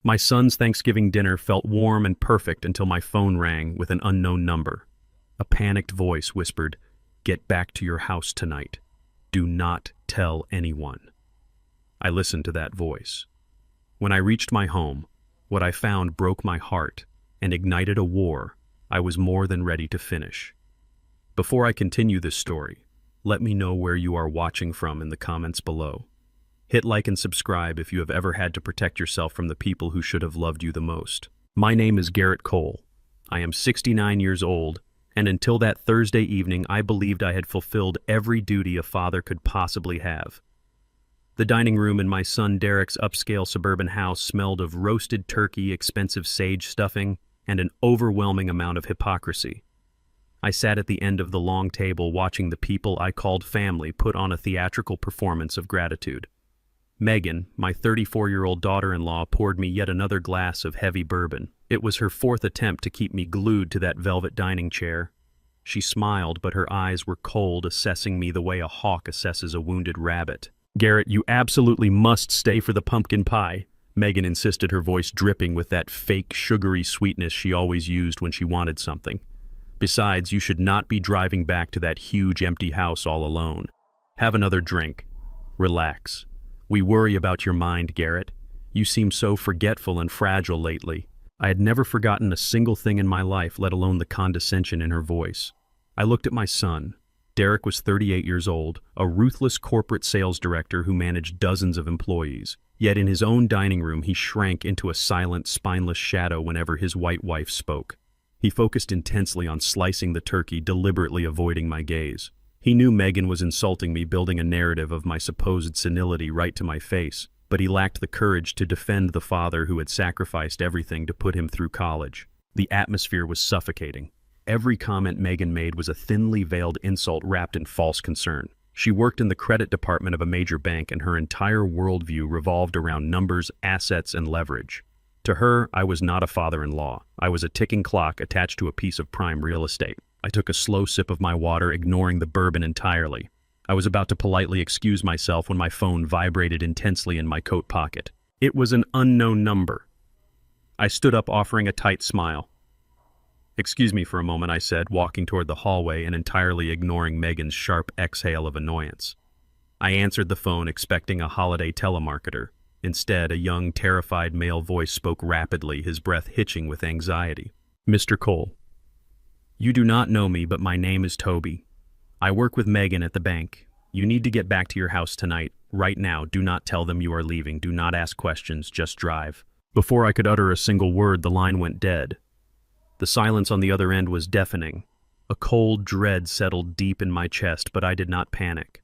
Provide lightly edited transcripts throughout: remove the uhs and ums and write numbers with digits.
My son's Thanksgiving dinner felt warm and perfect until my phone rang with an unknown number. A panicked voice whispered, "Get back to your house tonight. Do not tell anyone." I listened to that voice. When I reached my home, what I found broke my heart and ignited a war I was more than ready to finish. Before I continue this story, let me know where you are watching from in the comments below. Hit like and subscribe if you have ever had to protect yourself from the people who should have loved you the most. My name is Garrett Cole. I am 69 years old, and until that Thursday evening, I believed I had fulfilled every duty a father could possibly have. The dining room in my son Derek's upscale suburban house smelled of roasted turkey, expensive sage stuffing, and an overwhelming amount of hypocrisy. I sat at the end of the long table watching the people I called family put on a theatrical performance of gratitude. Megan, my 34-year-old daughter-in-law, poured me yet another glass of heavy bourbon. It was her fourth attempt to keep me glued to that velvet dining chair. She smiled, but her eyes were cold, assessing me the way a hawk assesses a wounded rabbit. "Garrett, you absolutely must stay for the pumpkin pie," Megan insisted, her voice dripping with that fake sugary sweetness she always used when she wanted something. "Besides, you should not be driving back to that huge empty house all alone. Have another drink. Relax. We worry about your mind, Garrett. You seem so forgetful and fragile lately." I had never forgotten a single thing in my life, let alone the condescension in her voice. I looked at my son. Derek was 38 years old, a ruthless corporate sales director who managed dozens of employees. Yet in his own dining room, he shrank into a silent, spineless shadow whenever his white wife spoke. He focused intensely on slicing the turkey, deliberately avoiding my gaze. He knew Megan was insulting me, building a narrative of my supposed senility right to my face, but he lacked the courage to defend the father who had sacrificed everything to put him through college. The atmosphere was suffocating. Every comment Megan made was a thinly veiled insult wrapped in false concern. She worked in the credit department of a major bank, and her entire worldview revolved around numbers, assets, and leverage. To her, I was not a father-in-law. I was a ticking clock attached to a piece of prime real estate. I took a slow sip of my water, ignoring the bourbon entirely. I was about to politely excuse myself when my phone vibrated intensely in my coat pocket. It was an unknown number. I stood up, offering a tight smile. "Excuse me for a moment," I said, walking toward the hallway and entirely ignoring Megan's sharp exhale of annoyance. I answered the phone, expecting a holiday telemarketer. Instead, a young, terrified male voice spoke rapidly, his breath hitching with anxiety. "Mr. Cole, you do not know me, but my name is Toby. I work with Megan at the bank. You need to get back to your house tonight, right now. Do not tell them you are leaving. Do not ask questions. Just drive." Before I could utter a single word, the line went dead. The silence on the other end was deafening. A cold dread settled deep in my chest, but I did not panic.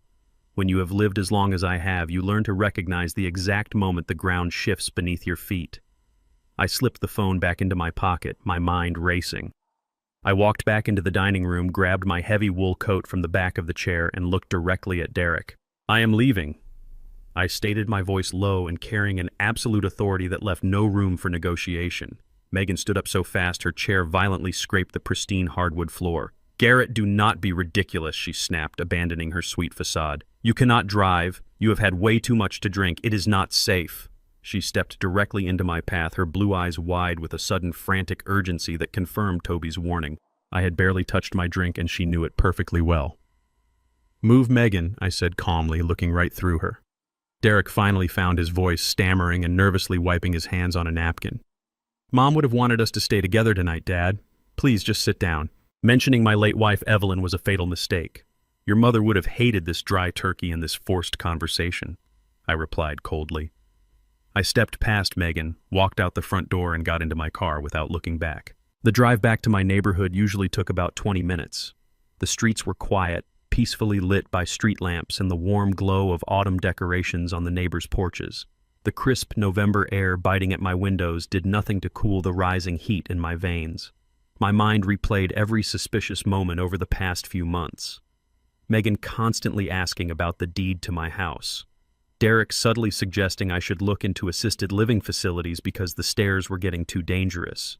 When you have lived as long as I have, you learn to recognize the exact moment the ground shifts beneath your feet. I slipped the phone back into my pocket, my mind racing. I walked back into the dining room, grabbed my heavy wool coat from the back of the chair, and looked directly at Derek. "I am leaving," I stated, my voice low and carrying an absolute authority that left no room for negotiation. Megan stood up so fast her chair violently scraped the pristine hardwood floor. "Garrett, do not be ridiculous," she snapped, abandoning her sweet facade. "You cannot drive. You have had way too much to drink. It is not safe." She stepped directly into my path, her blue eyes wide with a sudden frantic urgency that confirmed Toby's warning. I had barely touched my drink, and she knew it perfectly well. "Move, Megan," I said calmly, looking right through her. Derek finally found his voice, stammering and nervously wiping his hands on a napkin. "Mom would have wanted us to stay together tonight, Dad. Please just sit down. Mentioning my late wife Evelyn was a fatal mistake. Your mother would have hated this dry turkey and this forced conversation," I replied coldly. I stepped past Megan, walked out the front door, and got into my car without looking back. The drive back to my neighborhood usually took about 20 minutes. The streets were quiet, peacefully lit by street lamps and the warm glow of autumn decorations on the neighbors' porches. The crisp November air biting at my windows did nothing to cool the rising heat in my veins. My mind replayed every suspicious moment over the past few months. Megan constantly asking about the deed to my house. Derek subtly suggesting I should look into assisted living facilities because the stairs were getting too dangerous.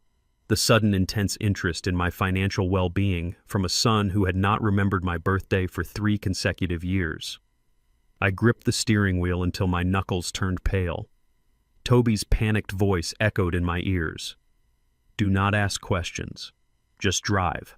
The sudden intense interest in my financial well-being from a son who had not remembered my birthday for 3 consecutive years. I gripped the steering wheel until my knuckles turned pale. Toby's panicked voice echoed in my ears. Do not ask questions. Just drive.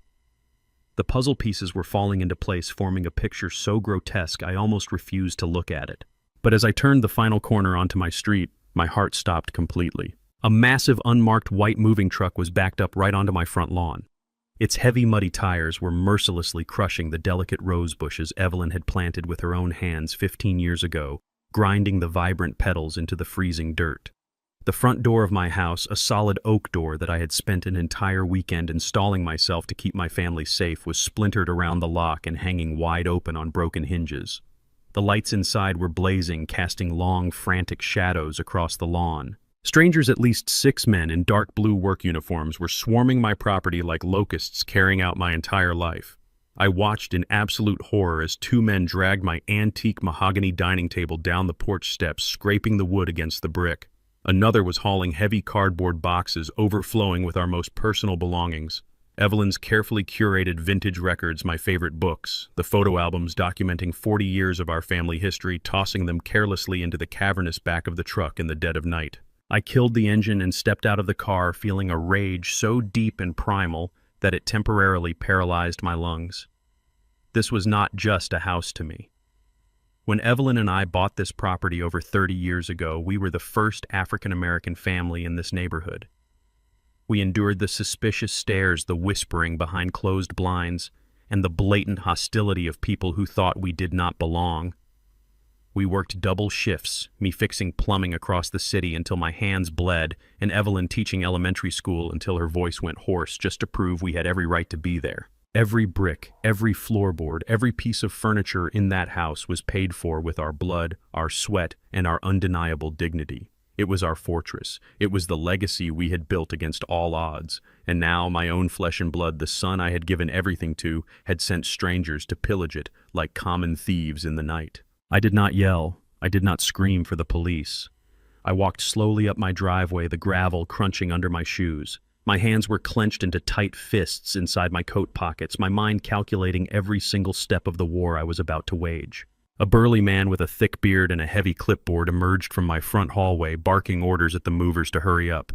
The puzzle pieces were falling into place, forming a picture so grotesque I almost refused to look at it. But as I turned the final corner onto my street, my heart stopped completely. A massive unmarked white moving truck was backed up right onto my front lawn. Its heavy muddy tires were mercilessly crushing the delicate rose bushes Evelyn had planted with her own hands 15 years ago, grinding the vibrant petals into the freezing dirt. The front door of my house, a solid oak door that I had spent an entire weekend installing myself to keep my family safe, was splintered around the lock and hanging wide open on broken hinges. The lights inside were blazing, casting long, frantic shadows across the lawn. Strangers, at least 6 men in dark blue work uniforms, were swarming my property like locusts carrying out my entire life. I watched in absolute horror as 2 men dragged my antique mahogany dining table down the porch steps, scraping the wood against the brick. Another was hauling heavy cardboard boxes overflowing with our most personal belongings. Evelyn's carefully curated vintage records, my favorite books, the photo albums documenting 40 years of our family history, tossing them carelessly into the cavernous back of the truck in the dead of night. I killed the engine and stepped out of the car, feeling a rage so deep and primal that it temporarily paralyzed my lungs. This was not just a house to me. When Evelyn and I bought this property over 30 years ago, we were the first African-American family in this neighborhood. We endured the suspicious stares, the whispering behind closed blinds, and the blatant hostility of people who thought we did not belong. We worked double shifts, me fixing plumbing across the city until my hands bled, and Evelyn teaching elementary school until her voice went hoarse, just to prove we had every right to be there. Every brick, every floorboard, every piece of furniture in that house was paid for with our blood, our sweat, and our undeniable dignity. It was our fortress. It was the legacy we had built against all odds. And now my own flesh and blood, the son I had given everything to, had sent strangers to pillage it like common thieves in the night. I did not yell. I did not scream for the police. I walked slowly up my driveway, the gravel crunching under my shoes. My hands were clenched into tight fists inside my coat pockets, my mind calculating every single step of the war I was about to wage. A burly man with a thick beard and a heavy clipboard emerged from my front hallway, barking orders at the movers to hurry up.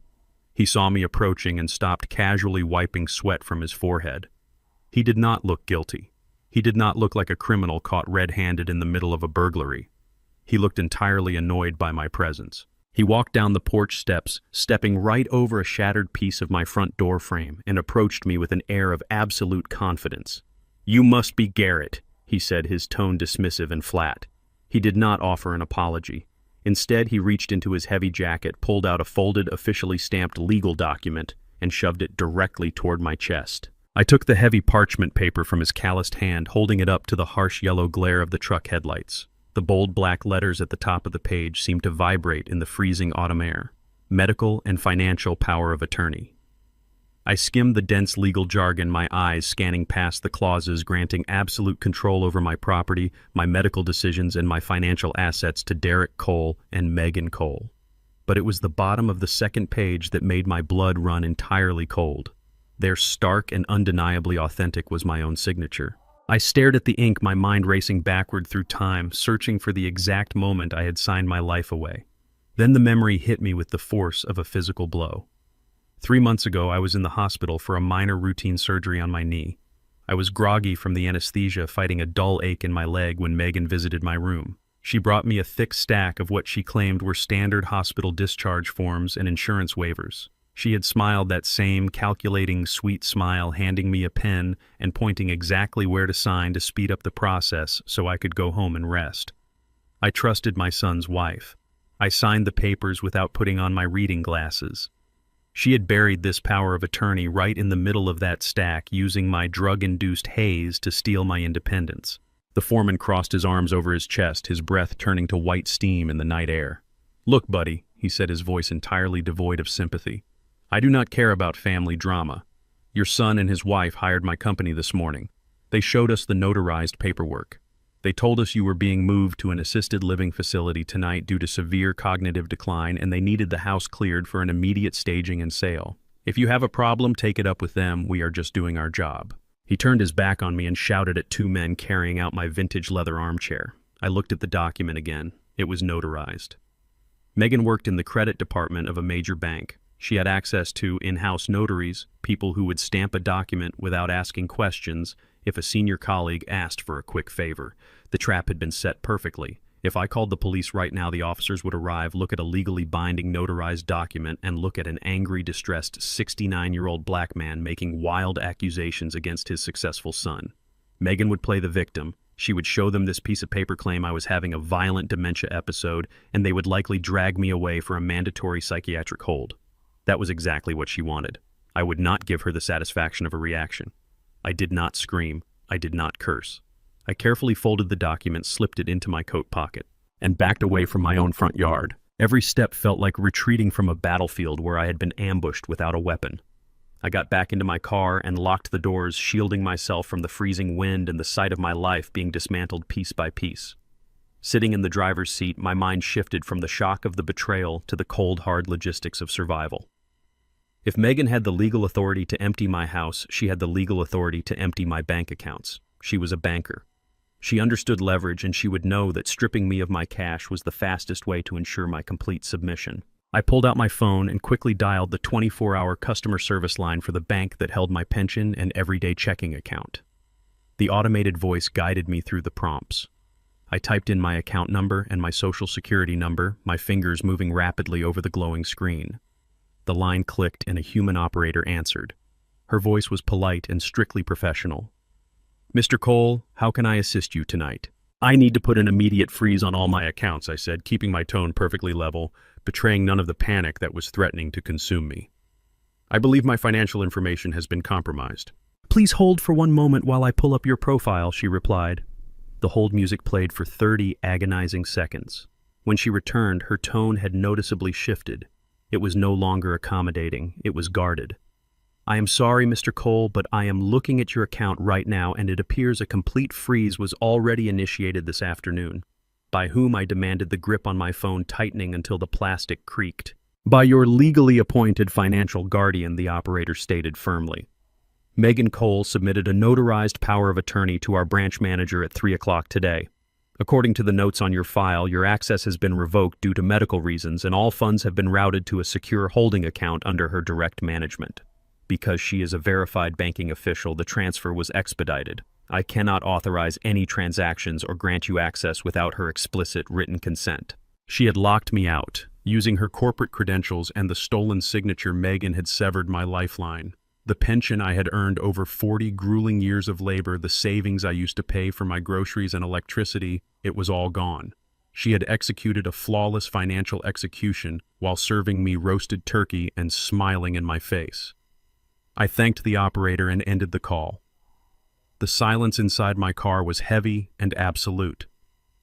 He saw me approaching and stopped, casually wiping sweat from his forehead. He did not look guilty. He did not look like a criminal caught red-handed in the middle of a burglary. He looked entirely annoyed by my presence. He walked down the porch steps, stepping right over a shattered piece of my front door frame, and approached me with an air of absolute confidence. "You must be Garrett," he said, his tone dismissive and flat. He did not offer an apology. Instead, he reached into his heavy jacket, pulled out a folded, officially stamped legal document, and shoved it directly toward my chest. I took the heavy parchment paper from his calloused hand, holding it up to the harsh yellow glare of the truck headlights. The bold black letters at the top of the page seemed to vibrate in the freezing autumn air. Medical and financial power of attorney. I skimmed the dense legal jargon, my eyes scanning past the clauses granting absolute control over my property, my medical decisions, and my financial assets to Derek Cole and Megan Cole. But it was the bottom of the second page that made my blood run entirely cold. There, stark and undeniably authentic, was my own signature. I stared at the ink, my mind racing backward through time, searching for the exact moment I had signed my life away. Then the memory hit me with the force of a physical blow. 3 months ago, I was in the hospital for a minor routine surgery on my knee. I was groggy from the anesthesia, fighting a dull ache in my leg when Megan visited my room. She brought me a thick stack of what she claimed were standard hospital discharge forms and insurance waivers. She had smiled that same calculating, sweet smile, handing me a pen and pointing exactly where to sign to speed up the process so I could go home and rest. I trusted my son's wife. I signed the papers without putting on my reading glasses. She had buried this power of attorney right in the middle of that stack, using my drug-induced haze to steal my independence. The foreman crossed his arms over his chest, his breath turning to white steam in the night air. "Look, buddy," he said, his voice entirely devoid of sympathy. "I do not care about family drama. Your son and his wife hired my company this morning. They showed us the notarized paperwork. They told us you were being moved to an assisted living facility tonight due to severe cognitive decline, and they needed the house cleared for an immediate staging and sale. If you have a problem, take it up with them. We are just doing our job." He turned his back on me and shouted at 2 men carrying out my vintage leather armchair. I looked at the document again. It was notarized. Megan worked in the credit department of a major bank. She had access to in-house notaries, people who would stamp a document without asking questions if a senior colleague asked for a quick favor. The trap had been set perfectly. If I called the police right now, the officers would arrive, look at a legally binding notarized document, and look at an angry, distressed 69-year-old black man making wild accusations against his successful son. Megan would play the victim. She would show them this piece of paper, claim I was having a violent dementia episode, and they would likely drag me away for a mandatory psychiatric hold. That was exactly what she wanted. I would not give her the satisfaction of a reaction. I did not scream. I did not curse. I carefully folded the document, slipped it into my coat pocket, and backed away from my own front yard. Every step felt like retreating from a battlefield where I had been ambushed without a weapon. I got back into my car and locked the doors, shielding myself from the freezing wind and the sight of my life being dismantled piece by piece. Sitting in the driver's seat, my mind shifted from the shock of the betrayal to the cold, hard logistics of survival. If Megan had the legal authority to empty my house, she had the legal authority to empty my bank accounts. She was a banker. She understood leverage, and she would know that stripping me of my cash was the fastest way to ensure my complete submission. I pulled out my phone and quickly dialed the 24-hour customer service line for the bank that held my pension and everyday checking account. The automated voice guided me through the prompts. I typed in my account number and my social security number, my fingers moving rapidly over the glowing screen. The line clicked and a human operator answered. Her voice was polite and strictly professional. "Mr. Cole, how can I assist you tonight?" "I need to put an immediate freeze on all my accounts," I said, keeping my tone perfectly level, betraying none of the panic that was threatening to consume me. "I believe my financial information has been compromised." "Please hold for one moment while I pull up your profile," she replied. The hold music played for 30 agonizing seconds. When she returned, her tone had noticeably shifted. It was no longer accommodating, it was guarded. "I am sorry, Mr. Cole, but I am looking at your account right now, and it appears a complete freeze was already initiated this afternoon." "By whom?" I demanded, the grip on my phone tightening until the plastic creaked. "By your legally appointed financial guardian," the operator stated firmly. "Megan Cole submitted a notarized power of attorney to our branch manager at 3 o'clock today. According to the notes on your file, your access has been revoked due to medical reasons, and all funds have been routed to a secure holding account under her direct management. Because she is a verified banking official, the transfer was expedited. I cannot authorize any transactions or grant you access without her explicit written consent." She had locked me out. Using her corporate credentials and the stolen signature, Megan had severed my lifeline. The pension I had earned over 40 grueling years of labor, the savings I used to pay for my groceries and electricity, it was all gone. She had executed a flawless financial execution while serving me roasted turkey and smiling in my face. I thanked the operator and ended the call. The silence inside my car was heavy and absolute.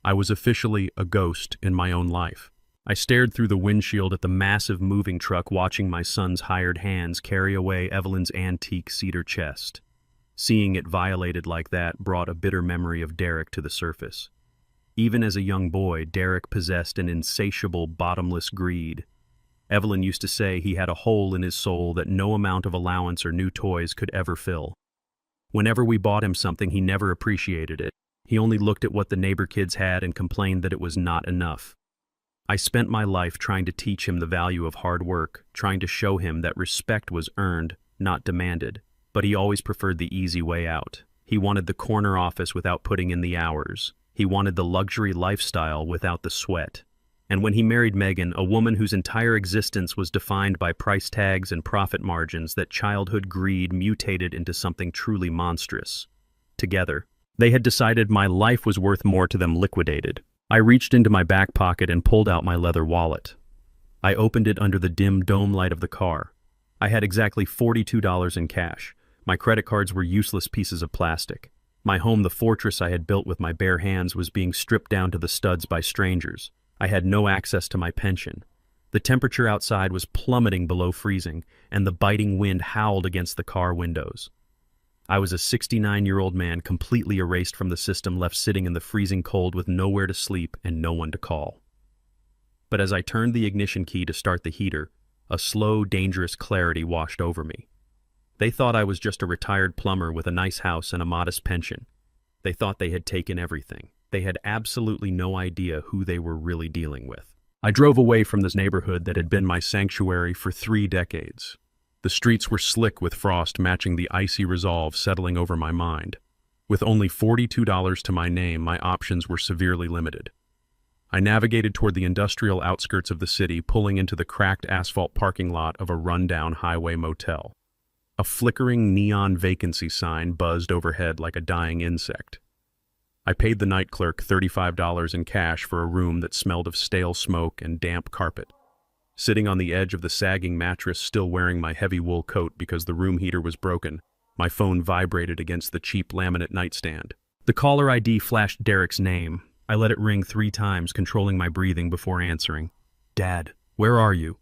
I was officially a ghost in my own life. I stared through the windshield at the massive moving truck, watching my son's hired hands carry away Evelyn's antique cedar chest. Seeing it violated like that brought a bitter memory of Derek to the surface. Even as a young boy, Derek possessed an insatiable, bottomless greed. Evelyn used to say he had a hole in his soul that no amount of allowance or new toys could ever fill. Whenever we bought him something, he never appreciated it. He only looked at what the neighbor kids had and complained that it was not enough. I spent my life trying to teach him the value of hard work, trying to show him that respect was earned, not demanded. But he always preferred the easy way out. He wanted the corner office without putting in the hours. He wanted the luxury lifestyle without the sweat. And when he married Megan, a woman whose entire existence was defined by price tags and profit margins, that childhood greed mutated into something truly monstrous. Together, they had decided my life was worth more to them liquidated. I reached into my back pocket and pulled out my leather wallet. I opened it under the dim dome light of the car. I had exactly $42 in cash. My credit cards were useless pieces of plastic. My home, the fortress I had built with my bare hands, was being stripped down to the studs by strangers. I had no access to my pension. The temperature outside was plummeting below freezing, and the biting wind howled against the car windows. I was a 69-year-old man, completely erased from the system, left sitting in the freezing cold with nowhere to sleep and no one to call. But as I turned the ignition key to start the heater, a slow, dangerous clarity washed over me. They thought I was just a retired plumber with a nice house and a modest pension. They thought they had taken everything. They had absolutely no idea who they were really dealing with. I drove away from this neighborhood that had been my sanctuary for 3 decades. The streets were slick with frost matching the icy resolve settling over my mind. With only $42 to my name, my options were severely limited. I navigated toward the industrial outskirts of the city, pulling into the cracked asphalt parking lot of a rundown highway motel. A flickering neon vacancy sign buzzed overhead like a dying insect. I paid the night clerk $35 in cash for a room that smelled of stale smoke and damp carpet. Sitting on the edge of the sagging mattress, still wearing my heavy wool coat because the room heater was broken, my phone vibrated against the cheap laminate nightstand. The caller ID flashed Derek's name. I let it ring 3 times, controlling my breathing before answering. "Dad, where are you?"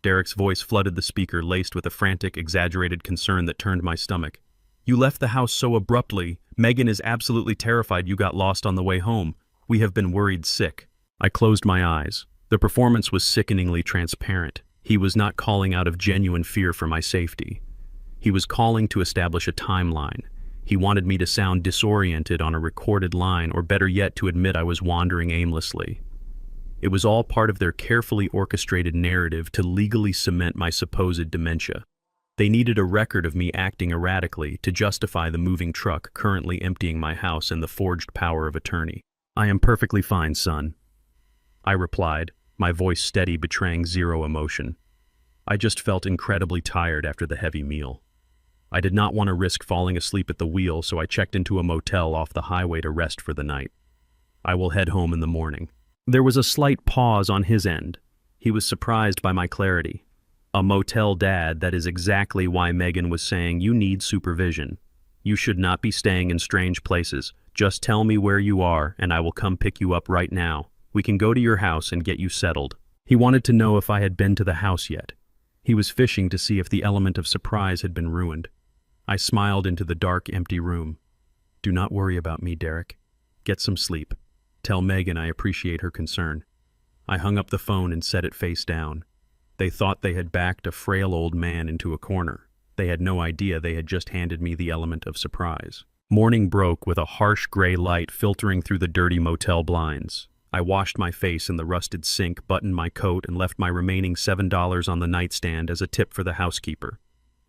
Derek's voice flooded the speaker, laced with a frantic, exaggerated concern that turned my stomach. "You left the house so abruptly. Megan is absolutely terrified you got lost on the way home. We have been worried sick." I closed my eyes. The performance was sickeningly transparent. He was not calling out of genuine fear for my safety. He was calling to establish a timeline. He wanted me to sound disoriented on a recorded line, or better yet, to admit I was wandering aimlessly. It was all part of their carefully orchestrated narrative to legally cement my supposed dementia. They needed a record of me acting erratically to justify the moving truck currently emptying my house and the forged power of attorney. "I am perfectly fine, son," I replied, my voice steady, betraying zero emotion. I just felt incredibly tired after the heavy meal. I did not want to risk falling asleep at the wheel, so I checked into a motel off the highway to rest for the night. I will head home in the morning. There was a slight pause on his end. He was surprised by my clarity. A motel dad, that is exactly why Megan was saying, "You need supervision. You should not be staying in strange places. Just tell me where you are, and I will come pick you up right now. We can go to your house and get you settled." He wanted to know if I had been to the house yet. He was fishing to see if the element of surprise had been ruined. I smiled into the dark, empty room. "Do not worry about me, Derek. Get some sleep. Tell Megan I appreciate her concern." I hung up the phone and set it face down. They thought they had backed a frail old man into a corner. They had no idea they had just handed me the element of surprise. Morning broke with a harsh gray light filtering through the dirty motel blinds. I washed my face in the rusted sink, buttoned my coat, and left my remaining $7 on the nightstand as a tip for the housekeeper.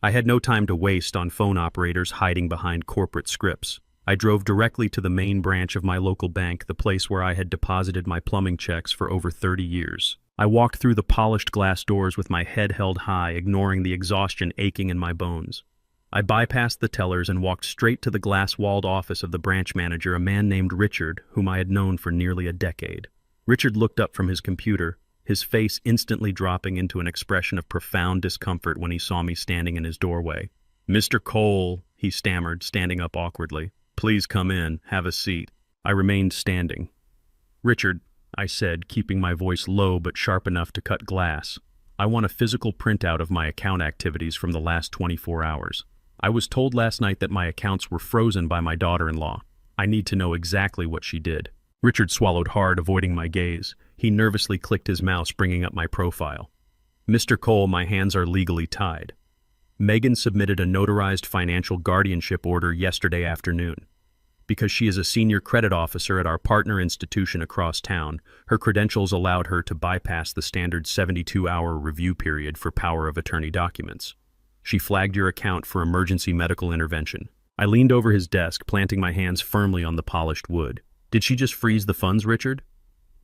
I had no time to waste on phone operators hiding behind corporate scripts. I drove directly to the main branch of my local bank, the place where I had deposited my plumbing checks for over 30 years. I walked through the polished glass doors with my head held high, ignoring the exhaustion aching in my bones. I bypassed the tellers and walked straight to the glass-walled office of the branch manager, a man named Richard, whom I had known for nearly a decade. Richard looked up from his computer, his face instantly dropping into an expression of profound discomfort when he saw me standing in his doorway. "Mr. Cole," he stammered, standing up awkwardly. "Please come in, have a seat." I remained standing. "Richard," I said, keeping my voice low but sharp enough to cut glass, "I want a physical printout of my account activities from the last 24 hours. I was told last night that my accounts were frozen by my daughter-in-law. I need to know exactly what she did." Richard swallowed hard, avoiding my gaze. He nervously clicked his mouse, bringing up my profile. "Mr. Cole, my hands are legally tied. Megan submitted a notarized financial guardianship order yesterday afternoon. Because she is a senior credit officer at our partner institution across town, her credentials allowed her to bypass the standard 72-hour review period for power of attorney documents. She flagged your account for emergency medical intervention." I leaned over his desk, planting my hands firmly on the polished wood. "Did she just freeze the funds, Richard?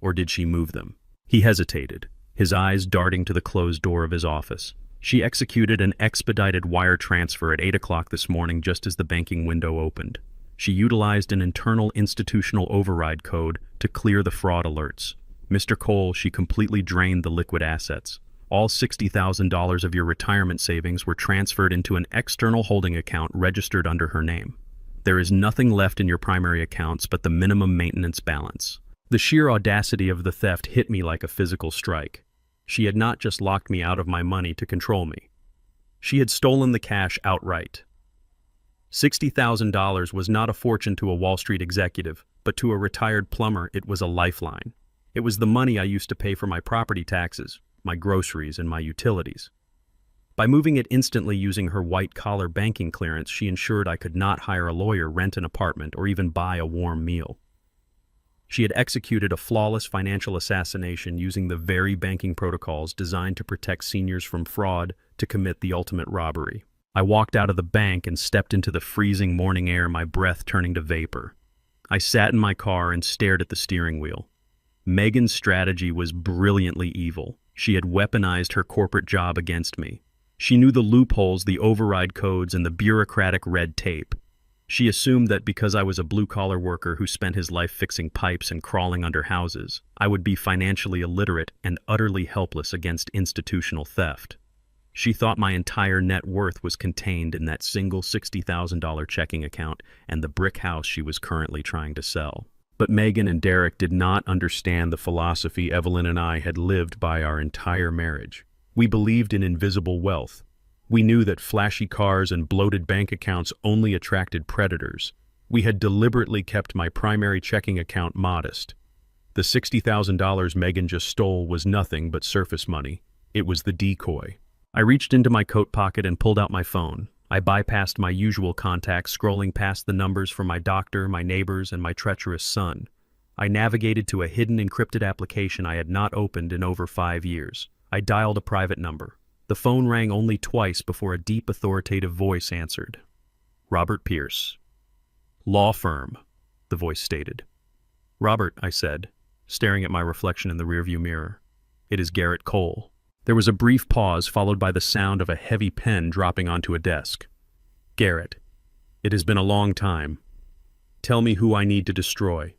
Or did she move them?" He hesitated, his eyes darting to the closed door of his office. "She executed an expedited wire transfer at 8 o'clock this morning just as the banking window opened. She utilized an internal institutional override code to clear the fraud alerts. Mr. Cole, she completely drained the liquid assets. All $60,000 of your retirement savings were transferred into an external holding account registered under her name. There is nothing left in your primary accounts but the minimum maintenance balance." The sheer audacity of the theft hit me like a physical strike. She had not just locked me out of my money to control me. She had stolen the cash outright. $60,000 was not a fortune to a Wall Street executive, but to a retired plumber it was a lifeline. It was the money I used to pay for my property taxes, my groceries, and my utilities. By moving it instantly using her white-collar banking clearance, she ensured I could not hire a lawyer, rent an apartment, or even buy a warm meal. She had executed a flawless financial assassination using the very banking protocols designed to protect seniors from fraud to commit the ultimate robbery. I walked out of the bank and stepped into the freezing morning air, my breath turning to vapor. I sat in my car and stared at the steering wheel. Megan's strategy was brilliantly evil. She had weaponized her corporate job against me. She knew the loopholes, the override codes, and the bureaucratic red tape. She assumed that because I was a blue-collar worker who spent his life fixing pipes and crawling under houses, I would be financially illiterate and utterly helpless against institutional theft. She thought my entire net worth was contained in that single $60,000 checking account and the brick house she was currently trying to sell. But Megan and Derek did not understand the philosophy Evelyn and I had lived by our entire marriage. We believed in invisible wealth. We knew that flashy cars and bloated bank accounts only attracted predators. We had deliberately kept my primary checking account modest. The $60,000 Megan just stole was nothing but surface money. It was the decoy. I reached into my coat pocket and pulled out my phone. I bypassed my usual contacts, scrolling past the numbers for my doctor, my neighbors, and my treacherous son. I navigated to a hidden encrypted application I had not opened in over 5 years. I dialed a private number. The phone rang only twice before a deep, authoritative voice answered. Robert Pierce. Law firm, the voice stated. Robert, I said, staring at my reflection in the rearview mirror. It is Garrett Cole. There was a brief pause, followed by the sound of a heavy pen dropping onto a desk. Garrett, it has been a long time. Tell me who I need to destroy.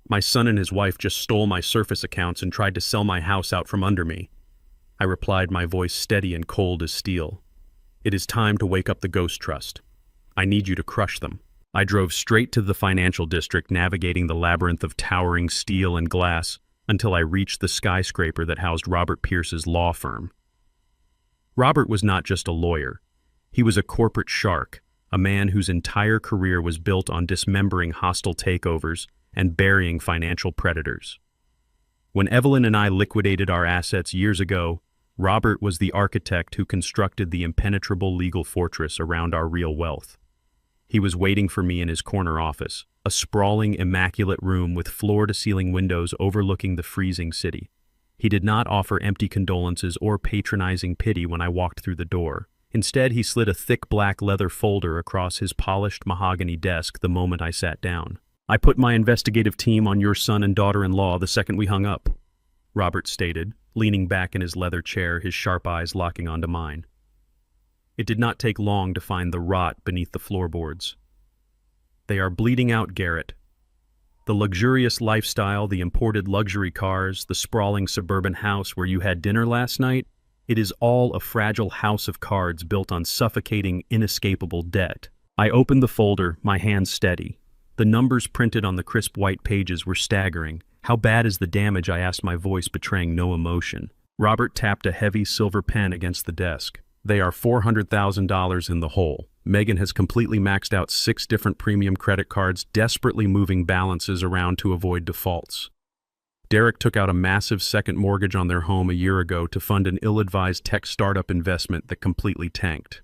My son and his wife just stole my Surface accounts and tried to sell my house out from under me. I replied, my voice steady and cold as steel. It is time to wake up the Ghost Trust. I need you to crush them. I drove straight to the financial district, navigating the labyrinth of towering steel and glass until I reached the skyscraper that housed Robert Pierce's law firm. Robert was not just a lawyer. He was a corporate shark, a man whose entire career was built on dismembering hostile takeovers and burying financial predators. When Evelyn and I liquidated our assets years ago, Robert was the architect who constructed the impenetrable legal fortress around our real wealth. He was waiting for me in his corner office, a sprawling, immaculate room with floor-to-ceiling windows overlooking the freezing city. He did not offer empty condolences or patronizing pity when I walked through the door. Instead, he slid a thick black leather folder across his polished mahogany desk the moment I sat down. I put my investigative team on your son and daughter-in-law the second we hung up, Robert stated, leaning back in his leather chair, his sharp eyes locking onto mine. It did not take long to find the rot beneath the floorboards. They are bleeding out, Garrett. The luxurious lifestyle, the imported luxury cars, the sprawling suburban house where you had dinner last night, it is all a fragile house of cards built on suffocating, inescapable debt. I opened the folder, my hands steady. The numbers printed on the crisp white pages were staggering. How bad is the damage? I asked, my voice betraying no emotion. Robert tapped a heavy silver pen against the desk. They are $400,000 in the hole. Megan has completely maxed out 6 different premium credit cards, desperately moving balances around to avoid defaults. Derek took out a massive second mortgage on their home a year ago to fund an ill-advised tech startup investment that completely tanked.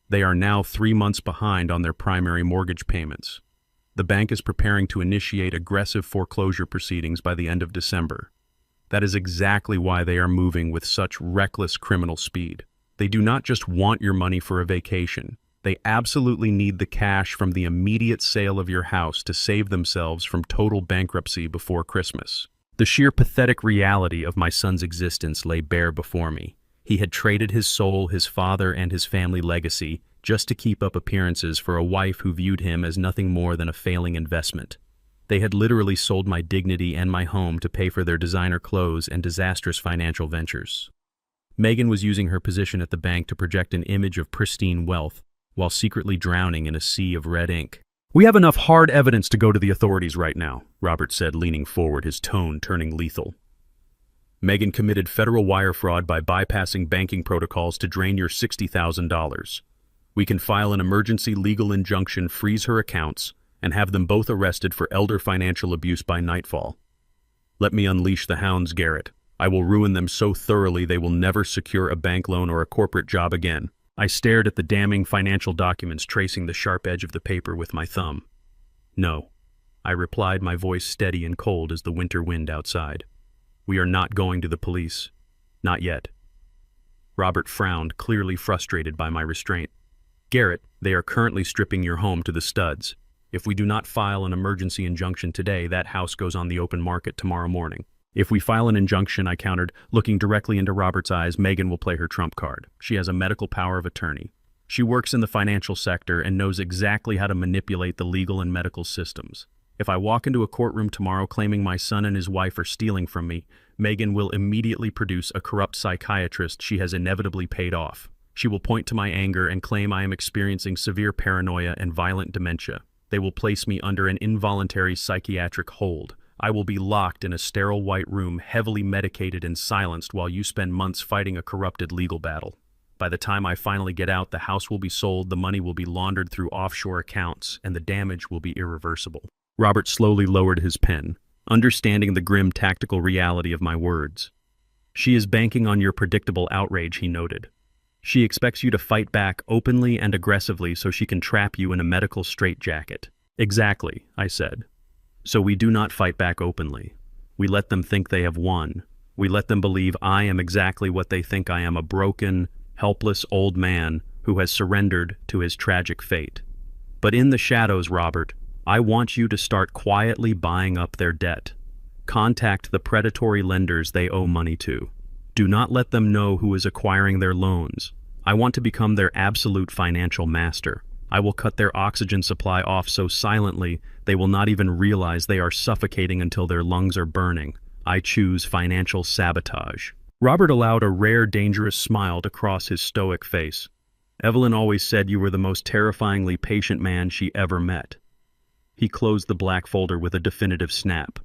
They are now 3 months behind on their primary mortgage payments. The bank is preparing to initiate aggressive foreclosure proceedings by the end of December. That is exactly why they are moving with such reckless criminal speed. They do not just want your money for a vacation. They absolutely need the cash from the immediate sale of your house to save themselves from total bankruptcy before Christmas. The sheer pathetic reality of my son's existence lay bare before me. He had traded his soul, his father, and his family legacy just to keep up appearances for a wife who viewed him as nothing more than a failing investment. They had literally sold my dignity and my home to pay for their designer clothes and disastrous financial ventures. Megan was using her position at the bank to project an image of pristine wealth while secretly drowning in a sea of red ink. We have enough hard evidence to go to the authorities right now, Robert said, leaning forward, his tone turning lethal. Megan committed federal wire fraud by bypassing banking protocols to drain your $60,000. We can file an emergency legal injunction, freeze her accounts, and have them both arrested for elder financial abuse by nightfall. Let me unleash the hounds, Garrett. I will ruin them so thoroughly they will never secure a bank loan or a corporate job again. I stared at the damning financial documents, tracing the sharp edge of the paper with my thumb. No, I replied, my voice steady and cold as the winter wind outside. We are not going to the police. Not yet. Robert frowned, clearly frustrated by my restraint. Garrett, they are currently stripping your home to the studs. If we do not file an emergency injunction today, that house goes on the open market tomorrow morning. If we file an injunction, I countered, looking directly into Robert's eyes, Megan will play her trump card. She has a medical power of attorney. She works in the financial sector and knows exactly how to manipulate the legal and medical systems. If I walk into a courtroom tomorrow claiming my son and his wife are stealing from me, Megan will immediately produce a corrupt psychiatrist she has inevitably paid off. She will point to my anger and claim I am experiencing severe paranoia and violent dementia. They will place me under an involuntary psychiatric hold. I will be locked in a sterile white room, heavily medicated and silenced while you spend months fighting a corrupted legal battle. By the time I finally get out, the house will be sold, the money will be laundered through offshore accounts, and the damage will be irreversible. Robert slowly lowered his pen, understanding the grim tactical reality of my words. She is banking on your predictable outrage, he noted. She expects you to fight back openly and aggressively so she can trap you in a medical straitjacket. Exactly, I said. So we do not fight back openly. We let them think they have won. We let them believe I am exactly what they think I am, a broken, helpless old man who has surrendered to his tragic fate. But in the shadows, Robert, I want you to start quietly buying up their debt. Contact the predatory lenders they owe money to. Do not let them know who is acquiring their loans. I want to become their absolute financial master. I will cut their oxygen supply off so silently they will not even realize they are suffocating until their lungs are burning. I choose financial sabotage. Robert allowed a rare, dangerous smile to cross his stoic face. Evelyn always said you were the most terrifyingly patient man she ever met. He closed the black folder with a definitive snap.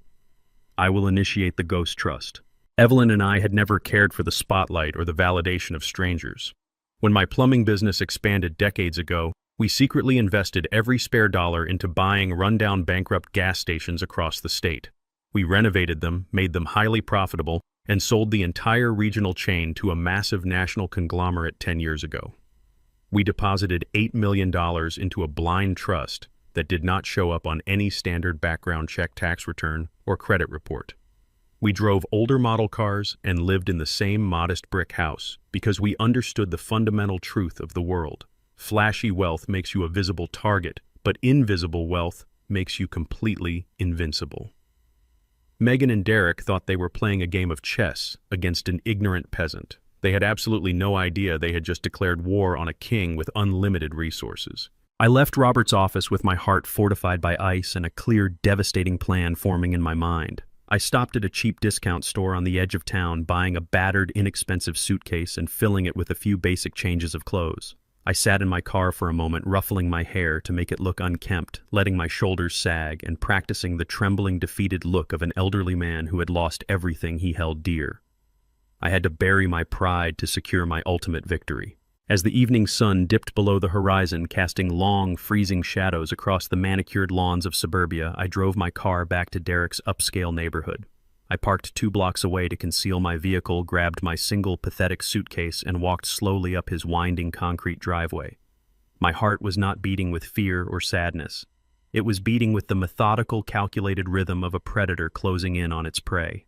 I will initiate the ghost trust. Evelyn and I had never cared for the spotlight or the validation of strangers. When my plumbing business expanded decades ago, we secretly invested every spare dollar into buying rundown, bankrupt gas stations across the state. We renovated them, made them highly profitable, and sold the entire regional chain to a massive national conglomerate 10 years ago. We deposited $8 million into a blind trust that did not show up on any standard background check, tax return, or credit report. We drove older model cars and lived in the same modest brick house because we understood the fundamental truth of the world. Flashy wealth makes you a visible target, but invisible wealth makes you completely invincible. Megan and Derek thought they were playing a game of chess against an ignorant peasant. They had absolutely no idea they had just declared war on a king with unlimited resources. I left Robert's office with my heart fortified by ice and a clear, devastating plan forming in my mind. I stopped at a cheap discount store on the edge of town, buying a battered, inexpensive suitcase and filling it with a few basic changes of clothes. I sat in my car for a moment, ruffling my hair to make it look unkempt, letting my shoulders sag, and practicing the trembling, defeated look of an elderly man who had lost everything he held dear. I had to bury my pride to secure my ultimate victory. As the evening sun dipped below the horizon, casting long, freezing shadows across the manicured lawns of suburbia, I drove my car back to Derek's upscale neighborhood. I parked 2 blocks away to conceal my vehicle, grabbed my single, pathetic suitcase, and walked slowly up his winding concrete driveway. My heart was not beating with fear or sadness. It was beating with the methodical, calculated rhythm of a predator closing in on its prey.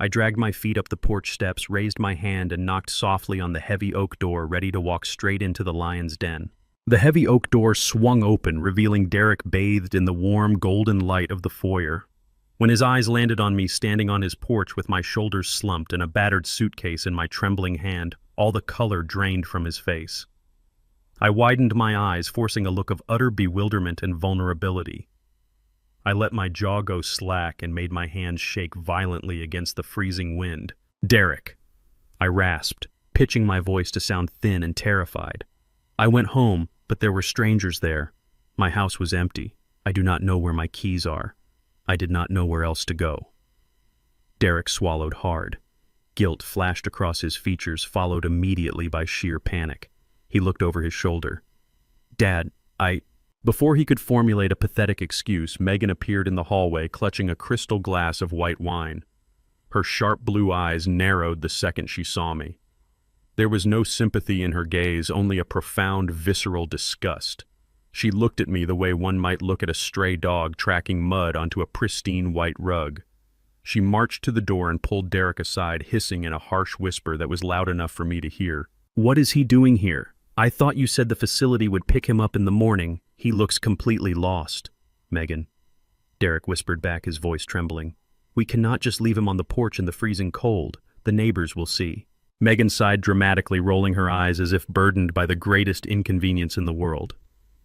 I dragged my feet up the porch steps, raised my hand, and knocked softly on the heavy oak door, ready to walk straight into the lion's den. The heavy oak door swung open, revealing Derek bathed in the warm, golden light of the foyer. When his eyes landed on me standing on his porch with my shoulders slumped and a battered suitcase in my trembling hand, all the color drained from his face. I widened my eyes, forcing a look of utter bewilderment and vulnerability. I let my jaw go slack and made my hands shake violently against the freezing wind. "Derek," I rasped, pitching my voice to sound thin and terrified. "I went home, but there were strangers there. My house was empty. I do not know where my keys are. I did not know where else to go." Derek swallowed hard. Guilt flashed across his features, followed immediately by sheer panic. He looked over his shoulder. "Dad, Before he could formulate a pathetic excuse, Megan appeared in the hallway, clutching a crystal glass of white wine. Her sharp blue eyes narrowed the second she saw me. There was no sympathy in her gaze, only a profound, visceral disgust. She looked at me the way one might look at a stray dog tracking mud onto a pristine white rug. She marched to the door and pulled Derek aside, hissing in a harsh whisper that was loud enough for me to hear. "What is he doing here? I thought you said the facility would pick him up in the morning. He looks completely lost." "Megan," Derek whispered back, his voice trembling. "We cannot just leave him on the porch in the freezing cold. The neighbors will see." Megan sighed dramatically, rolling her eyes as if burdened by the greatest inconvenience in the world.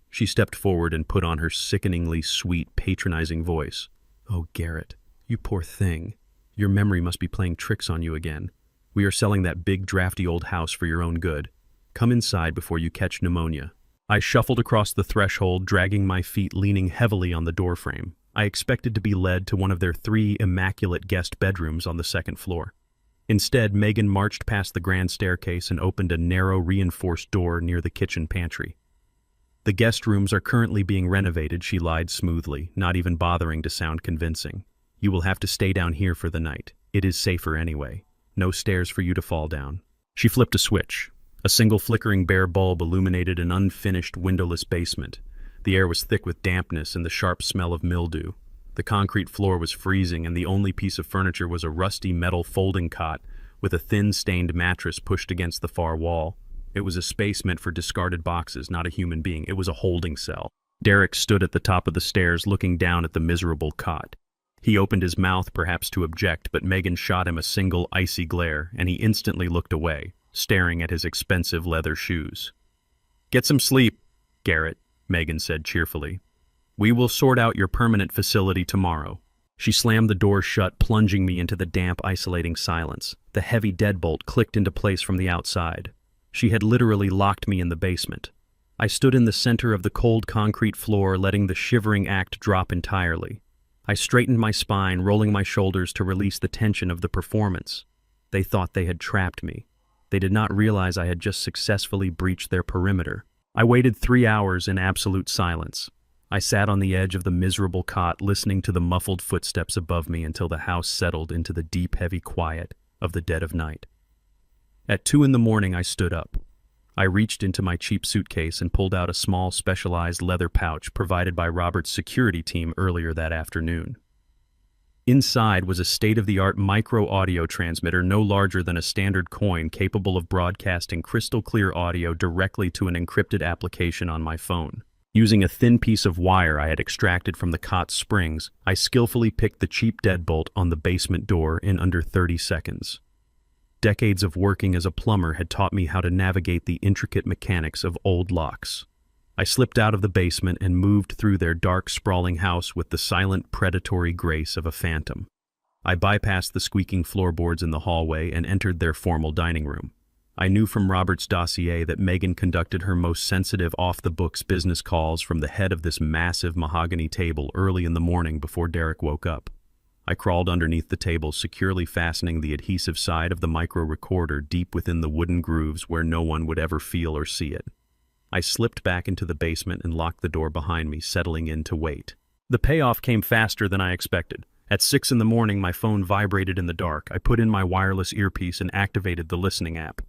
She stepped forward and put on her sickeningly sweet, patronizing voice. "Oh, Garrett, you poor thing. Your memory must be playing tricks on you again. We are selling that big, drafty old house for your own good. Come inside before you catch pneumonia." I shuffled across the threshold, dragging my feet, leaning heavily on the doorframe. I expected to be led to one of their 3 immaculate guest bedrooms on the 2nd floor. Instead, Megan marched past the grand staircase and opened a narrow, reinforced door near the kitchen pantry. "The guest rooms are currently being renovated," she lied smoothly, not even bothering to sound convincing. "You will have to stay down here for the night. It is safer anyway. No stairs for you to fall down." She flipped a switch. A single flickering bare bulb illuminated an unfinished, windowless basement. The air was thick with dampness and the sharp smell of mildew. The concrete floor was freezing, and the only piece of furniture was a rusty metal folding cot with a thin, stained mattress pushed against the far wall. It was a space meant for discarded boxes, not a human being. It was a holding cell. Derek stood at the top of the stairs, looking down at the miserable cot. He opened his mouth, perhaps to object, but Megan shot him a single icy glare, and he instantly looked away, staring at his expensive leather shoes. "Get some sleep, Garrett," Megan said cheerfully. "We will sort out your permanent facility tomorrow." She slammed the door shut, plunging me into the damp, isolating silence. The heavy deadbolt clicked into place from the outside. She had literally locked me in the basement. I stood in the center of the cold concrete floor, letting the shivering act drop entirely. I straightened my spine, rolling my shoulders to release the tension of the performance. They thought they had trapped me. They did not realize I had just successfully breached their perimeter. I waited 3 hours in absolute silence. I sat on the edge of the miserable cot, listening to the muffled footsteps above me until the house settled into the deep, heavy quiet of the dead of night. At 2 a.m, I stood up. I reached into my cheap suitcase and pulled out a small, specialized leather pouch provided by Robert's security team earlier that afternoon. Inside was a state-of-the-art micro-audio transmitter no larger than a standard coin, capable of broadcasting crystal-clear audio directly to an encrypted application on my phone. Using a thin piece of wire I had extracted from the cot's springs, I skillfully picked the cheap deadbolt on the basement door in under 30 seconds. Decades of working as a plumber had taught me how to navigate the intricate mechanics of old locks. I slipped out of the basement and moved through their dark, sprawling house with the silent, predatory grace of a phantom. I bypassed the squeaking floorboards in the hallway and entered their formal dining room. I knew from Robert's dossier that Megan conducted her most sensitive, off-the-books business calls from the head of this massive mahogany table early in the morning before Derek woke up. I crawled underneath the table, securely fastening the adhesive side of the micro-recorder deep within the wooden grooves where no one would ever feel or see it. I slipped back into the basement and locked the door behind me, settling in to wait. The payoff came faster than I expected. At 6 a.m, my phone vibrated in the dark. I put in my wireless earpiece and activated the listening app.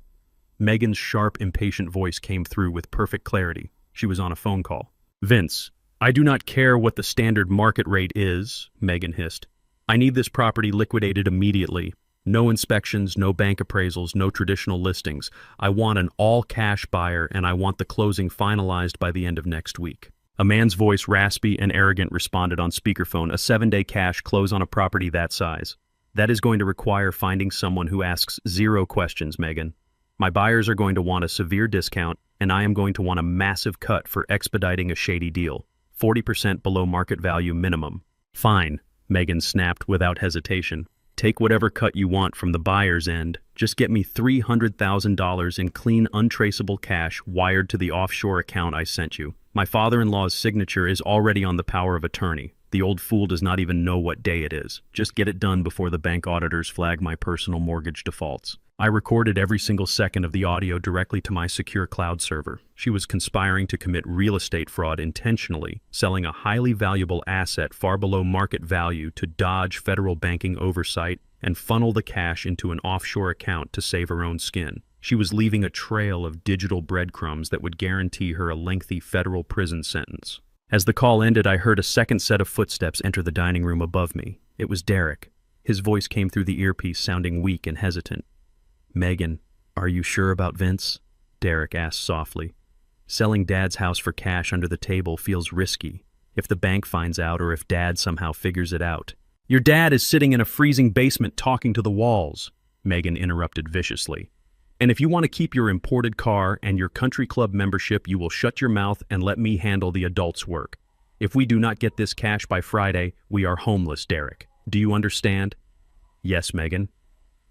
Megan's sharp, impatient voice came through with perfect clarity. She was on a phone call. "Vince, I do not care what the standard market rate is," Megan hissed. "I need this property liquidated immediately. No inspections, no bank appraisals, no traditional listings. I want an all-cash buyer, and I want the closing finalized by the end of next week." A man's voice, raspy and arrogant, responded on speakerphone. "A 7-day cash close on a property that size. That is going to require finding someone who asks 0 questions, Megan. My buyers are going to want a severe discount, and I am going to want a massive cut for expediting a shady deal. 40% below market value minimum." "Fine," Megan snapped without hesitation. "Take whatever cut you want from the buyer's end. Just get me $300,000 in clean, untraceable cash wired to the offshore account I sent you. My father-in-law's signature is already on the power of attorney. The old fool does not even know what day it is. Just get it done before the bank auditors flag my personal mortgage defaults." I recorded every single second of the audio directly to my secure cloud server. She was conspiring to commit real estate fraud intentionally, selling a highly valuable asset far below market value to dodge federal banking oversight and funnel the cash into an offshore account to save her own skin. She was leaving a trail of digital breadcrumbs that would guarantee her a lengthy federal prison sentence. As the call ended, I heard a second set of footsteps enter the dining room above me. It was Derek. His voice came through the earpiece, sounding weak and hesitant. "Megan, are you sure about Vince?" Derek asked softly. "Selling Dad's house for cash under the table feels risky. If the bank finds out or if Dad somehow figures it out." "Your dad is sitting in a freezing basement talking to the walls," Megan interrupted viciously. "And if you want to keep your imported car and your country club membership, you will shut your mouth and let me handle the adults' work. If we do not get this cash by Friday, we are homeless, Derek. Do you understand?" "Yes, Megan.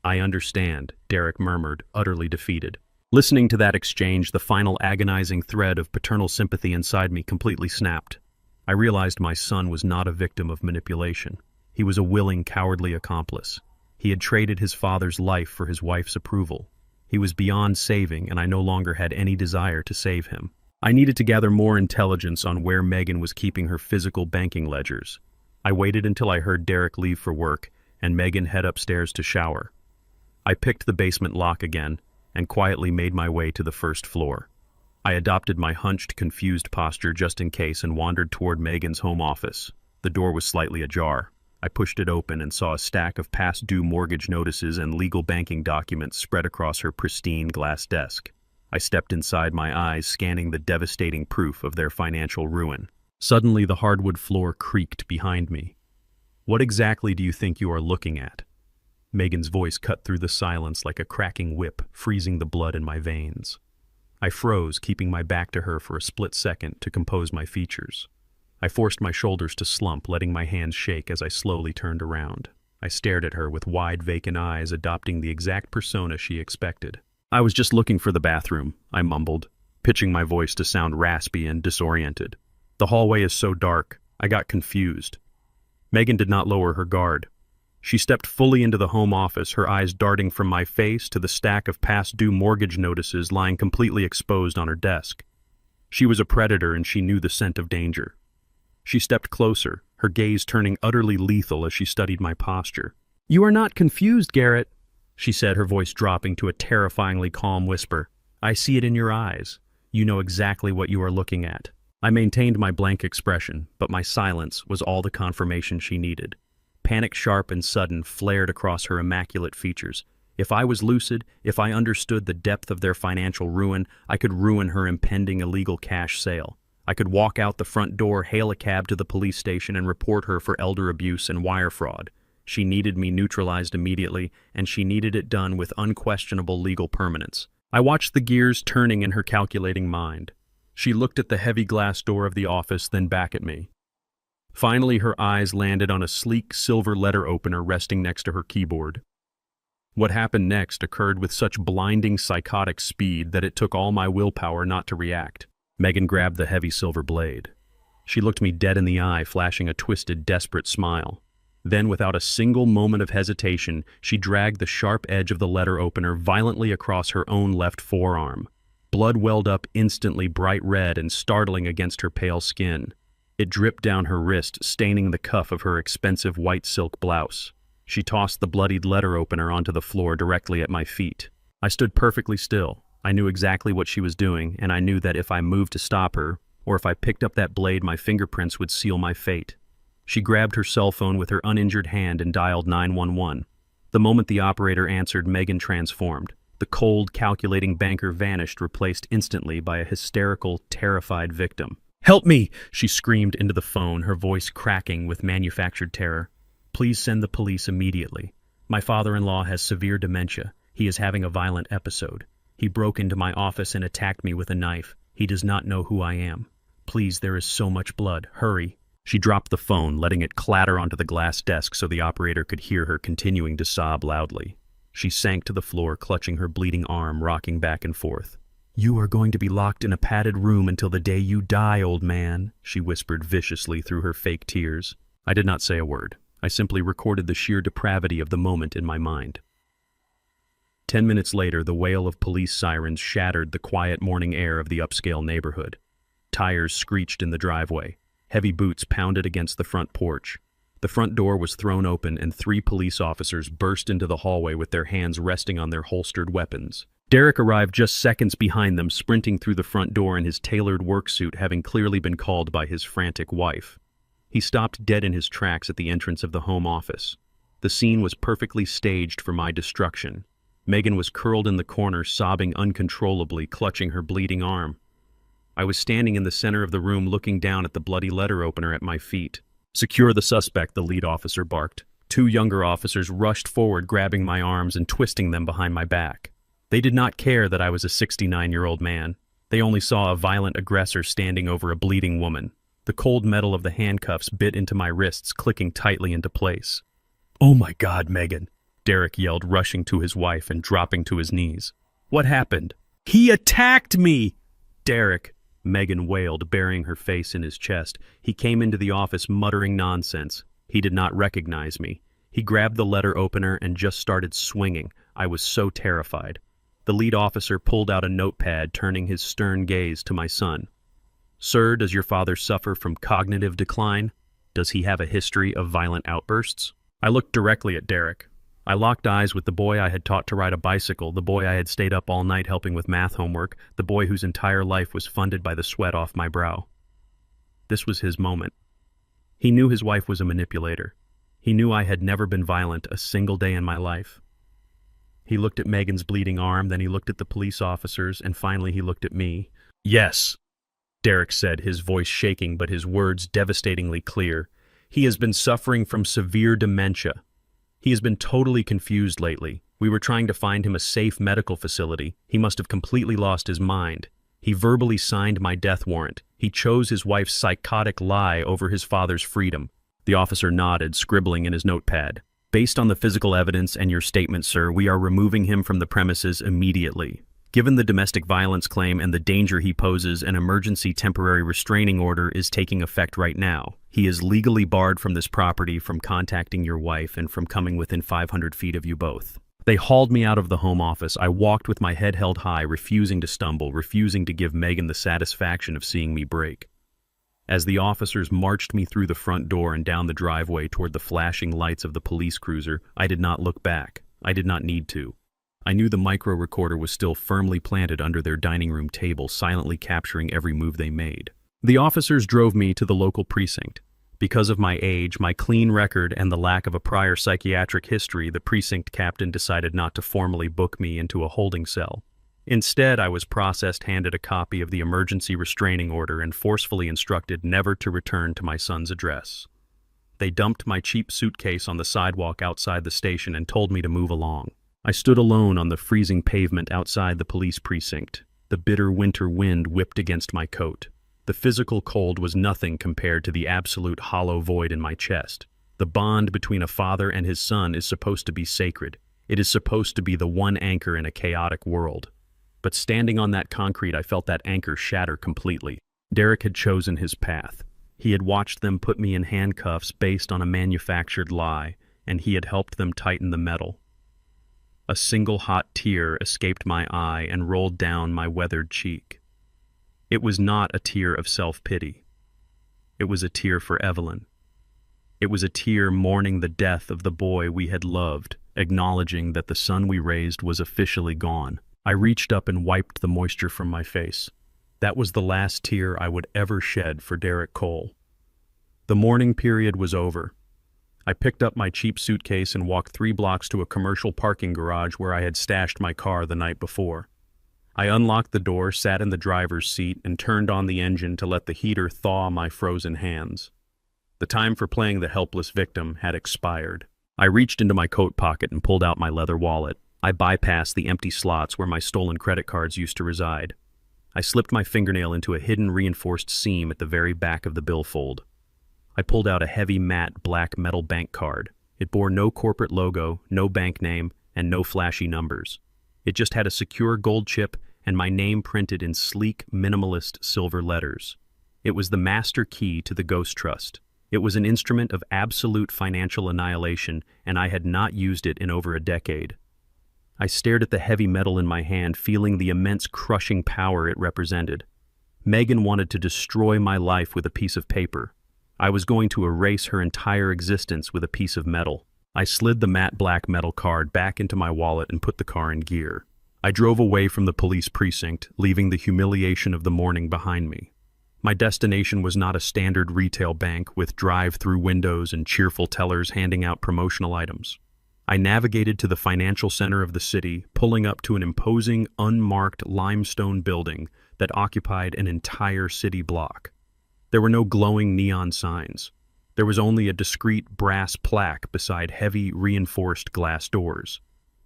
I understand," Derek murmured, utterly defeated. Listening to that exchange, the final agonizing thread of paternal sympathy inside me completely snapped. I realized my son was not a victim of manipulation. He was a willing, cowardly accomplice. He had traded his father's life for his wife's approval. He was beyond saving, and I no longer had any desire to save him. I needed to gather more intelligence on where Megan was keeping her physical banking ledgers. I waited until I heard Derek leave for work and Megan head upstairs to shower. I picked the basement lock again and quietly made my way to the first floor. I adopted my hunched, confused posture just in case and wandered toward Megan's home office. The door was slightly ajar. I pushed it open and saw a stack of past-due mortgage notices and legal banking documents spread across her pristine glass desk. I stepped inside, my eyes scanning the devastating proof of their financial ruin. Suddenly, the hardwood floor creaked behind me. "What exactly do you think you are looking at?" Megan's voice cut through the silence like a cracking whip, freezing the blood in my veins. I froze, keeping my back to her for a split second to compose my features. I forced my shoulders to slump, letting my hands shake as I slowly turned around. I stared at her with wide, vacant eyes, adopting the exact persona she expected. "I was just looking for the bathroom," I mumbled, pitching my voice to sound raspy and disoriented. "The hallway is so dark, I got confused." Megan did not lower her guard. She stepped fully into the home office, her eyes darting from my face to the stack of past-due mortgage notices lying completely exposed on her desk. She was a predator, and she knew the scent of danger. She stepped closer, her gaze turning utterly lethal as she studied my posture. "You are not confused, Garrett," she said, her voice dropping to a terrifyingly calm whisper. "I see it in your eyes. You know exactly what you are looking at." I maintained my blank expression, but my silence was all the confirmation she needed. Panic, sharp and sudden, flared across her immaculate features. If I was lucid, if I understood the depth of their financial ruin, I could ruin her impending illegal cash sale. I could walk out the front door, hail a cab to the police station, and report her for elder abuse and wire fraud. She needed me neutralized immediately, and she needed it done with unquestionable legal permanence. I watched the gears turning in her calculating mind. She looked at the heavy glass door of the office, then back at me. Finally, her eyes landed on a sleek silver letter opener resting next to her keyboard. What happened next occurred with such blinding, psychotic speed that it took all my willpower not to react. Megan grabbed the heavy silver blade. She looked me dead in the eye, flashing a twisted, desperate smile. Then, without a single moment of hesitation, she dragged the sharp edge of the letter opener violently across her own left forearm. Blood welled up instantly, bright red and startling against her pale skin. It dripped down her wrist, staining the cuff of her expensive white silk blouse. She tossed the bloodied letter opener onto the floor directly at my feet. I stood perfectly still. I knew exactly what she was doing, and I knew that if I moved to stop her, or if I picked up that blade, my fingerprints would seal my fate. She grabbed her cell phone with her uninjured hand and dialed 911. The moment the operator answered, Megan transformed. The cold, calculating banker vanished, replaced instantly by a hysterical, terrified victim. "Help me!" she screamed into the phone, her voice cracking with manufactured terror. "Please send the police immediately. My father-in-law has severe dementia. He is having a violent episode. He broke into my office and attacked me with a knife. He does not know who I am. Please, there is so much blood. Hurry." She dropped the phone, letting it clatter onto the glass desk so the operator could hear her continuing to sob loudly. She sank to the floor, clutching her bleeding arm, rocking back and forth. "You are going to be locked in a padded room until the day you die, old man," she whispered viciously through her fake tears. I did not say a word. I simply recorded the sheer depravity of the moment in my mind. 10 minutes later, the wail of police sirens shattered the quiet morning air of the upscale neighborhood. Tires screeched in the driveway. Heavy boots pounded against the front porch. The front door was thrown open and 3 police officers burst into the hallway with their hands resting on their holstered weapons. Derek arrived just seconds behind them, sprinting through the front door in his tailored work suit, having clearly been called by his frantic wife. He stopped dead in his tracks at the entrance of the home office. The scene was perfectly staged for my destruction. Megan was curled in the corner, sobbing uncontrollably, clutching her bleeding arm. I was standing in the center of the room, looking down at the bloody letter opener at my feet. "Secure the suspect," the lead officer barked. Two younger officers rushed forward, grabbing my arms and twisting them behind my back. They did not care that I was a 69-year-old man. They only saw a violent aggressor standing over a bleeding woman. The cold metal of the handcuffs bit into my wrists, clicking tightly into place. "Oh my God, Megan," Derek yelled, rushing to his wife and dropping to his knees. "What happened?" "He attacked me!" "Derek," Megan wailed, burying her face in his chest. "He came into the office muttering nonsense. He did not recognize me. He grabbed the letter opener and just started swinging. I was so terrified." The lead officer pulled out a notepad, turning his stern gaze to my son. "Sir, does your father suffer from cognitive decline? Does he have a history of violent outbursts?" I looked directly at Derek. I locked eyes with the boy I had taught to ride a bicycle, the boy I had stayed up all night helping with math homework, the boy whose entire life was funded by the sweat off my brow. This was his moment. He knew his wife was a manipulator. He knew I had never been violent a single day in my life. He looked at Megan's bleeding arm, then he looked at the police officers, and finally he looked at me. "Yes," Derek said, his voice shaking but his words devastatingly clear. "He has been suffering from severe dementia. He has been totally confused lately. We were trying to find him a safe medical facility. He must have completely lost his mind. He verbally signed my death warrant. He chose his wife's psychotic lie over his father's freedom." The officer nodded, scribbling in his notepad. "Based on the physical evidence and your statement, sir, we are removing him from the premises immediately. Given the domestic violence claim and the danger he poses, an emergency temporary restraining order is taking effect right now. He is legally barred from this property, from contacting your wife, and from coming within 500 feet of you both." They hauled me out of the home office. I walked with my head held high, refusing to stumble, refusing to give Megan the satisfaction of seeing me break. As the officers marched me through the front door and down the driveway toward the flashing lights of the police cruiser, I did not look back. I did not need to. I knew the micro-recorder was still firmly planted under their dining room table, silently capturing every move they made. The officers drove me to the local precinct. Because of my age, my clean record, and the lack of a prior psychiatric history, the precinct captain decided not to formally book me into a holding cell. Instead, I was processed, handed a copy of the emergency restraining order, and forcefully instructed never to return to my son's address. They dumped my cheap suitcase on the sidewalk outside the station and told me to move along. I stood alone on the freezing pavement outside the police precinct. The bitter winter wind whipped against my coat. The physical cold was nothing compared to the absolute hollow void in my chest. The bond between a father and his son is supposed to be sacred. It is supposed to be the one anchor in a chaotic world. But standing on that concrete, I felt that anchor shatter completely. Derek had chosen his path. He had watched them put me in handcuffs based on a manufactured lie, and he had helped them tighten the metal. A single hot tear escaped my eye and rolled down my weathered cheek. It was not a tear of self-pity. It was a tear for Evelyn. It was a tear mourning the death of the boy we had loved, acknowledging that the son we raised was officially gone. I reached up and wiped the moisture from my face. That was the last tear I would ever shed for Derek Cole. The mourning period was over. I picked up my cheap suitcase and walked 3 blocks to a commercial parking garage where I had stashed my car the night before. I unlocked the door, sat in the driver's seat, and turned on the engine to let the heater thaw my frozen hands. The time for playing the helpless victim had expired. I reached into my coat pocket and pulled out my leather wallet. I bypassed the empty slots where my stolen credit cards used to reside. I slipped my fingernail into a hidden reinforced seam at the very back of the billfold. I pulled out a heavy matte black metal bank card. It bore no corporate logo, no bank name, and no flashy numbers. It just had a secure gold chip and my name printed in sleek, minimalist silver letters. It was the master key to the Ghost Trust. It was an instrument of absolute financial annihilation, and I had not used it in over a decade. I stared at the heavy metal in my hand, feeling the immense crushing power it represented. Megan wanted to destroy my life with a piece of paper. I was going to erase her entire existence with a piece of metal. I slid the matte black metal card back into my wallet and put the car in gear. I drove away from the police precinct, leaving the humiliation of the morning behind me. My destination was not a standard retail bank with drive-through windows and cheerful tellers handing out promotional items. I navigated to the financial center of the city, pulling up to an imposing, unmarked limestone building that occupied an entire city block. There were no glowing neon signs. There was only a discreet brass plaque beside heavy, reinforced glass doors.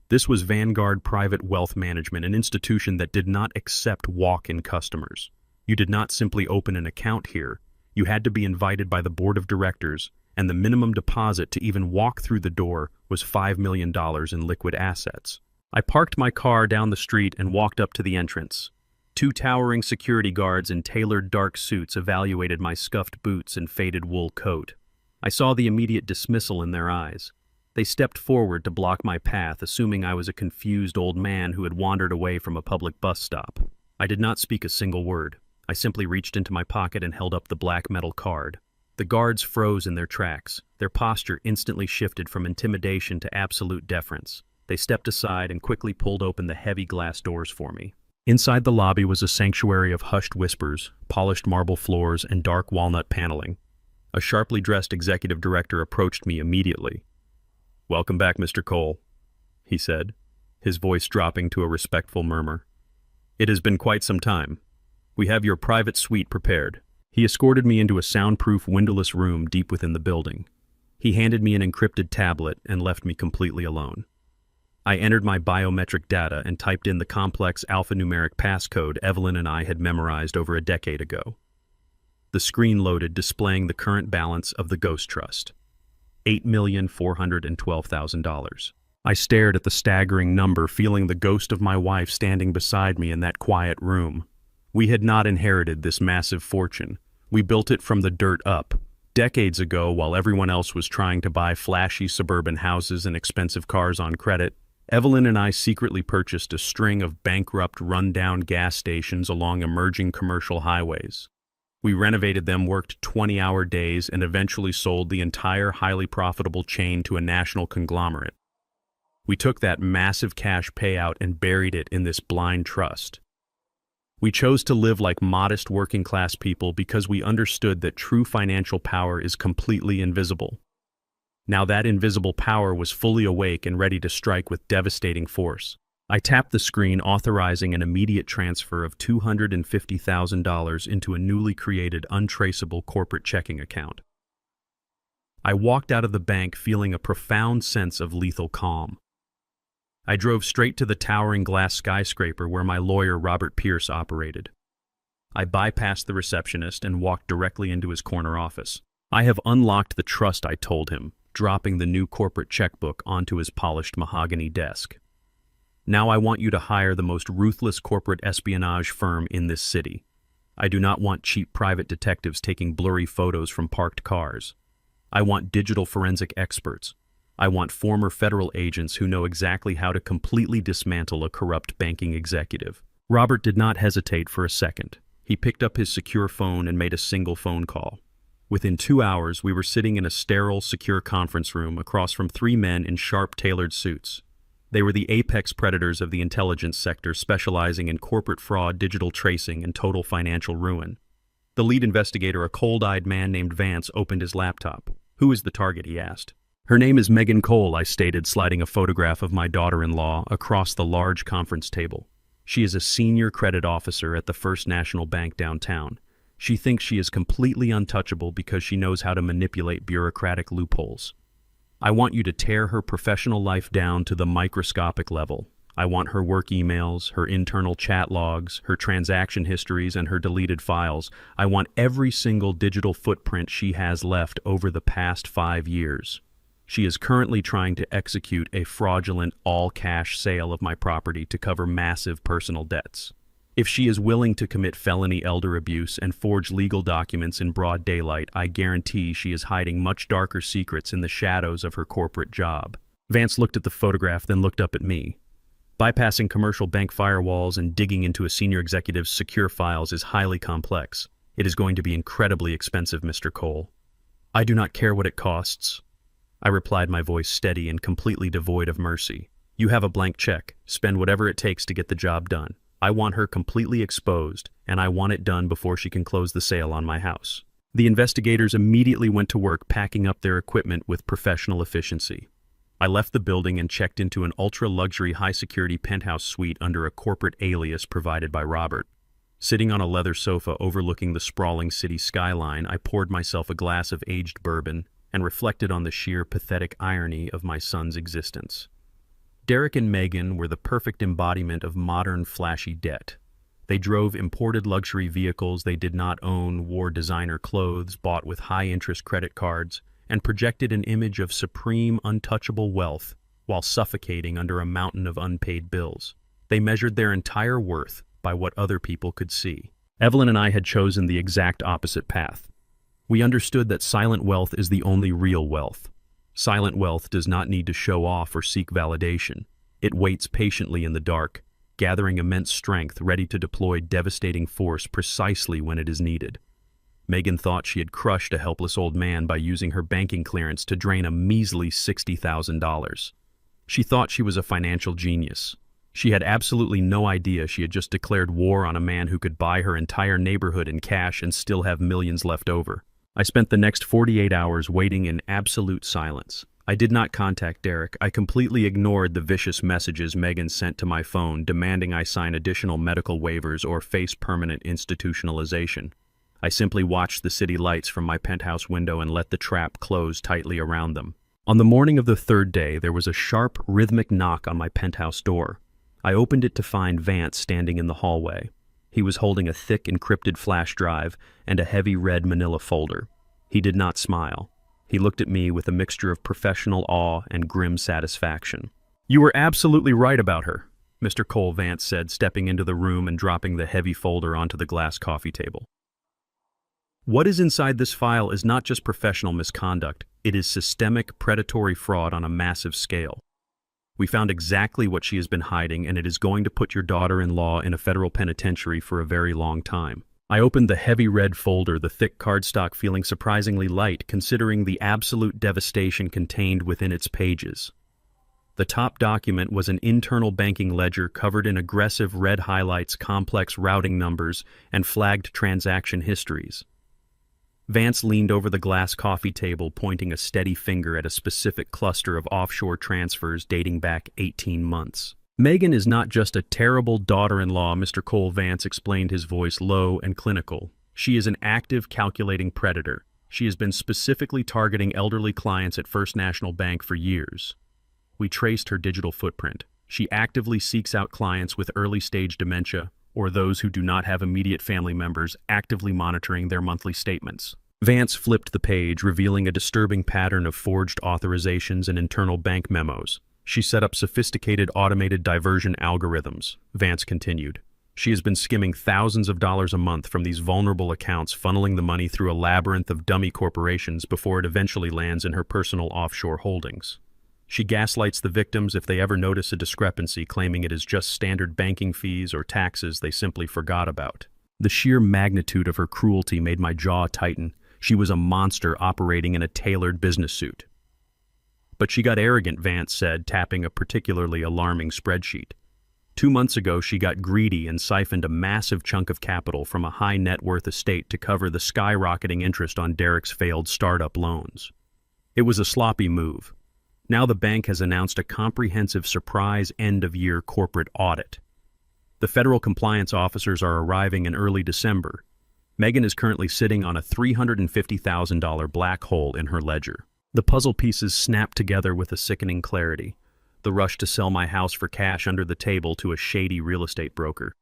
This was Vanguard Private Wealth Management, an institution that did not accept walk-in customers. You did not simply open an account here. You had to be invited by the board of directors, and the minimum deposit to even walk through the door was $5 million in liquid assets. I parked my car down the street and walked up to the entrance. Two towering security guards in tailored dark suits evaluated my scuffed boots and faded wool coat. I saw the immediate dismissal in their eyes. They stepped forward to block my path, assuming I was a confused old man who had wandered away from a public bus stop. I did not speak a single word. I simply reached into my pocket and held up the black metal card. The guards froze in their tracks. Their posture instantly shifted from intimidation to absolute deference. They stepped aside and quickly pulled open the heavy glass doors for me. Inside the lobby was a sanctuary of hushed whispers, polished marble floors, and dark walnut paneling. A sharply dressed executive director approached me immediately. "Welcome back, Mr. Cole," he said, his voice dropping to a respectful murmur. "It has been quite some time. We have your private suite prepared." He escorted me into a soundproof, windowless room deep within the building. He handed me an encrypted tablet and left me completely alone. I entered my biometric data and typed in the complex alphanumeric passcode Evelyn and I had memorized over a decade ago. The screen loaded, displaying the current balance of the Ghost Trust. $8,412,000. I stared at the staggering number, feeling the ghost of my wife standing beside me in that quiet room. We had not inherited this massive fortune. We built it from the dirt up. Decades ago, while everyone else was trying to buy flashy suburban houses and expensive cars on credit, Evelyn and I secretly purchased a string of bankrupt, run-down gas stations along emerging commercial highways. We renovated them, worked 20-hour days, and eventually sold the entire highly profitable chain to a national conglomerate. We took that massive cash payout and buried it in this blind trust. We chose to live like modest working-class people because we understood that true financial power is completely invisible. Now that invisible power was fully awake and ready to strike with devastating force. I tapped the screen, authorizing an immediate transfer of $250,000 into a newly created, untraceable corporate checking account. I walked out of the bank feeling a profound sense of lethal calm. I drove straight to the towering glass skyscraper where my lawyer Robert Pierce operated. I bypassed the receptionist and walked directly into his corner office. "I have unlocked the trust," I told him, dropping the new corporate checkbook onto his polished mahogany desk. "Now I want you to hire the most ruthless corporate espionage firm in this city. I do not want cheap private detectives taking blurry photos from parked cars. I want digital forensic experts. I want former federal agents who know exactly how to completely dismantle a corrupt banking executive." Robert did not hesitate for a second. He picked up his secure phone and made a single phone call. Within 2 hours, we were sitting in a sterile, secure conference room across from 3 men in sharp, tailored suits. They were the apex predators of the intelligence sector, specializing in corporate fraud, digital tracing, and total financial ruin. The lead investigator, a cold-eyed man named Vance, opened his laptop. "Who is the target?" he asked. "Her name is Megan Cole," I stated, sliding a photograph of my daughter-in-law across the large conference table. "She is a senior credit officer at the First National Bank downtown. She thinks she is completely untouchable because she knows how to manipulate bureaucratic loopholes. I want you to tear her professional life down to the microscopic level. I want her work emails, her internal chat logs, her transaction histories, and her deleted files. I want every single digital footprint she has left over the past 5 years. She is currently trying to execute a fraudulent all-cash sale of my property to cover massive personal debts. If she is willing to commit felony elder abuse and forge legal documents in broad daylight, I guarantee she is hiding much darker secrets in the shadows of her corporate job." Vance looked at the photograph, then looked up at me. "Bypassing commercial bank firewalls and digging into a senior executive's secure files is highly complex. It is going to be incredibly expensive, Mr. Cole." "I do not care what it costs," I replied, my voice steady and completely devoid of mercy. You have a blank check. Spend whatever it takes to get the job done. I want her completely exposed, and I want it done before she can close the sale on my house." The investigators immediately went to work packing up their equipment with professional efficiency. I left the building and checked into an ultra-luxury high-security penthouse suite under a corporate alias provided by Robert. Sitting on a leather sofa overlooking the sprawling city skyline, I poured myself a glass of aged bourbon and reflected on the sheer pathetic irony of my son's existence. Derek and Megan were the perfect embodiment of modern flashy debt. They drove imported luxury vehicles they did not own, wore designer clothes bought with high-interest credit cards, and projected an image of supreme, untouchable wealth while suffocating under a mountain of unpaid bills. They measured their entire worth by what other people could see. Evelyn and I had chosen the exact opposite path. We understood that silent wealth is the only real wealth. Silent wealth does not need to show off or seek validation. It waits patiently in the dark, gathering immense strength, ready to deploy devastating force precisely when it is needed. Megan thought she had crushed a helpless old man by using her banking clearance to drain a measly $60,000. She thought she was a financial genius. She had absolutely no idea she had just declared war on a man who could buy her entire neighborhood in cash and still have millions left over. I spent the next 48 hours waiting in absolute silence. I did not contact Derek. I completely ignored the vicious messages Megan sent to my phone demanding I sign additional medical waivers or face permanent institutionalization. I simply watched the city lights from my penthouse window and let the trap close tightly around them. On the morning of the third day, there was a sharp, rhythmic knock on my penthouse door. I opened it to find Vance standing in the hallway. He was holding a thick, encrypted flash drive and a heavy red manila folder. He did not smile. He looked at me with a mixture of professional awe and grim satisfaction. "You were absolutely right about her," Mr. Cole Vance said, stepping into the room and dropping the heavy folder onto the glass coffee table. "What is inside this file is not just professional misconduct, it is systemic, predatory fraud on a massive scale. We found exactly what she has been hiding, and it is going to put your daughter-in-law in a federal penitentiary for a very long time." I opened the heavy red folder, the thick cardstock feeling surprisingly light considering the absolute devastation contained within its pages. The top document was an internal banking ledger covered in aggressive red highlights, complex routing numbers, and flagged transaction histories. Vance leaned over the glass coffee table, pointing a steady finger at a specific cluster of offshore transfers dating back 18 months. "Megan is not just a terrible daughter-in-law," Mr. Cole Vance explained, his voice low and clinical. "She is an active, calculating predator. She has been specifically targeting elderly clients at First National Bank for years. We traced her digital footprint. She actively seeks out clients with early-stage dementia or those who do not have immediate family members, actively monitoring their monthly statements." Vance flipped the page, revealing a disturbing pattern of forged authorizations and internal bank memos. "She set up sophisticated automated diversion algorithms," Vance continued. "She has been skimming thousands of dollars a month from these vulnerable accounts, funneling the money through a labyrinth of dummy corporations before it eventually lands in her personal offshore holdings. She gaslights the victims if they ever notice a discrepancy, claiming it is just standard banking fees or taxes they simply forgot about." The sheer magnitude of her cruelty made my jaw tighten. She was a monster operating in a tailored business suit. "But she got arrogant," Vance said, tapping a particularly alarming spreadsheet. 2 months ago, she got greedy and siphoned a massive chunk of capital from a high net worth estate to cover the skyrocketing interest on Derek's failed startup loans. It was a sloppy move. Now the bank has announced a comprehensive surprise end-of-year corporate audit. The federal compliance officers are arriving in early December. Megan is currently sitting on a $350,000 black hole in her ledger. The puzzle pieces snap together with a sickening clarity. The rush to sell my house for cash under the table to a shady real estate broker.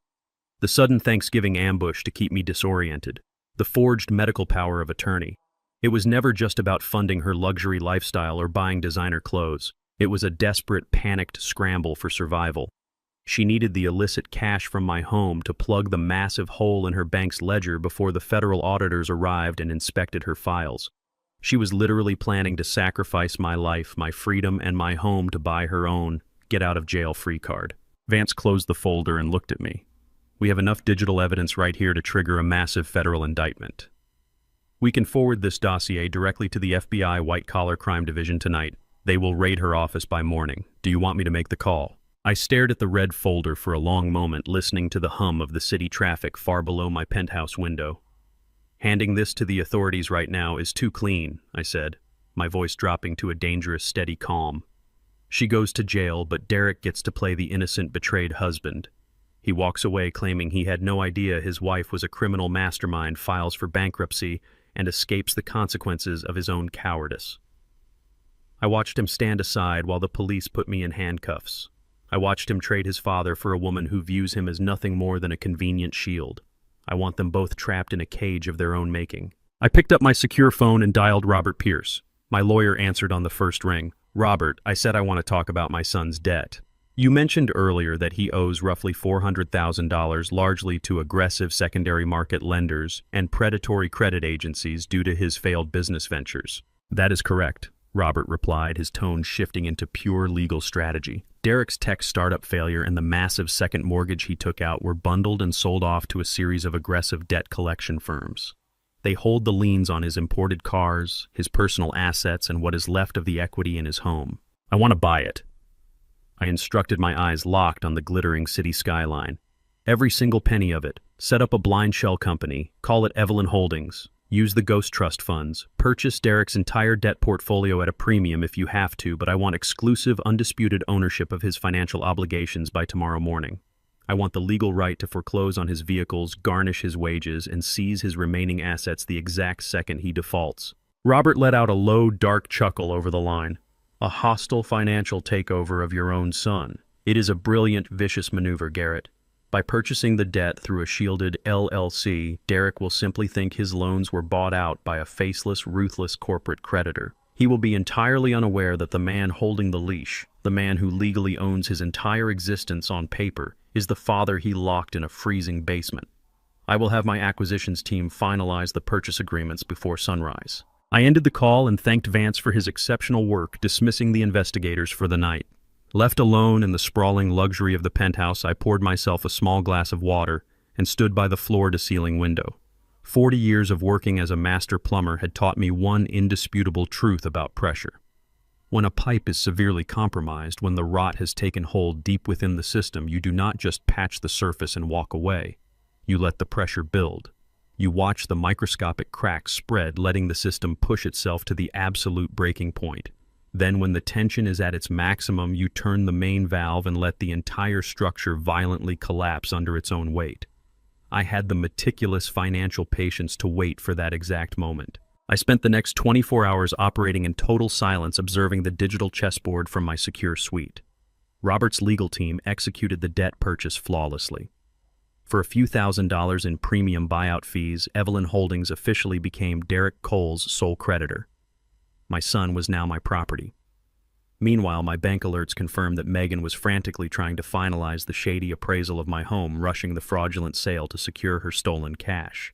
The sudden Thanksgiving ambush to keep me disoriented. The forged medical power of attorney. It was never just about funding her luxury lifestyle or buying designer clothes. It was a desperate, panicked scramble for survival. She needed the illicit cash from my home to plug the massive hole in her bank's ledger before the federal auditors arrived and inspected her files. She was literally planning to sacrifice my life, my freedom, and my home to buy her own get-out-of-jail-free card. Vance closed the folder and looked at me. "We have enough digital evidence right here to trigger a massive federal indictment. We can forward this dossier directly to the FBI White-Collar Crime Division tonight. They will raid her office by morning. Do you want me to make the call? I stared at the red folder for a long moment, listening to the hum of the city traffic far below my penthouse window. Handing this to the authorities right now is too clean, I said, my voice dropping to a dangerous, steady calm. She goes to jail, but Derek gets to play the innocent, betrayed husband. He walks away claiming he had no idea his wife was a criminal mastermind, files for bankruptcy, and escapes the consequences of his own cowardice. I watched him stand aside while the police put me in handcuffs. I watched him trade his father for a woman who views him as nothing more than a convenient shield. I want them both trapped in a cage of their own making. I picked up my secure phone and dialed Robert Pierce. My lawyer answered on the first ring. Robert, I said I want to talk about my son's debt. You mentioned earlier that he owes roughly $400,000 largely to aggressive secondary market lenders and predatory credit agencies due to his failed business ventures. That is correct, Robert replied, his tone shifting into pure legal strategy. Derek's tech startup failure and the massive second mortgage he took out were bundled and sold off to a series of aggressive debt collection firms. They hold the liens on his imported cars, his personal assets, and what is left of the equity in his home. I want to buy it. I instructed, my eyes locked on the glittering city skyline. Every single penny of it. Set up a blind shell company, call it Evelyn Holdings. Use the ghost trust funds. Purchase Derek's entire debt portfolio at a premium if you have to, but I want exclusive, undisputed ownership of his financial obligations by tomorrow morning. I want the legal right to foreclose on his vehicles, garnish his wages, and seize his remaining assets the exact second he defaults. Robert let out a low, dark chuckle over the line. A hostile financial takeover of your own son. It is a brilliant, vicious maneuver, Garrett. By purchasing the debt through a shielded LLC, Derek will simply think his loans were bought out by a faceless, ruthless corporate creditor. He will be entirely unaware that the man holding the leash, the man who legally owns his entire existence on paper, is the father he locked in a freezing basement. I will have my acquisitions team finalize the purchase agreements before sunrise. I ended the call and thanked Vance for his exceptional work, dismissing the investigators for the night. Left alone in the sprawling luxury of the penthouse, I poured myself a small glass of water and stood by the floor-to-ceiling window. 40 years of working as a master plumber had taught me one indisputable truth about pressure. When a pipe is severely compromised, when the rot has taken hold deep within the system, you do not just patch the surface and walk away. You let the pressure build. You watch the microscopic cracks spread, letting the system push itself to the absolute breaking point. Then, when the tension is at its maximum, you turn the main valve and let the entire structure violently collapse under its own weight. I had the meticulous financial patience to wait for that exact moment. I spent the next 24 hours operating in total silence, observing the digital chessboard from my secure suite. Robert's legal team executed the debt purchase flawlessly. For a few $1,000s in premium buyout fees, Evelyn Holdings officially became Derek Cole's sole creditor. My son was now my property. Meanwhile, my bank alerts confirmed that Megan was frantically trying to finalize the shady appraisal of my home, rushing the fraudulent sale to secure her stolen cash.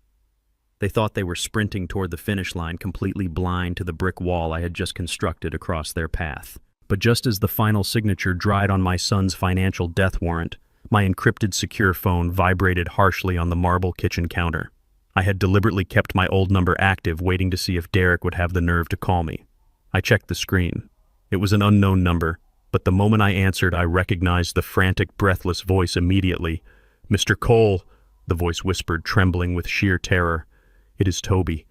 They thought they were sprinting toward the finish line, completely blind to the brick wall I had just constructed across their path. But just as the final signature dried on my son's financial death warrant, my encrypted secure phone vibrated harshly on the marble kitchen counter. I had deliberately kept my old number active, waiting to see if Derek would have the nerve to call me. I checked the screen. It was an unknown number, but the moment I answered, I recognized the frantic, breathless voice immediately. "Mr. Cole," the voice whispered, trembling with sheer terror. "It is Toby.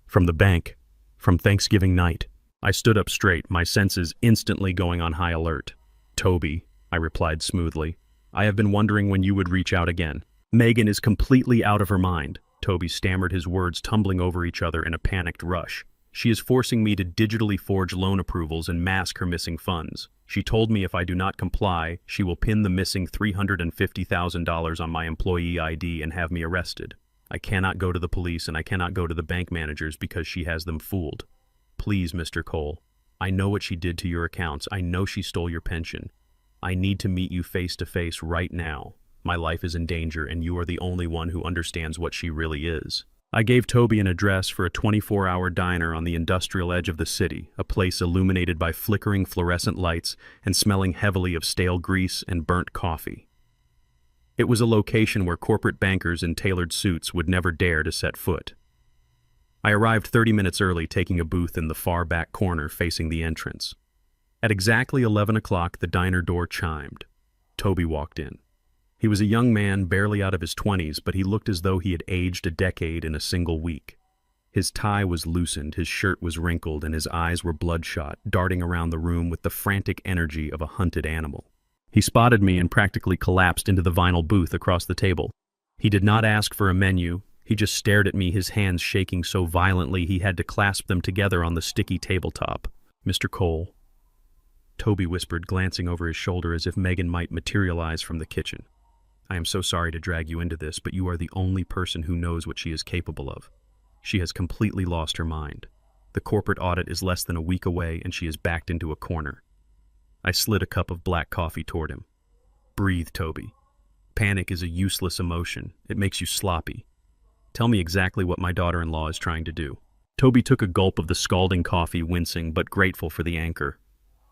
From the bank. From Thanksgiving night." I stood up straight, my senses instantly going on high alert. "Toby," I replied smoothly. "I have been wondering when you would reach out again." "Megan is completely out of her mind," Toby stammered, his words tumbling over each other in a panicked rush. "She is forcing me to digitally forge loan approvals and mask her missing funds. She told me if I do not comply, she will pin the missing $350,000 on my employee ID and have me arrested. I cannot go to the police and I cannot go to the bank managers because she has them fooled. Please, Mr. Cole, I know what she did to your accounts. I know she stole your pension. I need to meet you face to face right now. My life is in danger and you are the only one who understands what she really is." I gave Toby an address for a 24-hour diner on the industrial edge of the city, a place illuminated by flickering fluorescent lights and smelling heavily of stale grease and burnt coffee. It was a location where corporate bankers in tailored suits would never dare to set foot. I arrived 30 minutes early, taking a booth in the far back corner facing the entrance. At exactly 11 o'clock, the diner door chimed. Toby walked in. He was a young man, barely out of his 20s, but he looked as though he had aged a decade in a single week. His tie was loosened, his shirt was wrinkled, and his eyes were bloodshot, darting around the room with the frantic energy of a hunted animal. He spotted me and practically collapsed into the vinyl booth across the table. He did not ask for a menu. He just stared at me, his hands shaking so violently he had to clasp them together on the sticky tabletop. "Mr. Cole," Toby whispered, glancing over his shoulder as if Megan might materialize from the kitchen. "I am so sorry to drag you into this, but you are the only person who knows what she is capable of. She has completely lost her mind. The corporate audit is less than a week away, and she is backed into a corner." I slid a cup of black coffee toward him. "Breathe, Toby. Panic is a useless emotion. It makes you sloppy. Tell me exactly what my daughter-in-law is trying to do." Toby took a gulp of the scalding coffee, wincing but grateful for the anchor.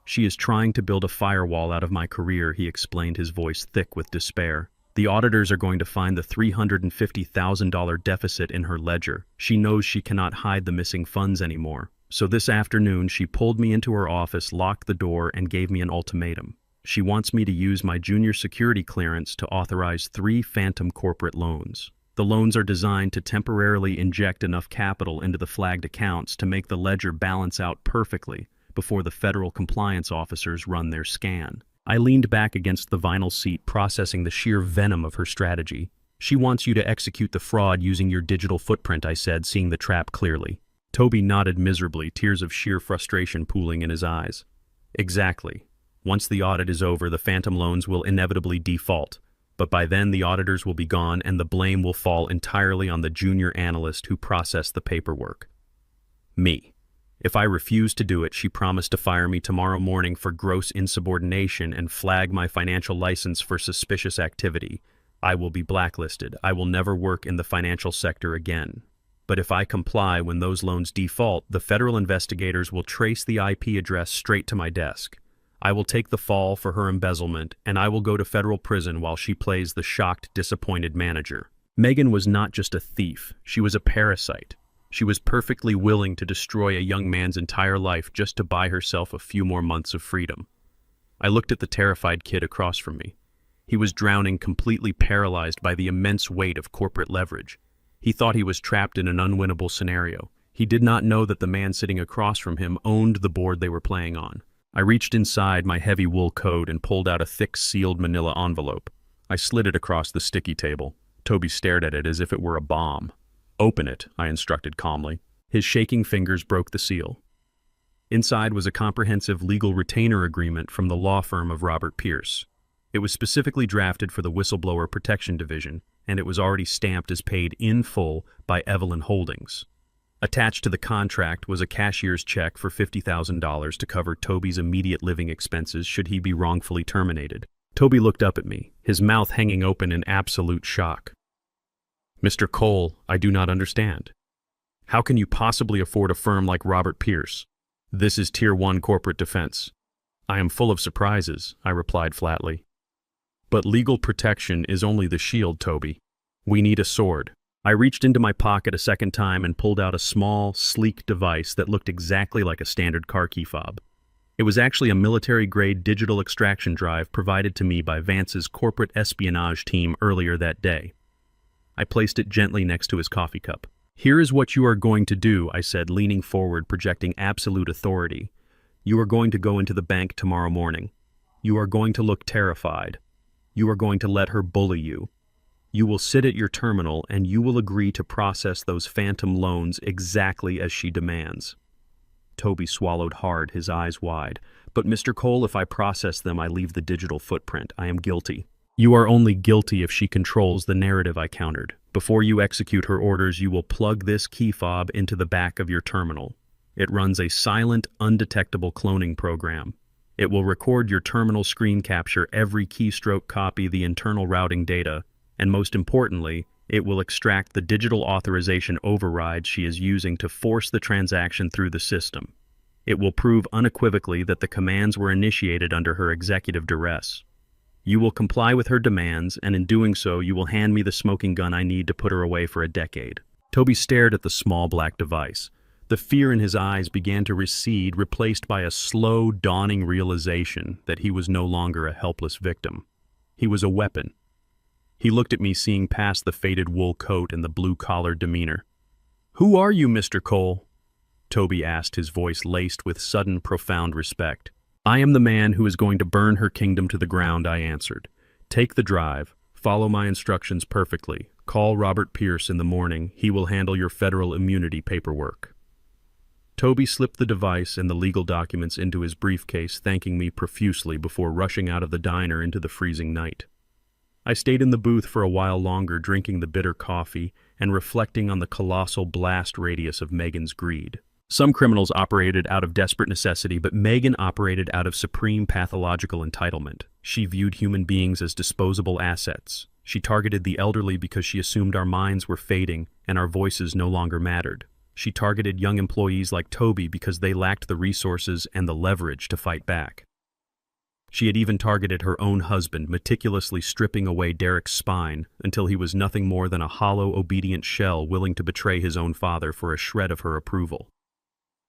"She is trying to build a firewall out of my career," he explained, his voice thick with despair. "The auditors are going to find the $350,000 deficit in her ledger. She knows she cannot hide the missing funds anymore. So this afternoon, she pulled me into her office, locked the door, and gave me an ultimatum. She wants me to use my junior security clearance to authorize 3 phantom corporate loans. The loans are designed to temporarily inject enough capital into the flagged accounts to make the ledger balance out perfectly before the federal compliance officers run their scan." I leaned back against the vinyl seat, processing the sheer venom of her strategy. "She wants you to execute the fraud using your digital footprint," I said, seeing the trap clearly. Toby nodded miserably, tears of sheer frustration pooling in his eyes. "Exactly. Once the audit is over, the phantom loans will inevitably default. But by then, the auditors will be gone, and the blame will fall entirely on the junior analyst who processed the paperwork. Me. If I refuse to do it, she promised to fire me tomorrow morning for gross insubordination and flag my financial license for suspicious activity. I will be blacklisted. I will never work in the financial sector again. But if I comply when those loans default, the federal investigators will trace the IP address straight to my desk. I will take the fall for her embezzlement, and I will go to federal prison while she plays the shocked, disappointed manager." Megan was not just a thief. She was a parasite. She was perfectly willing to destroy a young man's entire life just to buy herself a few more months of freedom. I looked at the terrified kid across from me. He was drowning, completely paralyzed by the immense weight of corporate leverage. He thought he was trapped in an unwinnable scenario. He did not know that the man sitting across from him owned the board they were playing on. I reached inside my heavy wool coat and pulled out a thick, sealed manila envelope. I slid it across the sticky table. Toby stared at it as if it were a bomb. "Open it," I instructed calmly. His shaking fingers broke the seal. Inside was a comprehensive legal retainer agreement from the law firm of Robert Pierce. It was specifically drafted for the Whistleblower Protection Division, and it was already stamped as paid in full by Evelyn Holdings. Attached to the contract was a cashier's check for $50,000 to cover Toby's immediate living expenses should he be wrongfully terminated. Toby looked up at me, his mouth hanging open in absolute shock. "Mr. Cole, I do not understand. How can you possibly afford a firm like Robert Pierce? This is Tier 1 corporate defense." "I am full of surprises," I replied flatly. "But legal protection is only the shield, Toby. We need a sword." I reached into my pocket a second time and pulled out a small, sleek device that looked exactly like a standard car key fob. It was actually a military-grade digital extraction drive provided to me by Vance's corporate espionage team earlier that day. I placed it gently next to his coffee cup. "Here is what you are going to do," I said, leaning forward, projecting absolute authority. "You are going to go into the bank tomorrow morning. You are going to look terrified. You are going to let her bully you. You will sit at your terminal and you will agree to process those phantom loans exactly as she demands." Toby swallowed hard, his eyes wide. "But Mr. Cole, if I process them, I leave the digital footprint. I am guilty." "You are only guilty if she controls the narrative," I countered. "Before you execute her orders, you will plug this key fob into the back of your terminal. It runs a silent, undetectable cloning program. It will record your terminal screen capture, every keystroke, copy the internal routing data, and most importantly, it will extract the digital authorization override she is using to force the transaction through the system. It will prove unequivocally that the commands were initiated under her executive duress. You will comply with her demands, and in doing so, you will hand me the smoking gun I need to put her away for a decade." Toby stared at the small black device. The fear in his eyes began to recede, replaced by a slow, dawning realization that he was no longer a helpless victim. He was a weapon. He looked at me, seeing past the faded wool coat and the blue-collar demeanor. "Who are you, Mr. Cole?" Toby asked, his voice laced with sudden, profound respect. "I am the man who is going to burn her kingdom to the ground," I answered. "Take the drive. Follow my instructions perfectly. Call Robert Pierce in the morning. He will handle your federal immunity paperwork." Toby slipped the device and the legal documents into his briefcase, thanking me profusely before rushing out of the diner into the freezing night. I stayed in the booth for a while longer, drinking the bitter coffee and reflecting on the colossal blast radius of Megan's greed. Some criminals operated out of desperate necessity, but Megan operated out of supreme pathological entitlement. She viewed human beings as disposable assets. She targeted the elderly because she assumed our minds were fading and our voices no longer mattered. She targeted young employees like Toby because they lacked the resources and the leverage to fight back. She had even targeted her own husband, meticulously stripping away Derek's spine until he was nothing more than a hollow, obedient shell willing to betray his own father for a shred of her approval.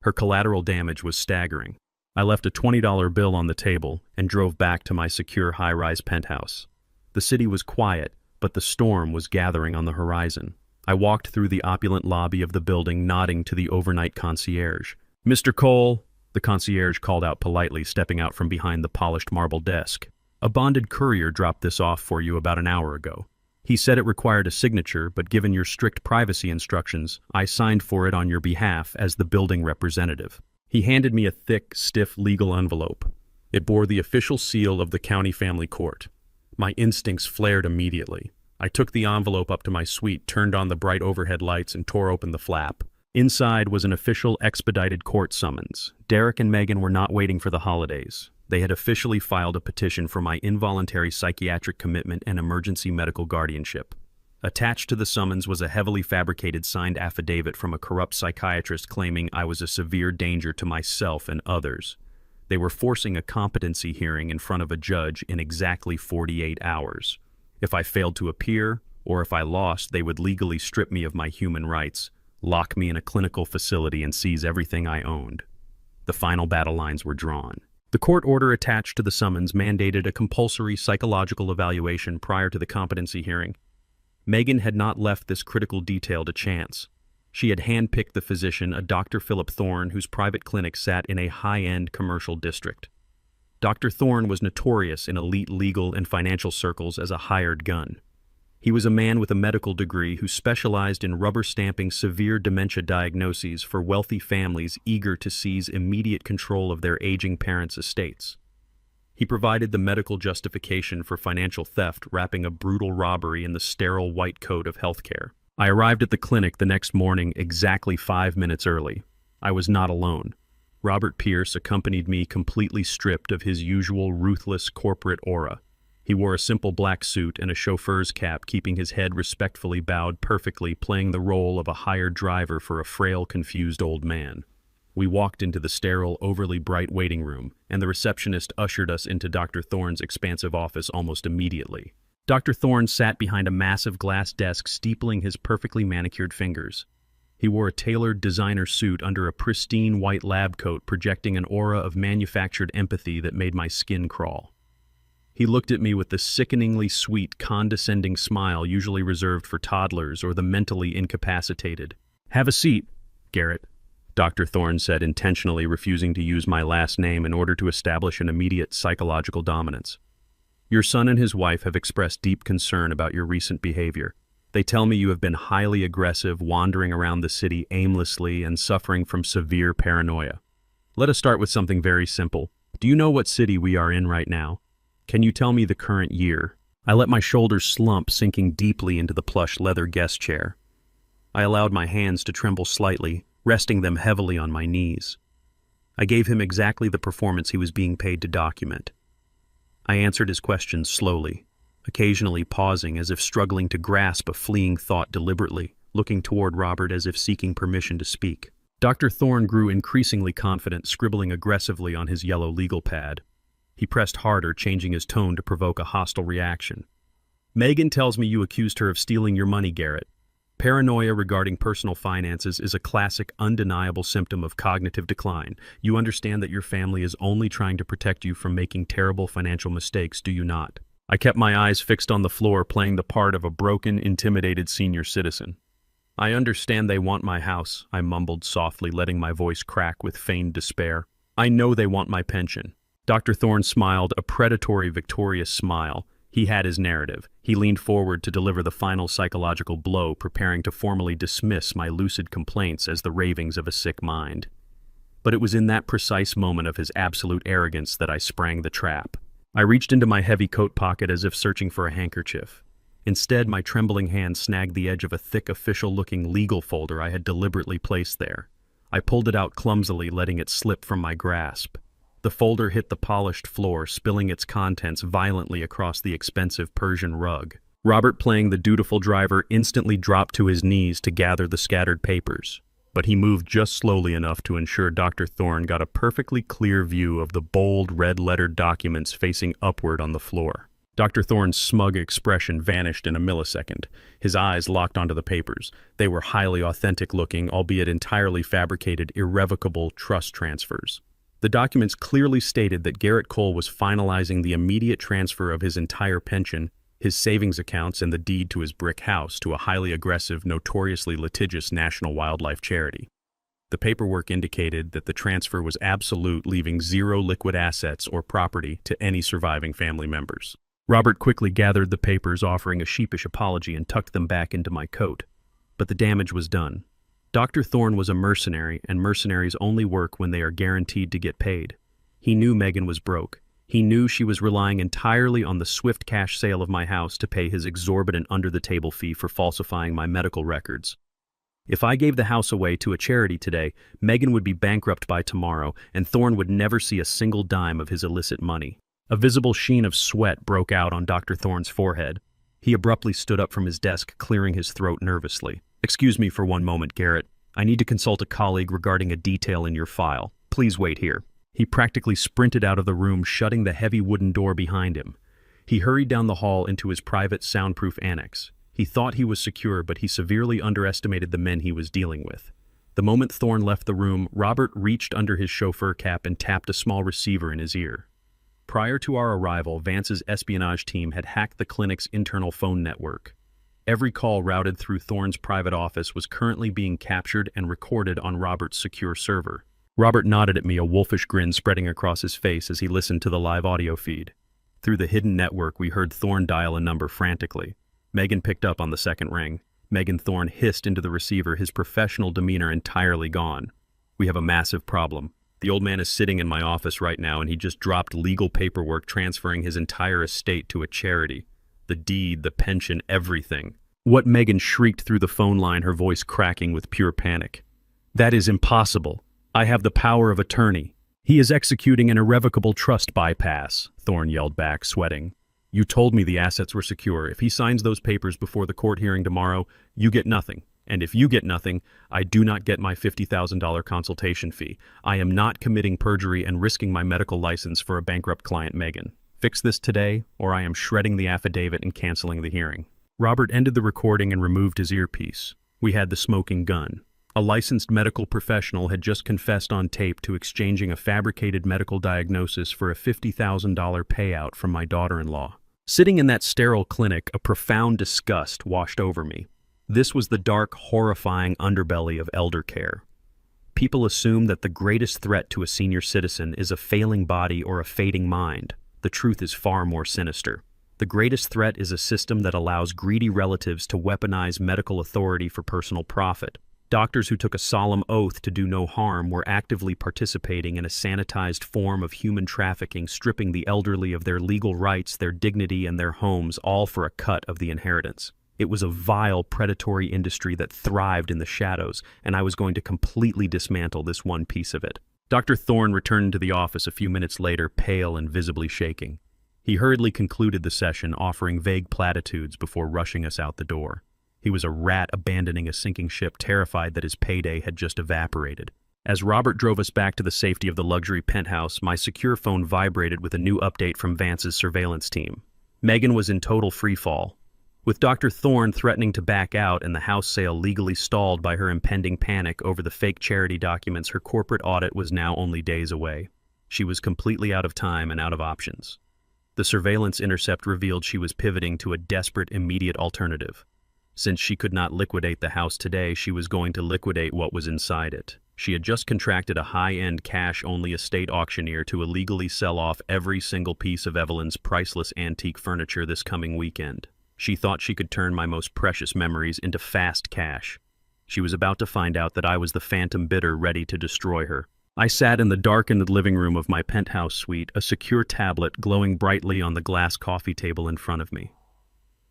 Her collateral damage was staggering. I left a $20 bill on the table and drove back to my secure high-rise penthouse. The city was quiet, but the storm was gathering on the horizon. I walked through the opulent lobby of the building, nodding to the overnight concierge. "Mr. Cole," the concierge called out politely, stepping out from behind the polished marble desk. "A bonded courier dropped this off for you about an hour ago. He said it required a signature, but given your strict privacy instructions, I signed for it on your behalf as the building representative." He handed me a thick, stiff legal envelope. It bore the official seal of the county family court. My instincts flared immediately. I took the envelope up to my suite, turned on the bright overhead lights, and tore open the flap. Inside was an official expedited court summons. Derek and Megan were not waiting for the holidays. They had officially filed a petition for my involuntary psychiatric commitment and emergency medical guardianship. Attached to the summons was a heavily fabricated signed affidavit from a corrupt psychiatrist claiming I was a severe danger to myself and others. They were forcing a competency hearing in front of a judge in exactly 48 hours. If I failed to appear, or if I lost, they would legally strip me of my human rights, lock me in a clinical facility, and seize everything I owned. The final battle lines were drawn. The court order attached to the summons mandated a compulsory psychological evaluation prior to the competency hearing. Megan had not left this critical detail to chance. She had handpicked the physician, a Dr. Philip Thorne, whose private clinic sat in a high-end commercial district. Dr. Thorne was notorious in elite legal and financial circles as a hired gun. He was a man with a medical degree who specialized in rubber-stamping severe dementia diagnoses for wealthy families eager to seize immediate control of their aging parents' estates. He provided the medical justification for financial theft, wrapping a brutal robbery in the sterile white coat of healthcare. I arrived at the clinic the next morning exactly 5 minutes early. I was not alone. Robert Pierce accompanied me, completely stripped of his usual ruthless corporate aura. He wore a simple black suit and a chauffeur's cap, keeping his head respectfully bowed, perfectly playing the role of a hired driver for a frail, confused old man. We walked into the sterile, overly bright waiting room, and the receptionist ushered us into Dr. Thorne's expansive office almost immediately. Dr. Thorne sat behind a massive glass desk, steepling his perfectly manicured fingers. He wore a tailored designer suit under a pristine white lab coat, projecting an aura of manufactured empathy that made my skin crawl. He looked at me with the sickeningly sweet, condescending smile usually reserved for toddlers or the mentally incapacitated. "Have a seat, Garrett," Dr. Thorne said, intentionally refusing to use my last name in order to establish an immediate psychological dominance. "Your son and his wife have expressed deep concern about your recent behavior. They tell me you have been highly aggressive, wandering around the city aimlessly and suffering from severe paranoia. Let us start with something very simple. Do you know what city we are in right now? Can you tell me the current year?" I let my shoulders slump, sinking deeply into the plush leather guest chair. I allowed my hands to tremble slightly, resting them heavily on my knees. I gave him exactly the performance he was being paid to document. I answered his questions slowly, occasionally pausing as if struggling to grasp a fleeing thought deliberately, looking toward Robert as if seeking permission to speak. Dr. Thorne grew increasingly confident, scribbling aggressively on his yellow legal pad. He pressed harder, changing his tone to provoke a hostile reaction. "Megan tells me you accused her of stealing your money, Garrett. Paranoia regarding personal finances is a classic, undeniable symptom of cognitive decline. You understand that your family is only trying to protect you from making terrible financial mistakes, do you not? I kept my eyes fixed on the floor, playing the part of a broken, intimidated senior citizen. I understand they want my house, I mumbled softly, letting my voice crack with feigned despair. I know they want my pension. Dr. Thorne smiled, a predatory, victorious smile. He had his narrative. He leaned forward to deliver the final psychological blow, preparing to formally dismiss my lucid complaints as the ravings of a sick mind. But it was in that precise moment of his absolute arrogance that I sprang the trap. I reached into my heavy coat pocket as if searching for a handkerchief. Instead, my trembling hand snagged the edge of a thick, official-looking legal folder I had deliberately placed there. I pulled it out clumsily, letting it slip from my grasp. The folder hit the polished floor, spilling its contents violently across the expensive Persian rug. Robert, playing the dutiful driver, instantly dropped to his knees to gather the scattered papers. But he moved just slowly enough to ensure Dr. Thorne got a perfectly clear view of the bold, red-lettered documents facing upward on the floor. Dr. Thorne's smug expression vanished in a millisecond. His eyes locked onto the papers. They were highly authentic-looking, albeit entirely fabricated, irrevocable trust transfers. The documents clearly stated that Garrett Cole was finalizing the immediate transfer of his entire pension, his savings accounts, and the deed to his brick house to a highly aggressive, notoriously litigious national wildlife charity. The paperwork indicated that the transfer was absolute, leaving zero liquid assets or property to any surviving family members. Robert quickly gathered the papers, offering a sheepish apology, and tucked them back into my coat. But the damage was done. Dr. Thorne was a mercenary, and mercenaries only work when they are guaranteed to get paid. He knew Megan was broke. He knew she was relying entirely on the swift cash sale of my house to pay his exorbitant under-the-table fee for falsifying my medical records. If I gave the house away to a charity today, Megan would be bankrupt by tomorrow, and Thorne would never see a single dime of his illicit money. A visible sheen of sweat broke out on Dr. Thorne's forehead. He abruptly stood up from his desk, clearing his throat nervously. "Excuse me for one moment, Garrett. I need to consult a colleague regarding a detail in your file. Please wait here." He practically sprinted out of the room, shutting the heavy wooden door behind him. He hurried down the hall into his private, soundproof annex. He thought he was secure, but he severely underestimated the men he was dealing with. The moment Thorne left the room, Robert reached under his chauffeur cap and tapped a small receiver in his ear. Prior to our arrival, Vance's espionage team had hacked the clinic's internal phone network. Every call routed through Thorne's private office was currently being captured and recorded on Robert's secure server. Robert nodded at me, a wolfish grin spreading across his face as he listened to the live audio feed. Through the hidden network, we heard Thorne dial a number frantically. Megan picked up on the second ring. Megan Thorne hissed into the receiver, his professional demeanor entirely gone. "We have a massive problem. The old man is sitting in my office right now, and he just dropped legal paperwork transferring his entire estate to a charity. The deed, the pension, everything." What? Megan shrieked through the phone line, her voice cracking with pure panic. "That is impossible. I have the power of attorney." "He is executing an irrevocable trust bypass," Thorne yelled back, sweating. "You told me the assets were secure. If he signs those papers before the court hearing tomorrow, you get nothing. And if you get nothing, I do not get my $50,000 consultation fee. I am not committing perjury and risking my medical license for a bankrupt client, Megan. Fix this today, or I am shredding the affidavit and canceling the hearing." Robert ended the recording and removed his earpiece. We had the smoking gun. A licensed medical professional had just confessed on tape to exchanging a fabricated medical diagnosis for a $50,000 payout from my daughter-in-law. Sitting in that sterile clinic, a profound disgust washed over me. This was the dark, horrifying underbelly of elder care. People assume that the greatest threat to a senior citizen is a failing body or a fading mind. The truth is far more sinister. The greatest threat is a system that allows greedy relatives to weaponize medical authority for personal profit. Doctors who took a solemn oath to do no harm were actively participating in a sanitized form of human trafficking, stripping the elderly of their legal rights, their dignity, and their homes, all for a cut of the inheritance. It was a vile, predatory industry that thrived in the shadows, and I was going to completely dismantle this one piece of it. Dr. Thorne returned to the office a few minutes later, pale and visibly shaking. He hurriedly concluded the session, offering vague platitudes before rushing us out the door. He was a rat abandoning a sinking ship, terrified that his payday had just evaporated. As Robert drove us back to the safety of the luxury penthouse, my secure phone vibrated with a new update from Vance's surveillance team. Megan was in total freefall. With Dr. Thorne threatening to back out and the house sale legally stalled by her impending panic over the fake charity documents, her corporate audit was now only days away. She was completely out of time and out of options. The surveillance intercept revealed she was pivoting to a desperate, immediate alternative. Since she could not liquidate the house today, she was going to liquidate what was inside it. She had just contracted a high-end cash-only estate auctioneer to illegally sell off every single piece of Evelyn's priceless antique furniture this coming weekend. She thought she could turn my most precious memories into fast cash. She was about to find out that I was the phantom bidder ready to destroy her. I sat in the darkened living room of my penthouse suite, a secure tablet glowing brightly on the glass coffee table in front of me.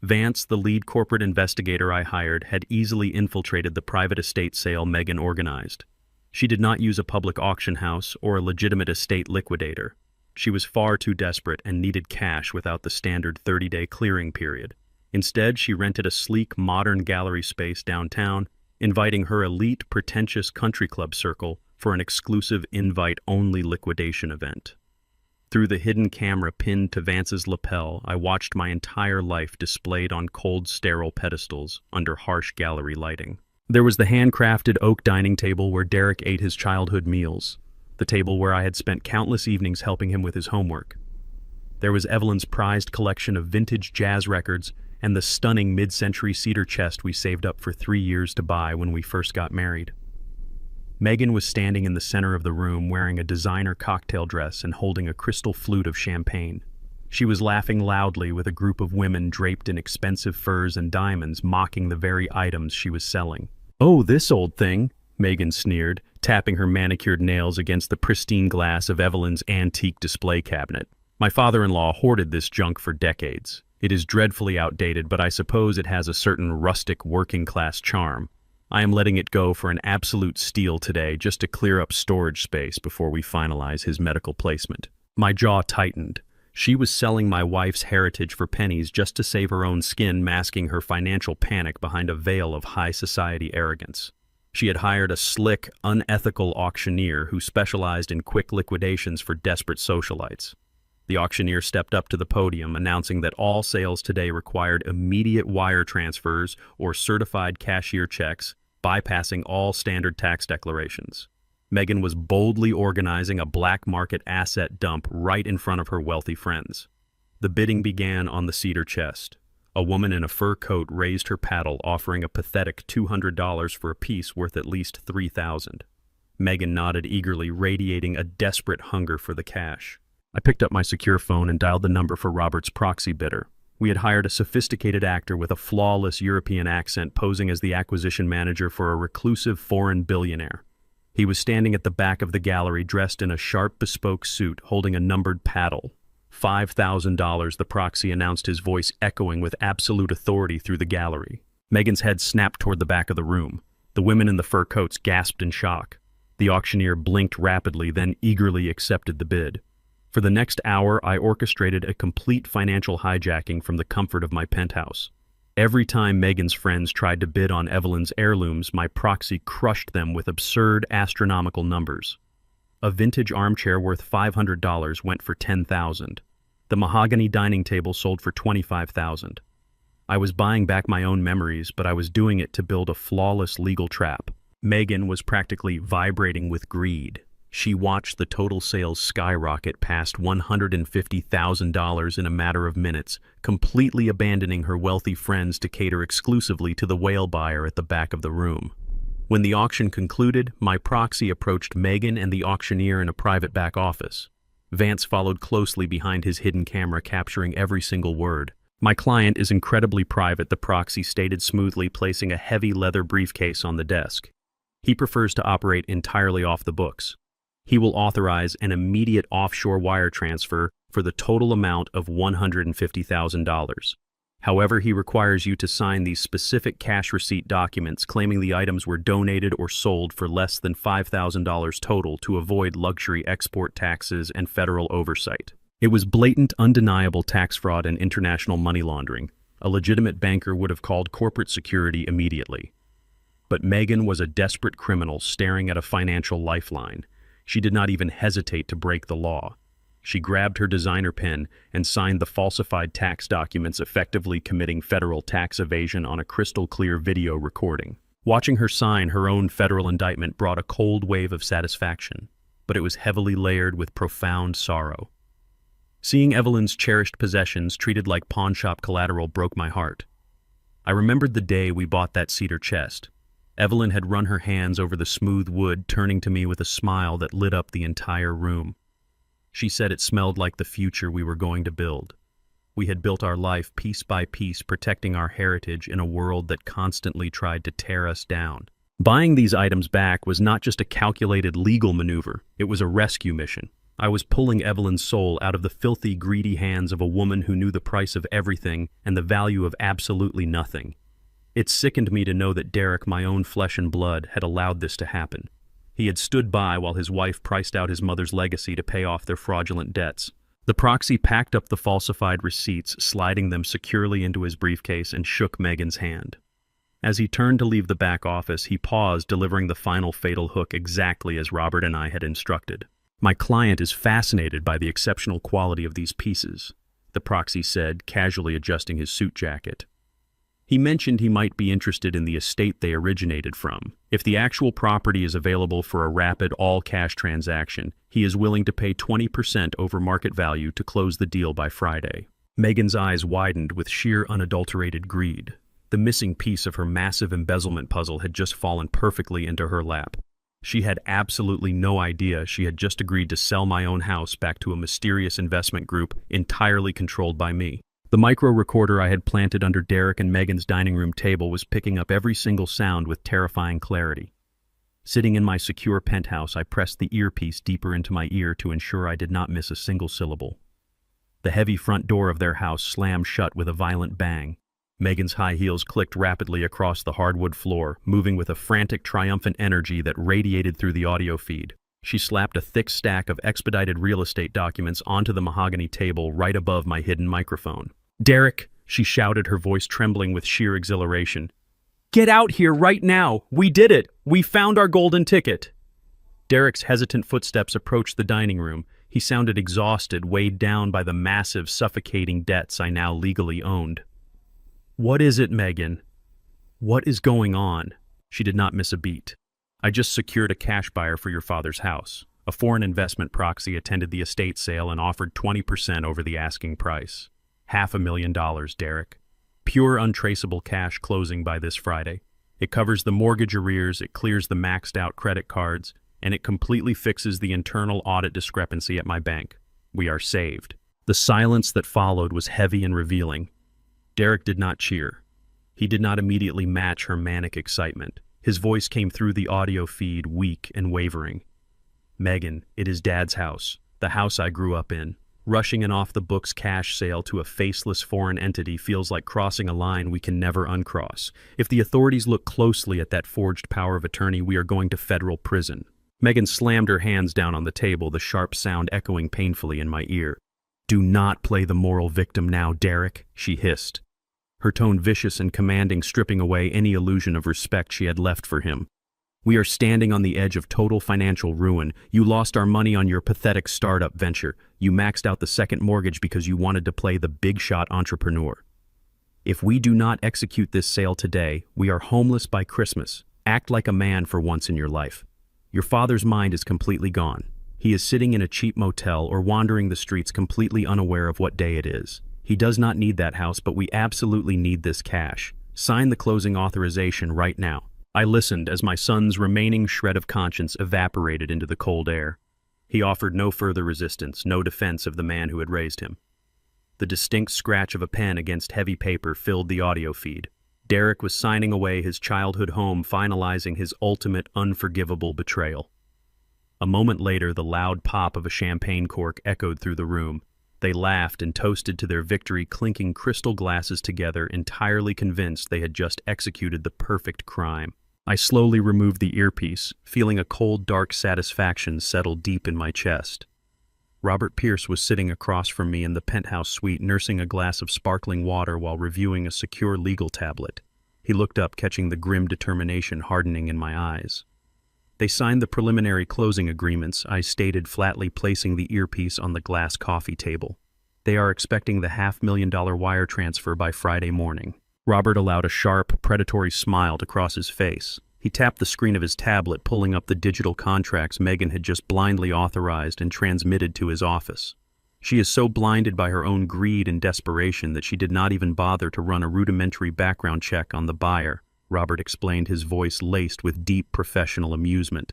Vance, the lead corporate investigator I hired, had easily infiltrated the private estate sale Megan organized. She did not use a public auction house or a legitimate estate liquidator. She was far too desperate and needed cash without the standard 30-day clearing period. Instead, she rented a sleek, modern gallery space downtown, inviting her elite, pretentious country club circle for an exclusive invite-only liquidation event. Through the hidden camera pinned to Vance's lapel, I watched my entire life displayed on cold, sterile pedestals under harsh gallery lighting. There was the handcrafted oak dining table where Derek ate his childhood meals, the table where I had spent countless evenings helping him with his homework. There was Evelyn's prized collection of vintage jazz records and the stunning mid-century cedar chest we saved up for 3 years to buy when we first got married. Megan was standing in the center of the room wearing a designer cocktail dress and holding a crystal flute of champagne. She was laughing loudly with a group of women draped in expensive furs and diamonds mocking the very items she was selling. "Oh, this old thing," Megan sneered, tapping her manicured nails against the pristine glass of Evelyn's antique display cabinet. "My father-in-law hoarded this junk for decades. It is dreadfully outdated, but I suppose it has a certain rustic working-class charm. I am letting it go for an absolute steal today just to clear up storage space before we finalize his medical placement." My jaw tightened. She was selling my wife's heritage for pennies just to save her own skin, masking her financial panic behind a veil of high society arrogance. She had hired a slick, unethical auctioneer who specialized in quick liquidations for desperate socialites. The auctioneer stepped up to the podium, announcing that all sales today required immediate wire transfers or certified cashier checks, bypassing all standard tax declarations. Megan was boldly organizing a black market asset dump right in front of her wealthy friends. The bidding began on the cedar chest. A woman in a fur coat raised her paddle, offering a pathetic $200 for a piece worth at least $3,000. Megan nodded eagerly, radiating a desperate hunger for the cash. I picked up my secure phone and dialed the number for Robert's proxy bidder. We had hired a sophisticated actor with a flawless European accent posing as the acquisition manager for a reclusive foreign billionaire. He was standing at the back of the gallery dressed in a sharp bespoke suit, holding a numbered paddle. $5,000, the proxy announced, his voice echoing with absolute authority through the gallery. Megan's head snapped toward the back of the room. The women in the fur coats gasped in shock. The auctioneer blinked rapidly, then eagerly accepted the bid. For the next hour, I orchestrated a complete financial hijacking from the comfort of my penthouse. Every time Megan's friends tried to bid on Evelyn's heirlooms, my proxy crushed them with absurd, astronomical numbers. A vintage armchair worth $500 went for $10,000. The mahogany dining table sold for $25,000. I was buying back my own memories, but I was doing it to build a flawless legal trap. Megan was practically vibrating with greed. She watched the total sales skyrocket past $150,000 in a matter of minutes, completely abandoning her wealthy friends to cater exclusively to the whale buyer at the back of the room. When the auction concluded, my proxy approached Megan and the auctioneer in a private back office. Vance followed closely behind his hidden camera, capturing every single word. "My client is incredibly private," the proxy stated smoothly, placing a heavy leather briefcase on the desk. "He prefers to operate entirely off the books. He will authorize an immediate offshore wire transfer for the total amount of $150,000. However, he requires you to sign these specific cash receipt documents claiming the items were donated or sold for less than $5,000 total to avoid luxury export taxes and federal oversight." It was blatant, undeniable tax fraud and international money laundering. A legitimate banker would have called corporate security immediately. But Megan was a desperate criminal staring at a financial lifeline. She did not even hesitate to break the law. She grabbed her designer pen and signed the falsified tax documents, effectively committing federal tax evasion on a crystal-clear video recording. Watching her sign her own federal indictment brought a cold wave of satisfaction, but it was heavily layered with profound sorrow. Seeing Evelyn's cherished possessions treated like pawnshop collateral broke my heart. I remembered the day we bought that cedar chest. Evelyn had run her hands over the smooth wood, turning to me with a smile that lit up the entire room. She said it smelled like the future we were going to build. We had built our life piece by piece, protecting our heritage in a world that constantly tried to tear us down. Buying these items back was not just a calculated legal maneuver, it was a rescue mission. I was pulling Evelyn's soul out of the filthy, greedy hands of a woman who knew the price of everything and the value of absolutely nothing. It sickened me to know that Derek, my own flesh and blood, had allowed this to happen. He had stood by while his wife priced out his mother's legacy to pay off their fraudulent debts. The proxy packed up the falsified receipts, sliding them securely into his briefcase, and shook Megan's hand. As he turned to leave the back office, he paused, delivering the final fatal hook exactly as Robert and I had instructed. "My client is fascinated by the exceptional quality of these pieces," the proxy said, casually adjusting his suit jacket. He mentioned he might be interested in the estate they originated from. If the actual property is available for a rapid, all-cash transaction, he is willing to pay 20% over market value to close the deal by Friday. Megan's eyes widened with sheer unadulterated greed. The missing piece of her massive embezzlement puzzle had just fallen perfectly into her lap. She had absolutely no idea she had just agreed to sell my own house back to a mysterious investment group entirely controlled by me. The micro-recorder I had planted under Derek and Megan's dining room table was picking up every single sound with terrifying clarity. Sitting in my secure penthouse, I pressed the earpiece deeper into my ear to ensure I did not miss a single syllable. The heavy front door of their house slammed shut with a violent bang. Megan's high heels clicked rapidly across the hardwood floor, moving with a frantic, triumphant energy that radiated through the audio feed. She slapped a thick stack of expedited real estate documents onto the mahogany table right above my hidden microphone. "Derek," she shouted, her voice trembling with sheer exhilaration. "Get out here right now! We did it! We found our golden ticket!" Derek's hesitant footsteps approached the dining room. He sounded exhausted, weighed down by the massive, suffocating debts I now legally owned. "What is it, Megan? What is going on?" She did not miss a beat. "I just secured a cash buyer for your father's house. A foreign investment proxy attended the estate sale and offered 20% over the asking price. $500,000, Derek. Pure untraceable cash closing by this Friday. It covers the mortgage arrears, it clears the maxed out credit cards, and it completely fixes the internal audit discrepancy at my bank. We are saved." The silence that followed was heavy and revealing. Derek did not cheer. He did not immediately match her manic excitement. His voice came through the audio feed, weak and wavering. "Megan, it is Dad's house, the house I grew up in. Rushing an off-the-books cash sale to a faceless foreign entity feels like crossing a line we can never uncross. If the authorities look closely at that forged power of attorney, we are going to federal prison." Megan slammed her hands down on the table, the sharp sound echoing painfully in my ear. "Do not play the moral victim now, Derek," she hissed, her tone vicious and commanding, stripping away any illusion of respect she had left for him. "We are standing on the edge of total financial ruin. You lost our money on your pathetic startup venture. You maxed out the second mortgage because you wanted to play the big-shot entrepreneur. If we do not execute this sale today, we are homeless by Christmas. Act like a man for once in your life. Your father's mind is completely gone. He is sitting in a cheap motel or wandering the streets completely unaware of what day it is. He does not need that house, but we absolutely need this cash. Sign the closing authorization right now." I listened as my son's remaining shred of conscience evaporated into the cold air. He offered no further resistance, no defense of the man who had raised him. The distinct scratch of a pen against heavy paper filled the audio feed. Derek was signing away his childhood home, finalizing his ultimate, unforgivable betrayal. A moment later, the loud pop of a champagne cork echoed through the room. They laughed and toasted to their victory, clinking crystal glasses together, entirely convinced they had just executed the perfect crime. I slowly removed the earpiece, feeling a cold, dark satisfaction settle deep in my chest. Robert Pierce was sitting across from me in the penthouse suite, nursing a glass of sparkling water while reviewing a secure legal tablet. He looked up, catching the grim determination hardening in my eyes. They signed the preliminary closing agreements, I stated flatly, placing the earpiece on the glass coffee table. They are expecting the $500,000 wire transfer by Friday morning. Robert allowed a sharp, predatory smile to cross his face. He tapped the screen of his tablet, pulling up the digital contracts Megan had just blindly authorized and transmitted to his office. She is so blinded by her own greed and desperation that she did not even bother to run a rudimentary background check on the buyer, Robert explained, his voice laced with deep professional amusement.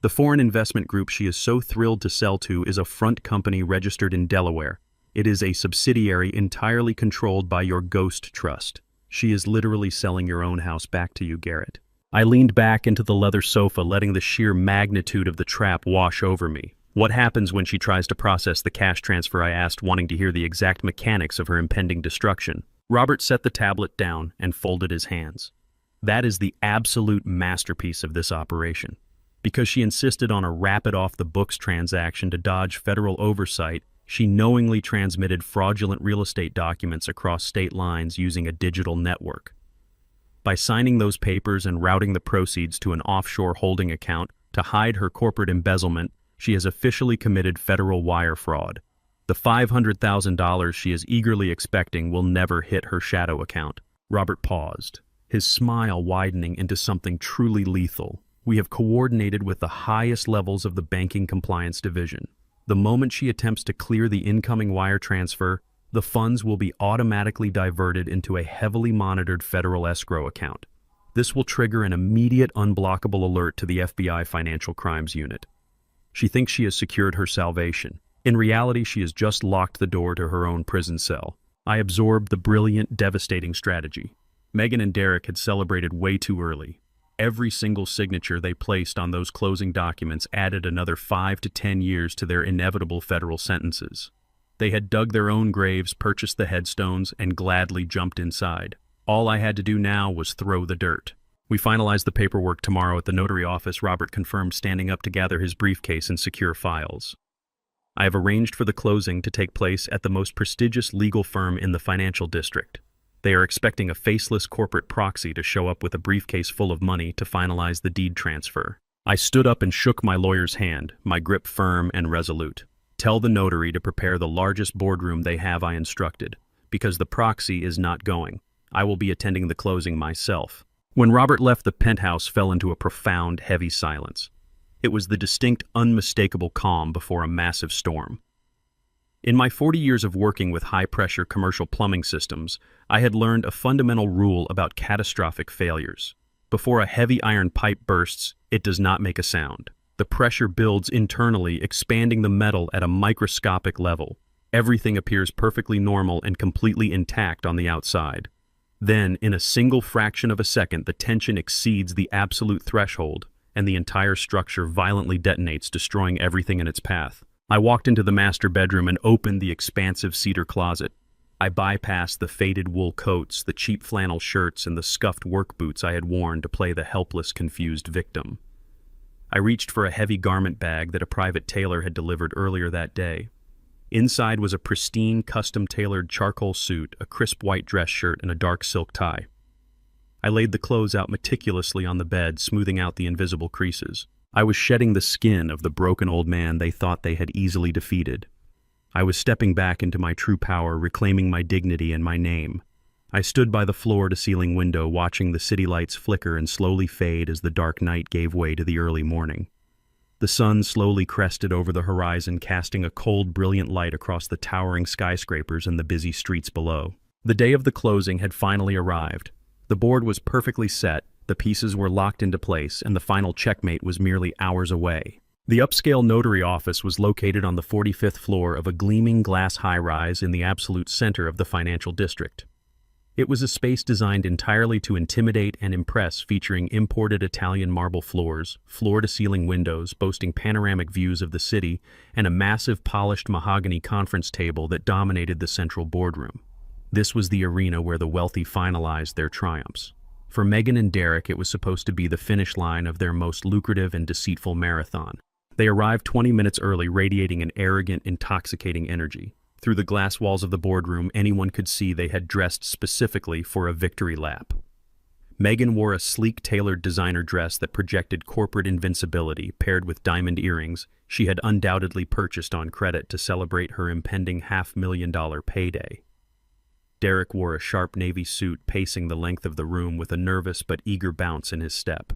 The foreign investment group she is so thrilled to sell to is a front company registered in Delaware. It is a subsidiary entirely controlled by your ghost trust. She is literally selling your own house back to you, Garrett. I leaned back into the leather sofa, letting the sheer magnitude of the trap wash over me. What happens when she tries to process the cash transfer? I asked, wanting to hear the exact mechanics of her impending destruction. Robert set the tablet down and folded his hands. That is the absolute masterpiece of this operation. Because she insisted on a rapid off-the-books transaction to dodge federal oversight, she knowingly transmitted fraudulent real estate documents across state lines using a digital network. By signing those papers and routing the proceeds to an offshore holding account to hide her corporate embezzlement, she has officially committed federal wire fraud. The $500,000 she is eagerly expecting will never hit her shadow account. Robert paused, his smile widening into something truly lethal. We have coordinated with the highest levels of the banking compliance division. The moment she attempts to clear the incoming wire transfer, the funds will be automatically diverted into a heavily monitored federal escrow account. This will trigger an immediate unblockable alert to the FBI Financial Crimes Unit. She thinks she has secured her salvation. In reality, she has just locked the door to her own prison cell. I absorbed the brilliant, devastating strategy. Megan and Derek had celebrated way too early. Every single signature they placed on those closing documents added another 5 to 10 years to their inevitable federal sentences. They had dug their own graves, purchased the headstones, and gladly jumped inside. All I had to do now was throw the dirt. We finalized the paperwork tomorrow at the notary office, Robert confirmed, standing up to gather his briefcase and secure files. I have arranged for the closing to take place at the most prestigious legal firm in the financial district. They are expecting a faceless corporate proxy to show up with a briefcase full of money to finalize the deed transfer. I stood up and shook my lawyer's hand, my grip firm and resolute. Tell the notary to prepare the largest boardroom they have, I instructed, because the proxy is not going. I will be attending the closing myself. When Robert left, the penthouse fell into a profound, heavy silence. It was the distinct, unmistakable calm before a massive storm. In my 40 years of working with high-pressure commercial plumbing systems, I had learned a fundamental rule about catastrophic failures. Before a heavy iron pipe bursts, it does not make a sound. The pressure builds internally, expanding the metal at a microscopic level. Everything appears perfectly normal and completely intact on the outside. Then, in a single fraction of a second, the tension exceeds the absolute threshold, and the entire structure violently detonates, destroying everything in its path. I walked into the master bedroom and opened the expansive cedar closet. I bypassed the faded wool coats, the cheap flannel shirts, and the scuffed work boots I had worn to play the helpless, confused victim. I reached for a heavy garment bag that a private tailor had delivered earlier that day. Inside was a pristine, custom-tailored charcoal suit, a crisp white dress shirt, and a dark silk tie. I laid the clothes out meticulously on the bed, smoothing out the invisible creases. I was shedding the skin of the broken old man they thought they had easily defeated. I was stepping back into my true power, reclaiming my dignity and my name. I stood by the floor-to-ceiling window, watching the city lights flicker and slowly fade as the dark night gave way to the early morning. The sun slowly crested over the horizon, casting a cold, brilliant light across the towering skyscrapers and the busy streets below. The day of the closing had finally arrived. The board was perfectly set, the pieces were locked into place, and the final checkmate was merely hours away. The upscale notary office was located on the 45th floor of a gleaming glass high-rise in the absolute center of the financial district. It was a space designed entirely to intimidate and impress, featuring imported Italian marble floors, floor-to-ceiling windows boasting panoramic views of the city, and a massive polished mahogany conference table that dominated the central boardroom. This was the arena where the wealthy finalized their triumphs. For Megan and Derek, it was supposed to be the finish line of their most lucrative and deceitful marathon. They arrived 20 minutes early, radiating an arrogant, intoxicating energy. Through the glass walls of the boardroom, anyone could see they had dressed specifically for a victory lap. Megan wore a sleek tailored designer dress that projected corporate invincibility paired with diamond earrings she had undoubtedly purchased on credit to celebrate her impending $500,000 payday. Derek wore a sharp navy suit, pacing the length of the room with a nervous but eager bounce in his step.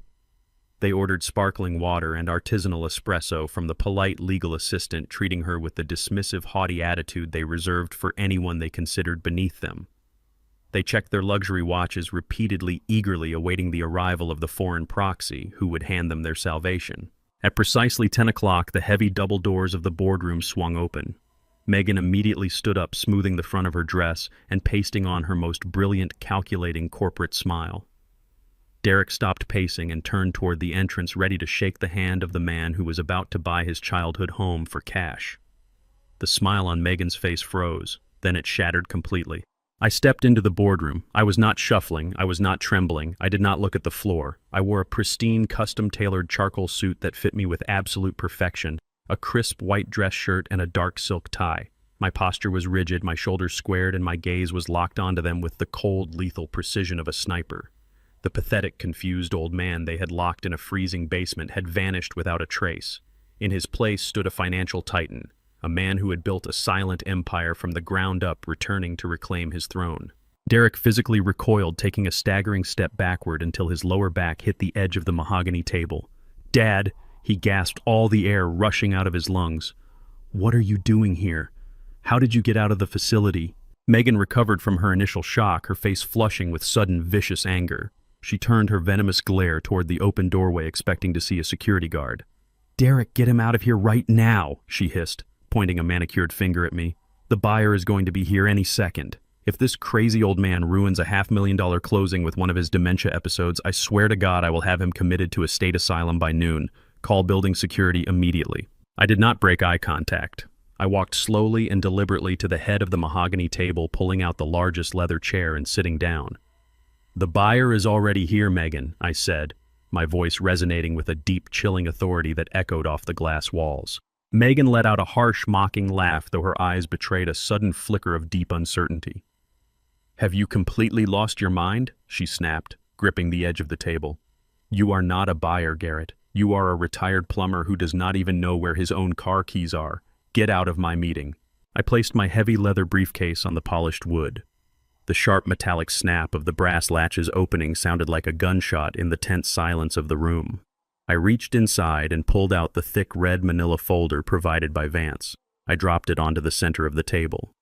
They ordered sparkling water and artisanal espresso from the polite legal assistant, treating her with the dismissive, haughty attitude they reserved for anyone they considered beneath them. They checked their luxury watches repeatedly, eagerly awaiting the arrival of the foreign proxy who would hand them their salvation. At precisely 10 o'clock, the heavy double doors of the boardroom swung open. Megan immediately stood up, smoothing the front of her dress and pasting on her most brilliant, calculating corporate smile. Derek stopped pacing and turned toward the entrance, ready to shake the hand of the man who was about to buy his childhood home for cash. The smile on Megan's face froze, then it shattered completely. I stepped into the boardroom. I was not shuffling, I was not trembling, I did not look at the floor. I wore a pristine, custom-tailored charcoal suit that fit me with absolute perfection, a crisp white dress shirt and a dark silk tie. My posture was rigid, my shoulders squared, and my gaze was locked onto them with the cold, lethal precision of a sniper. The pathetic, confused old man they had locked in a freezing basement had vanished without a trace. In his place stood a financial titan, a man who had built a silent empire from the ground up, returning to reclaim his throne. Derek physically recoiled, taking a staggering step backward until his lower back hit the edge of the mahogany table. "Dad," he gasped, all the air rushing out of his lungs. "What are you doing here? How did you get out of the facility?" Megan recovered from her initial shock, her face flushing with sudden, vicious anger. She turned her venomous glare toward the open doorway, expecting to see a security guard. "Derek, get him out of here right now," she hissed, pointing a manicured finger at me. "The buyer is going to be here any second. If this crazy old man ruins a $500,000 closing with one of his dementia episodes, I swear to God I will have him committed to a state asylum by noon. Call building security immediately." I did not break eye contact. I walked slowly and deliberately to the head of the mahogany table, pulling out the largest leather chair and sitting down. "The buyer is already here, Megan," I said, my voice resonating with a deep, chilling authority that echoed off the glass walls. Megan let out a harsh, mocking laugh, though her eyes betrayed a sudden flicker of deep uncertainty. "Have you completely lost your mind?" she snapped, gripping the edge of the table. "You are not a buyer, Garrett. You are a retired plumber who does not even know where his own car keys are. Get out of my meeting." I placed my heavy leather briefcase on the polished wood. The sharp metallic snap of the brass latches opening sounded like a gunshot in the tense silence of the room. I reached inside and pulled out the thick red manila folder provided by Vance. I dropped it onto the center of the table.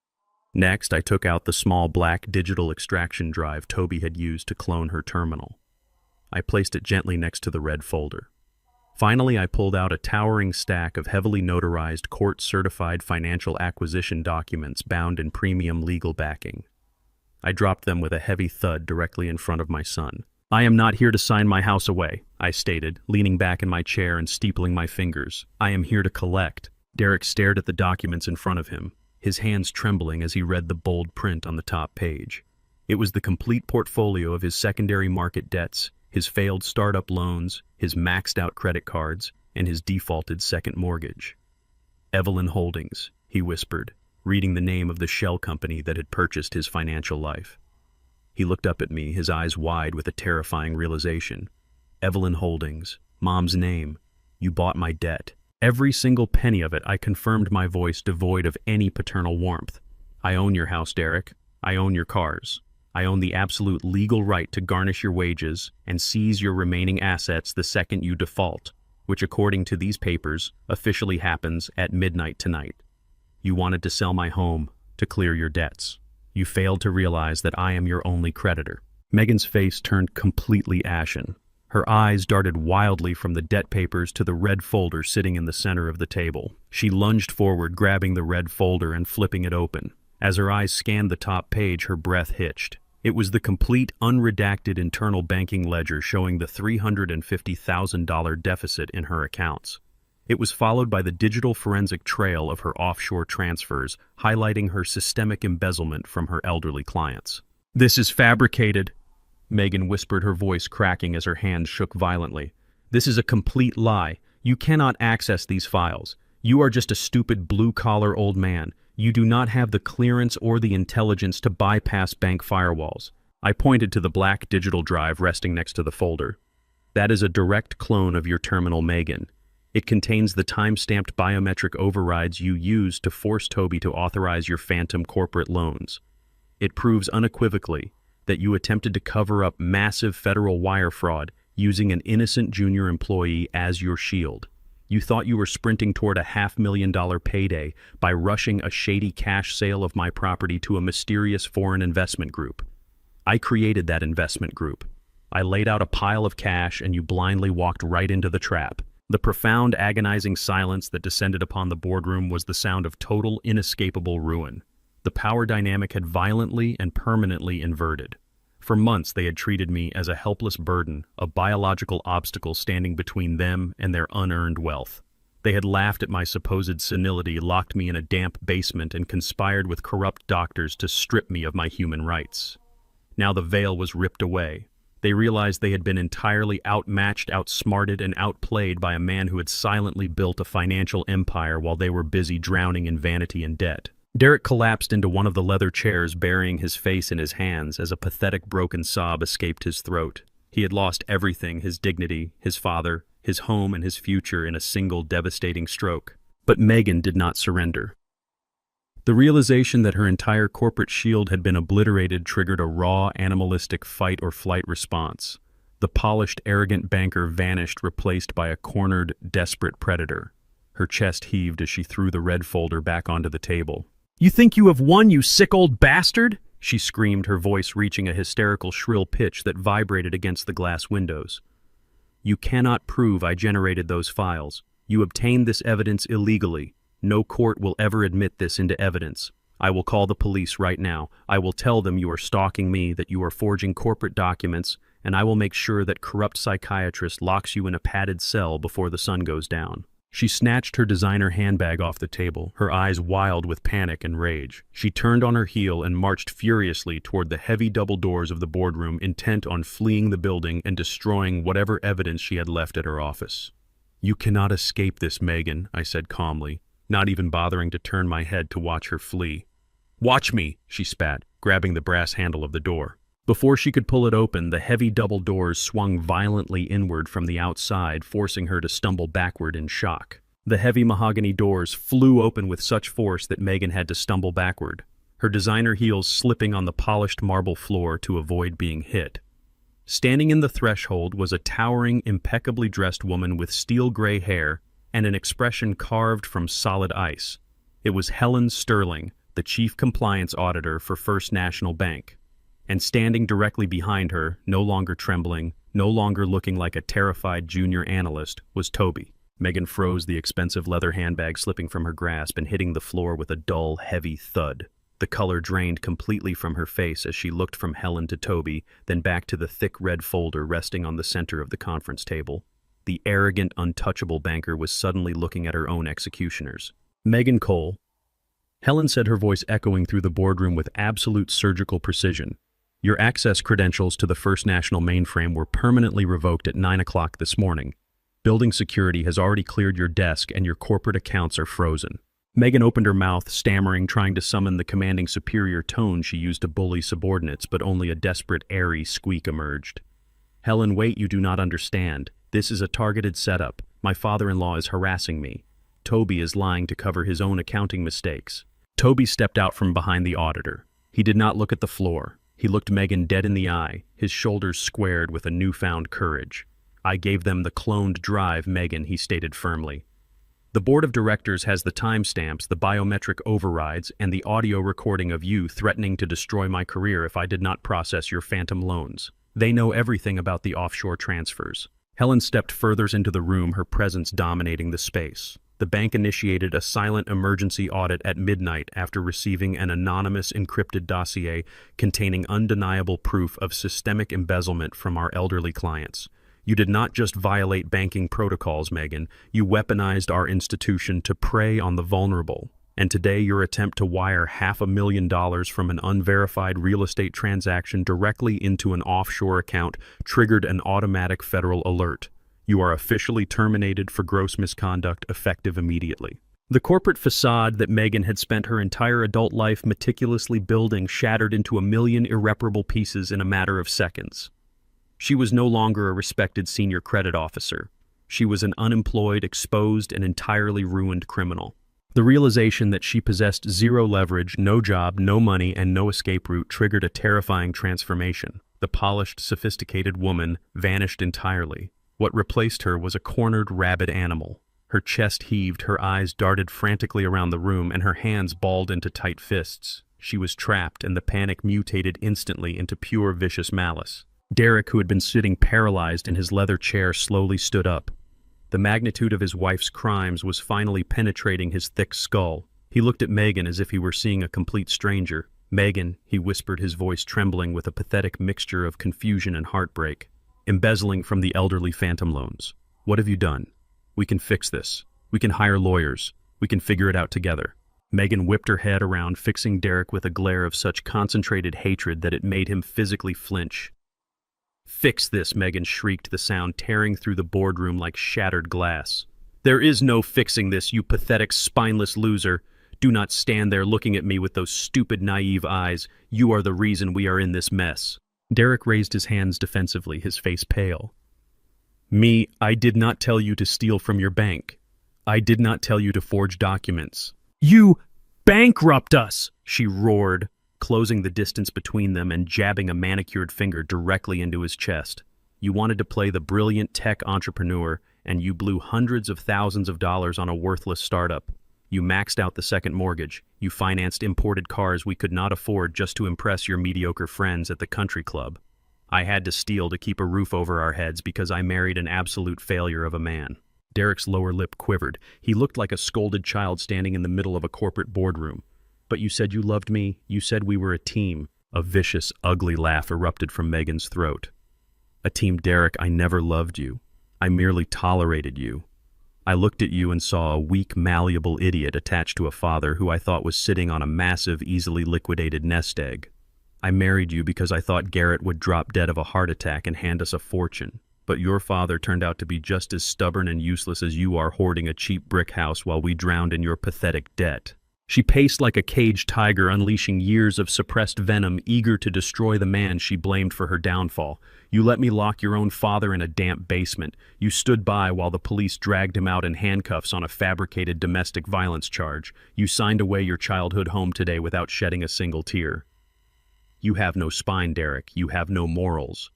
Next, I took out the small black digital extraction drive Toby had used to clone her terminal. I placed it gently next to the red folder. Finally, I pulled out a towering stack of heavily notarized, court-certified financial acquisition documents bound in premium legal backing. I dropped them with a heavy thud directly in front of my son. "I am not here to sign my house away," I stated, leaning back in my chair and steepling my fingers. "I am here to collect." Derek stared at the documents in front of him, his hands trembling as he read the bold print on the top page. It was the complete portfolio of his secondary market debts, his failed startup loans, his maxed-out credit cards, and his defaulted second mortgage. "Evelyn Holdings," he whispered, reading the name of the shell company that had purchased his financial life. He looked up at me, his eyes wide with a terrifying realization. "Evelyn Holdings, Mom's name. You bought my debt." Every single penny of it, I confirmed, my voice devoid of any paternal warmth. "I own your house, Derek. I own your cars. I own the absolute legal right to garnish your wages and seize your remaining assets the second you default, which according to these papers officially happens at midnight tonight. You wanted to sell my home to clear your debts. You failed to realize that I am your only creditor." Megan's face turned completely ashen. Her eyes darted wildly from the debt papers to the red folder sitting in the center of the table. She lunged forward, grabbing the red folder and flipping it open. As her eyes scanned the top page, her breath hitched. It was the complete, unredacted internal banking ledger showing the $350,000 deficit in her accounts. It was followed by the digital forensic trail of her offshore transfers, highlighting her systemic embezzlement from her elderly clients. "This is fabricated," Megan whispered, her voice cracking as her hands shook violently. "This is a complete lie. You cannot access these files. You are just a stupid blue-collar old man. You do not have the clearance or the intelligence to bypass bank firewalls. I pointed to the black digital drive resting next to the folder. That is a direct clone of your terminal, Megan. It contains the time-stamped biometric overrides you used to force Toby to authorize your phantom corporate loans. It proves unequivocally that you attempted to cover up massive federal wire fraud using an innocent junior employee as your shield. You thought you were sprinting toward a $500,000 payday by rushing a shady cash sale of my property to a mysterious foreign investment group. I created that investment group. I laid out a pile of cash and you blindly walked right into the trap. The profound, agonizing silence that descended upon the boardroom was the sound of total, inescapable ruin. The power dynamic had violently and permanently inverted. For months they had treated me as a helpless burden, a biological obstacle standing between them and their unearned wealth. They had laughed at my supposed senility, locked me in a damp basement, and conspired with corrupt doctors to strip me of my human rights. Now the veil was ripped away. They realized they had been entirely outmatched, outsmarted, and outplayed by a man who had silently built a financial empire while they were busy drowning in vanity and debt. Derek collapsed into one of the leather chairs, burying his face in his hands as a pathetic broken sob escaped his throat. He had lost everything, his dignity, his father, his home, and his future in a single devastating stroke. But Megan did not surrender. The realization that her entire corporate shield had been obliterated triggered a raw, animalistic fight-or-flight response. The polished, arrogant banker vanished, replaced by a cornered, desperate predator. Her chest heaved as she threw the red folder back onto the table. "You think you have won, you sick old bastard?" she screamed, her voice reaching a hysterical shrill pitch that vibrated against the glass windows. "You cannot prove I generated those files. You obtained this evidence illegally. No court will ever admit this into evidence. I will call the police right now. I will tell them you are stalking me, that you are forging corporate documents, and I will make sure that corrupt psychiatrist locks you in a padded cell before the sun goes down." She snatched her designer handbag off the table, her eyes wild with panic and rage. She turned on her heel and marched furiously toward the heavy double doors of the boardroom, intent on fleeing the building and destroying whatever evidence she had left at her office. "You cannot escape this, Megan," I said calmly, not even bothering to turn my head to watch her flee. "Watch me," she spat, grabbing the brass handle of the door. Before she could pull it open, the heavy double doors swung violently inward from the outside, forcing her to stumble backward in shock. The heavy mahogany doors flew open with such force that Megan had to stumble backward, her designer heels slipping on the polished marble floor to avoid being hit. Standing in the threshold was a towering, impeccably dressed woman with steel gray hair and an expression carved from solid ice. It was Helen Sterling, the chief compliance auditor for First National Bank. And standing directly behind her, no longer trembling, no longer looking like a terrified junior analyst, was Toby. Megan froze, the expensive leather handbag slipping from her grasp and hitting the floor with a dull, heavy thud. The color drained completely from her face as she looked from Helen to Toby, then back to the thick red folder resting on the center of the conference table. The arrogant, untouchable banker was suddenly looking at her own executioners. "Megan Cole," Helen said, her voice echoing through the boardroom with absolute surgical precision. "Your access credentials to the First National mainframe were permanently revoked at 9 o'clock this morning. Building security has already cleared your desk and your corporate accounts are frozen." Megan opened her mouth, stammering, trying to summon the commanding superior tone she used to bully subordinates, but only a desperate, airy squeak emerged. "Helen, wait, you do not understand. This is a targeted setup. My father-in-law is harassing me. Toby is lying to cover his own accounting mistakes." Toby stepped out from behind the auditor. He did not look at the floor. He looked Megan dead in the eye, his shoulders squared with a newfound courage. "I gave them the cloned drive, Megan," he stated firmly. "The board of directors has the timestamps, the biometric overrides, and the audio recording of you threatening to destroy my career if I did not process your phantom loans. They know everything about the offshore transfers." Helen stepped further into the room, her presence dominating the space. The bank initiated a silent emergency audit at midnight after receiving an anonymous encrypted dossier containing undeniable proof of systemic embezzlement from our elderly clients. You did not just violate banking protocols, Megan. You weaponized our institution to prey on the vulnerable. And today your attempt to wire $500,000 from an unverified real estate transaction directly into an offshore account triggered an automatic federal alert. You are officially terminated for gross misconduct, effective immediately. The corporate facade that Megan had spent her entire adult life meticulously building shattered into a million irreparable pieces in a matter of seconds. She was no longer a respected senior credit officer. She was an unemployed, exposed, and entirely ruined criminal. The realization that she possessed zero leverage, no job, no money, and no escape route triggered a terrifying transformation. The polished, sophisticated woman vanished entirely. What replaced her was a cornered, rabid animal. Her chest heaved, her eyes darted frantically around the room, and her hands balled into tight fists. She was trapped, and the panic mutated instantly into pure vicious malice. Derek, who had been sitting paralyzed in his leather chair, slowly stood up. The magnitude of his wife's crimes was finally penetrating his thick skull. He looked at Megan as if he were seeing a complete stranger. "Megan," he whispered, his voice trembling with a pathetic mixture of confusion and heartbreak. "Embezzling from the elderly phantom loans. What have you done? We can fix this. We can hire lawyers. We can figure it out together." Megan whipped her head around, fixing Derek with a glare of such concentrated hatred that it made him physically flinch. "Fix this," Megan shrieked, the sound tearing through the boardroom like shattered glass. "There is no fixing this, you pathetic, spineless loser. Do not stand there looking at me with those stupid, naive eyes. You are the reason we are in this mess." Derek raised his hands defensively, his face pale. "Me, I did not tell you to steal from your bank. I did not tell you to forge documents." "You bankrupt us!" she roared, closing the distance between them and jabbing a manicured finger directly into his chest. "You wanted to play the brilliant tech entrepreneur, and you blew hundreds of thousands of dollars on a worthless startup. You maxed out the second mortgage. You financed imported cars we could not afford just to impress your mediocre friends at the country club. I had to steal to keep a roof over our heads because I married an absolute failure of a man." Derek's lower lip quivered. He looked like a scolded child standing in the middle of a corporate boardroom. "But you said you loved me. You said we were a team." A vicious, ugly laugh erupted from Megan's throat. "A team, Derek. I never loved you. I merely tolerated you. I looked at you and saw a weak, malleable idiot attached to a father who I thought was sitting on a massive, easily liquidated nest egg. I married you because I thought Garrett would drop dead of a heart attack and hand us a fortune. But your father turned out to be just as stubborn and useless as you are, hoarding a cheap brick house while we drowned in your pathetic debt." She paced like a caged tiger, unleashing years of suppressed venom, eager to destroy the man she blamed for her downfall. "You let me lock your own father in a damp basement. You stood by while the police dragged him out in handcuffs on a fabricated domestic violence charge. You signed away your childhood home today without shedding a single tear. You have no spine, Derek. You have no morals.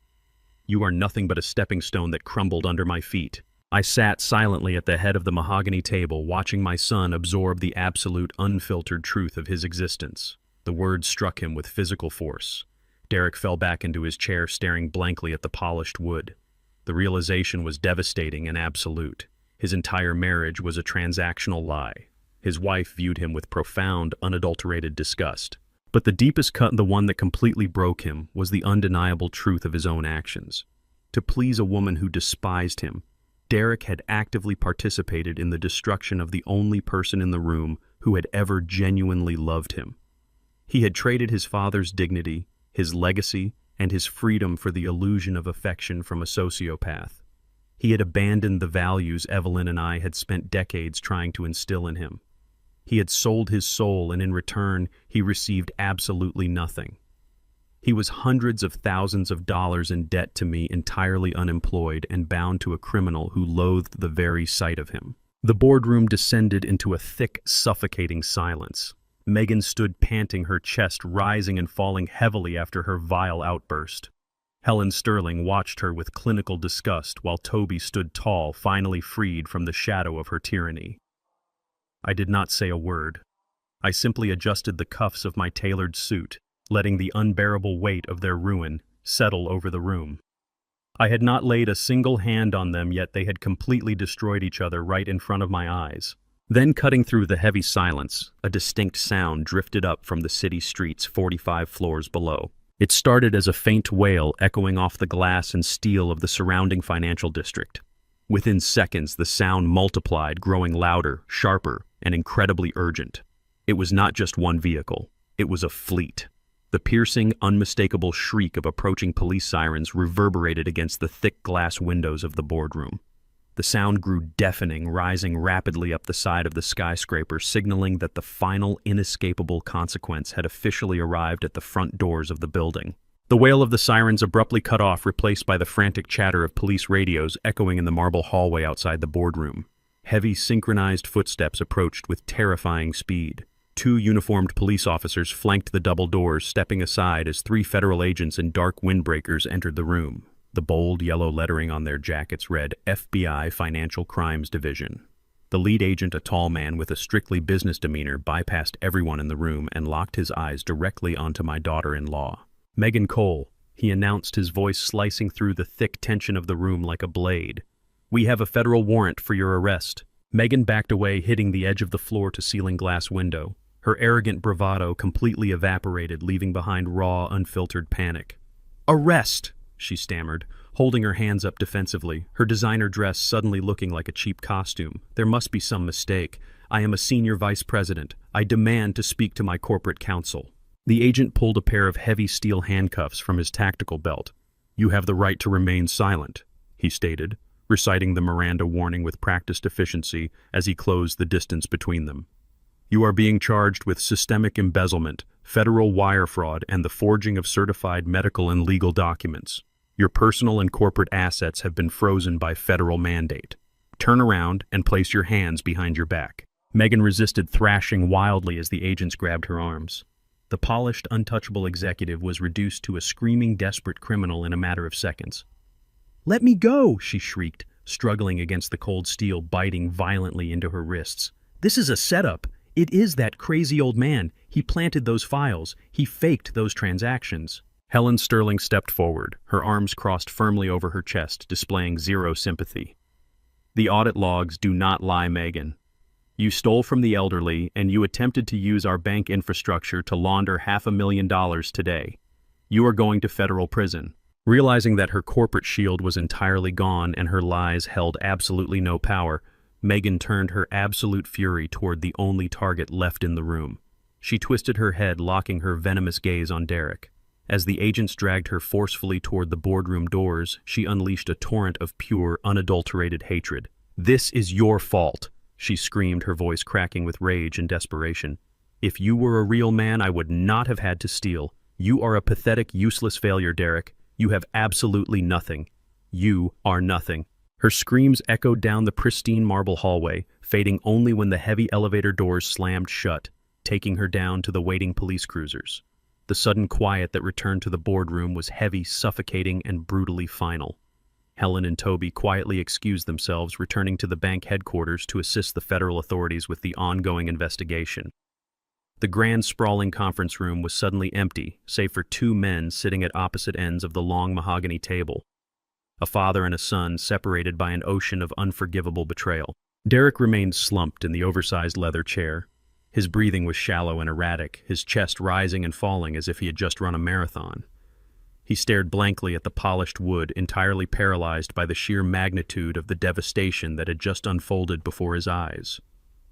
You are nothing but a stepping stone that crumbled under my feet." I sat silently at the head of the mahogany table, watching my son absorb the absolute, unfiltered truth of his existence. The words struck him with physical force. Derek fell back into his chair, staring blankly at the polished wood. The realization was devastating and absolute. His entire marriage was a transactional lie. His wife viewed him with profound, unadulterated disgust. But the deepest cut, the one that completely broke him, was the undeniable truth of his own actions. To please a woman who despised him, Derek had actively participated in the destruction of the only person in the room who had ever genuinely loved him. He had traded his father's dignity, his legacy, and his freedom for the illusion of affection from a sociopath. He had abandoned the values Evelyn and I had spent decades trying to instill in him. He had sold his soul, and in return, he received absolutely nothing. He was hundreds of thousands of dollars in debt to me, entirely unemployed and bound to a criminal who loathed the very sight of him. The boardroom descended into a thick, suffocating silence. Megan stood panting, her chest rising and falling heavily after her vile outburst. Helen Sterling watched her with clinical disgust while Toby stood tall, finally freed from the shadow of her tyranny. I did not say a word. I simply adjusted the cuffs of my tailored suit, letting the unbearable weight of their ruin settle over the room. I had not laid a single hand on them, yet they had completely destroyed each other right in front of my eyes. Then, cutting through the heavy silence, a distinct sound drifted up from the city streets 45 floors below. It started as a faint wail echoing off the glass and steel of the surrounding financial district. Within seconds, the sound multiplied, growing louder, sharper, and incredibly urgent. It was not just one vehicle. It was a fleet. The piercing, unmistakable shriek of approaching police sirens reverberated against the thick glass windows of the boardroom. The sound grew deafening, rising rapidly up the side of the skyscraper, signaling that the final inescapable consequence had officially arrived at the front doors of the building. The wail of the sirens abruptly cut off, replaced by the frantic chatter of police radios echoing in the marble hallway outside the boardroom. Heavy, synchronized footsteps approached with terrifying speed. 2 uniformed police officers flanked the double doors, stepping aside as 3 federal agents in dark windbreakers entered the room. The bold yellow lettering on their jackets read FBI Financial Crimes Division. The lead agent, a tall man with a strictly business demeanor, bypassed everyone in the room and locked his eyes directly onto my daughter-in-law. Megan Cole, he announced, his voice slicing through the thick tension of the room like a blade. We have a federal warrant for your arrest. Megan backed away, hitting the edge of the floor-to-ceiling glass window. Her arrogant bravado completely evaporated, leaving behind raw, unfiltered panic. Arrest! She stammered, holding her hands up defensively, her designer dress suddenly looking like a cheap costume. There must be some mistake. I am a senior vice president. I demand to speak to my corporate counsel. The agent pulled a pair of heavy steel handcuffs from his tactical belt. You have the right to remain silent, he stated, reciting the Miranda warning with practiced efficiency as he closed the distance between them. You are being charged with systemic embezzlement, federal wire fraud, and the forging of certified medical and legal documents. Your personal and corporate assets have been frozen by federal mandate. Turn around and place your hands behind your back. Megan resisted, thrashing wildly as the agents grabbed her arms. The polished, untouchable executive was reduced to a screaming, desperate criminal in a matter of seconds. Let me go, she shrieked, struggling against the cold steel biting violently into her wrists. This is a setup. It is that crazy old man. He planted those files. He faked those transactions. Helen Sterling stepped forward, her arms crossed firmly over her chest, displaying zero sympathy. The audit logs do not lie, Megan. You stole from the elderly, and you attempted to use our bank infrastructure to launder $500,000 today. You are going to federal prison. Realizing that her corporate shield was entirely gone and her lies held absolutely no power, Megan turned her absolute fury toward the only target left in the room. She twisted her head, locking her venomous gaze on Derek. As the agents dragged her forcefully toward the boardroom doors, she unleashed a torrent of pure, unadulterated hatred. This is your fault, she screamed, her voice cracking with rage and desperation. If you were a real man, I would not have had to steal. You are a pathetic, useless failure, Derek. You have absolutely nothing. You are nothing. Her screams echoed down the pristine marble hallway, fading only when the heavy elevator doors slammed shut, taking her down to the waiting police cruisers. The sudden quiet that returned to the boardroom was heavy, suffocating, and brutally final. Helen and Toby quietly excused themselves, returning to the bank headquarters to assist the federal authorities with the ongoing investigation. The grand, sprawling conference room was suddenly empty, save for 2 men sitting at opposite ends of the long mahogany table. A father and a son separated by an ocean of unforgivable betrayal. Derek remained slumped in the oversized leather chair. His breathing was shallow and erratic, his chest rising and falling as if he had just run a marathon. He stared blankly at the polished wood, entirely paralyzed by the sheer magnitude of the devastation that had just unfolded before his eyes.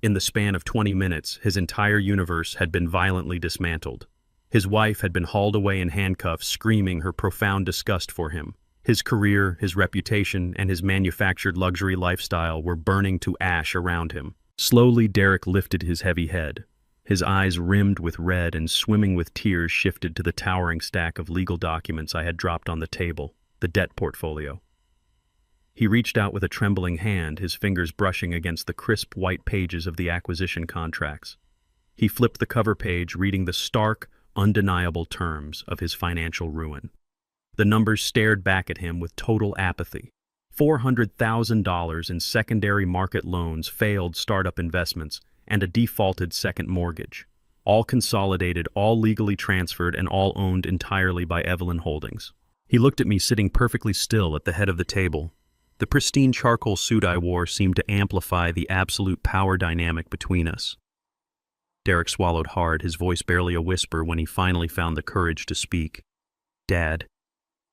In the span of 20 minutes, his entire universe had been violently dismantled. His wife had been hauled away in handcuffs, screaming her profound disgust for him. His career, his reputation, and his manufactured luxury lifestyle were burning to ash around him. Slowly, Derek lifted his heavy head. His eyes, rimmed with red and swimming with tears, shifted to the towering stack of legal documents I had dropped on the table, the debt portfolio. He reached out with a trembling hand, his fingers brushing against the crisp white pages of the acquisition contracts. He flipped the cover page, reading the stark, undeniable terms of his financial ruin. The numbers stared back at him with total apathy. $400,000 in secondary market loans, failed startup investments, and a defaulted second mortgage. All consolidated, all legally transferred, and all owned entirely by Evelyn Holdings. He looked at me, sitting perfectly still at the head of the table. The pristine charcoal suit I wore seemed to amplify the absolute power dynamic between us. Derek swallowed hard, his voice barely a whisper when he finally found the courage to speak. Dad,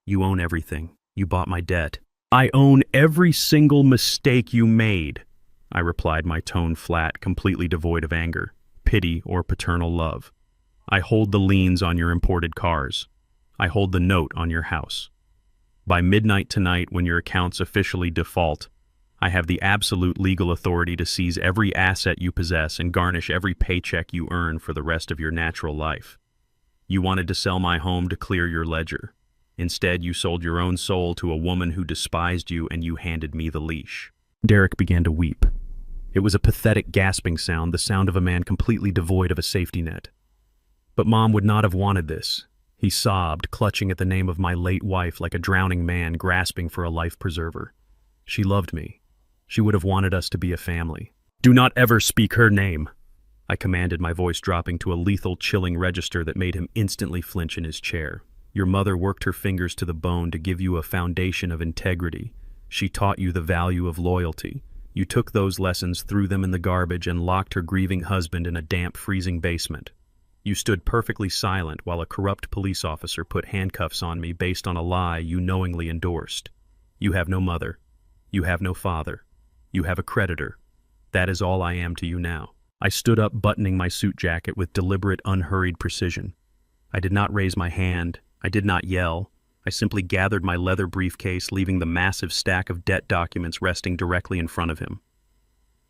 you own everything. You bought my debt. I own every single mistake you made, I replied, my tone flat, completely devoid of anger, pity, or paternal love. I hold the liens on your imported cars. I hold the note on your house. By midnight tonight, when your accounts officially default, I have the absolute legal authority to seize every asset you possess and garnish every paycheck you earn for the rest of your natural life. You wanted to sell my home to clear your ledger. Instead, you sold your own soul to a woman who despised you, and you handed me the leash." Derek began to weep. It was a pathetic gasping sound, the sound of a man completely devoid of a safety net. "But Mom would not have wanted this," he sobbed, clutching at the name of my late wife like a drowning man grasping for a life preserver. "She loved me. She would have wanted us to be a family." "Do not ever speak her name," I commanded, my voice dropping to a lethal, chilling register that made him instantly flinch in his chair. "Your mother worked her fingers to the bone to give you a foundation of integrity. She taught you the value of loyalty. You took those lessons, threw them in the garbage, and locked her grieving husband in a damp, freezing basement. You stood perfectly silent while a corrupt police officer put handcuffs on me based on a lie you knowingly endorsed. You have no mother. You have no father. You have a creditor. That is all I am to you now." I stood up, buttoning my suit jacket with deliberate, unhurried precision. I did not raise my hand. I did not yell. I simply gathered my leather briefcase, leaving the massive stack of debt documents resting directly in front of him.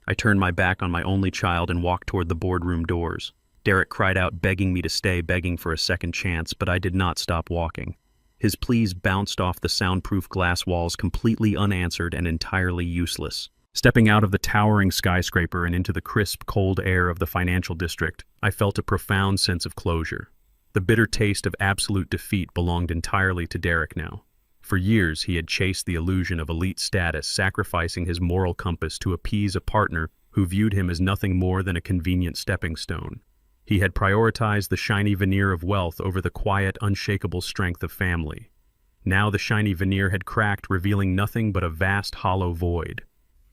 I turned my back on my only child and walked toward the boardroom doors. Derek cried out, begging me to stay, begging for a second chance, but I did not stop walking. His pleas bounced off the soundproof glass walls, completely unanswered and entirely useless. Stepping out of the towering skyscraper and into the crisp, cold air of the financial district, I felt a profound sense of closure. The bitter taste of absolute defeat belonged entirely to Derek now. For years, he had chased the illusion of elite status, sacrificing his moral compass to appease a partner who viewed him as nothing more than a convenient stepping stone. He had prioritized the shiny veneer of wealth over the quiet, unshakable strength of family. Now the shiny veneer had cracked, revealing nothing but a vast, hollow void.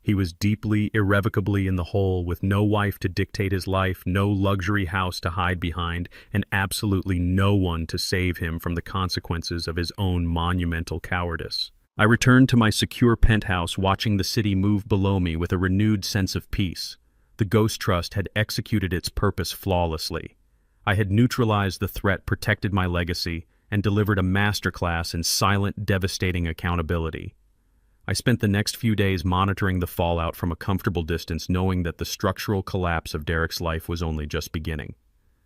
He was deeply, irrevocably in the hole, with no wife to dictate his life, no luxury house to hide behind, and absolutely no one to save him from the consequences of his own monumental cowardice. I returned to my secure penthouse, watching the city move below me with a renewed sense of peace. The Ghost Trust had executed its purpose flawlessly. I had neutralized the threat, protected my legacy, and delivered a masterclass in silent, devastating accountability. I spent the next few days monitoring the fallout from a comfortable distance, knowing that the structural collapse of Derek's life was only just beginning.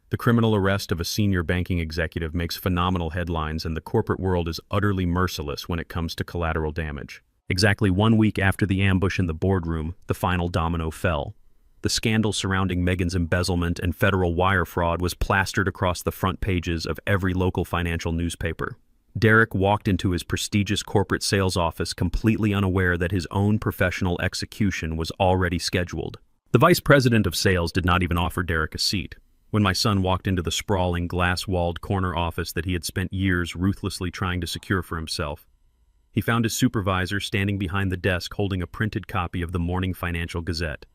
The criminal arrest of a senior banking executive makes phenomenal headlines, and the corporate world is utterly merciless when it comes to collateral damage. Exactly 1 week after the ambush in the boardroom, the final domino fell. The scandal surrounding Megan's embezzlement and federal wire fraud was plastered across the front pages of every local financial newspaper. Derek walked into his prestigious corporate sales office completely unaware that his own professional execution was already scheduled. The vice president of sales did not even offer Derek a seat. When my son walked into the sprawling, glass-walled corner office that he had spent years ruthlessly trying to secure for himself, he found his supervisor standing behind the desk holding a printed copy of the Morning Financial Gazette.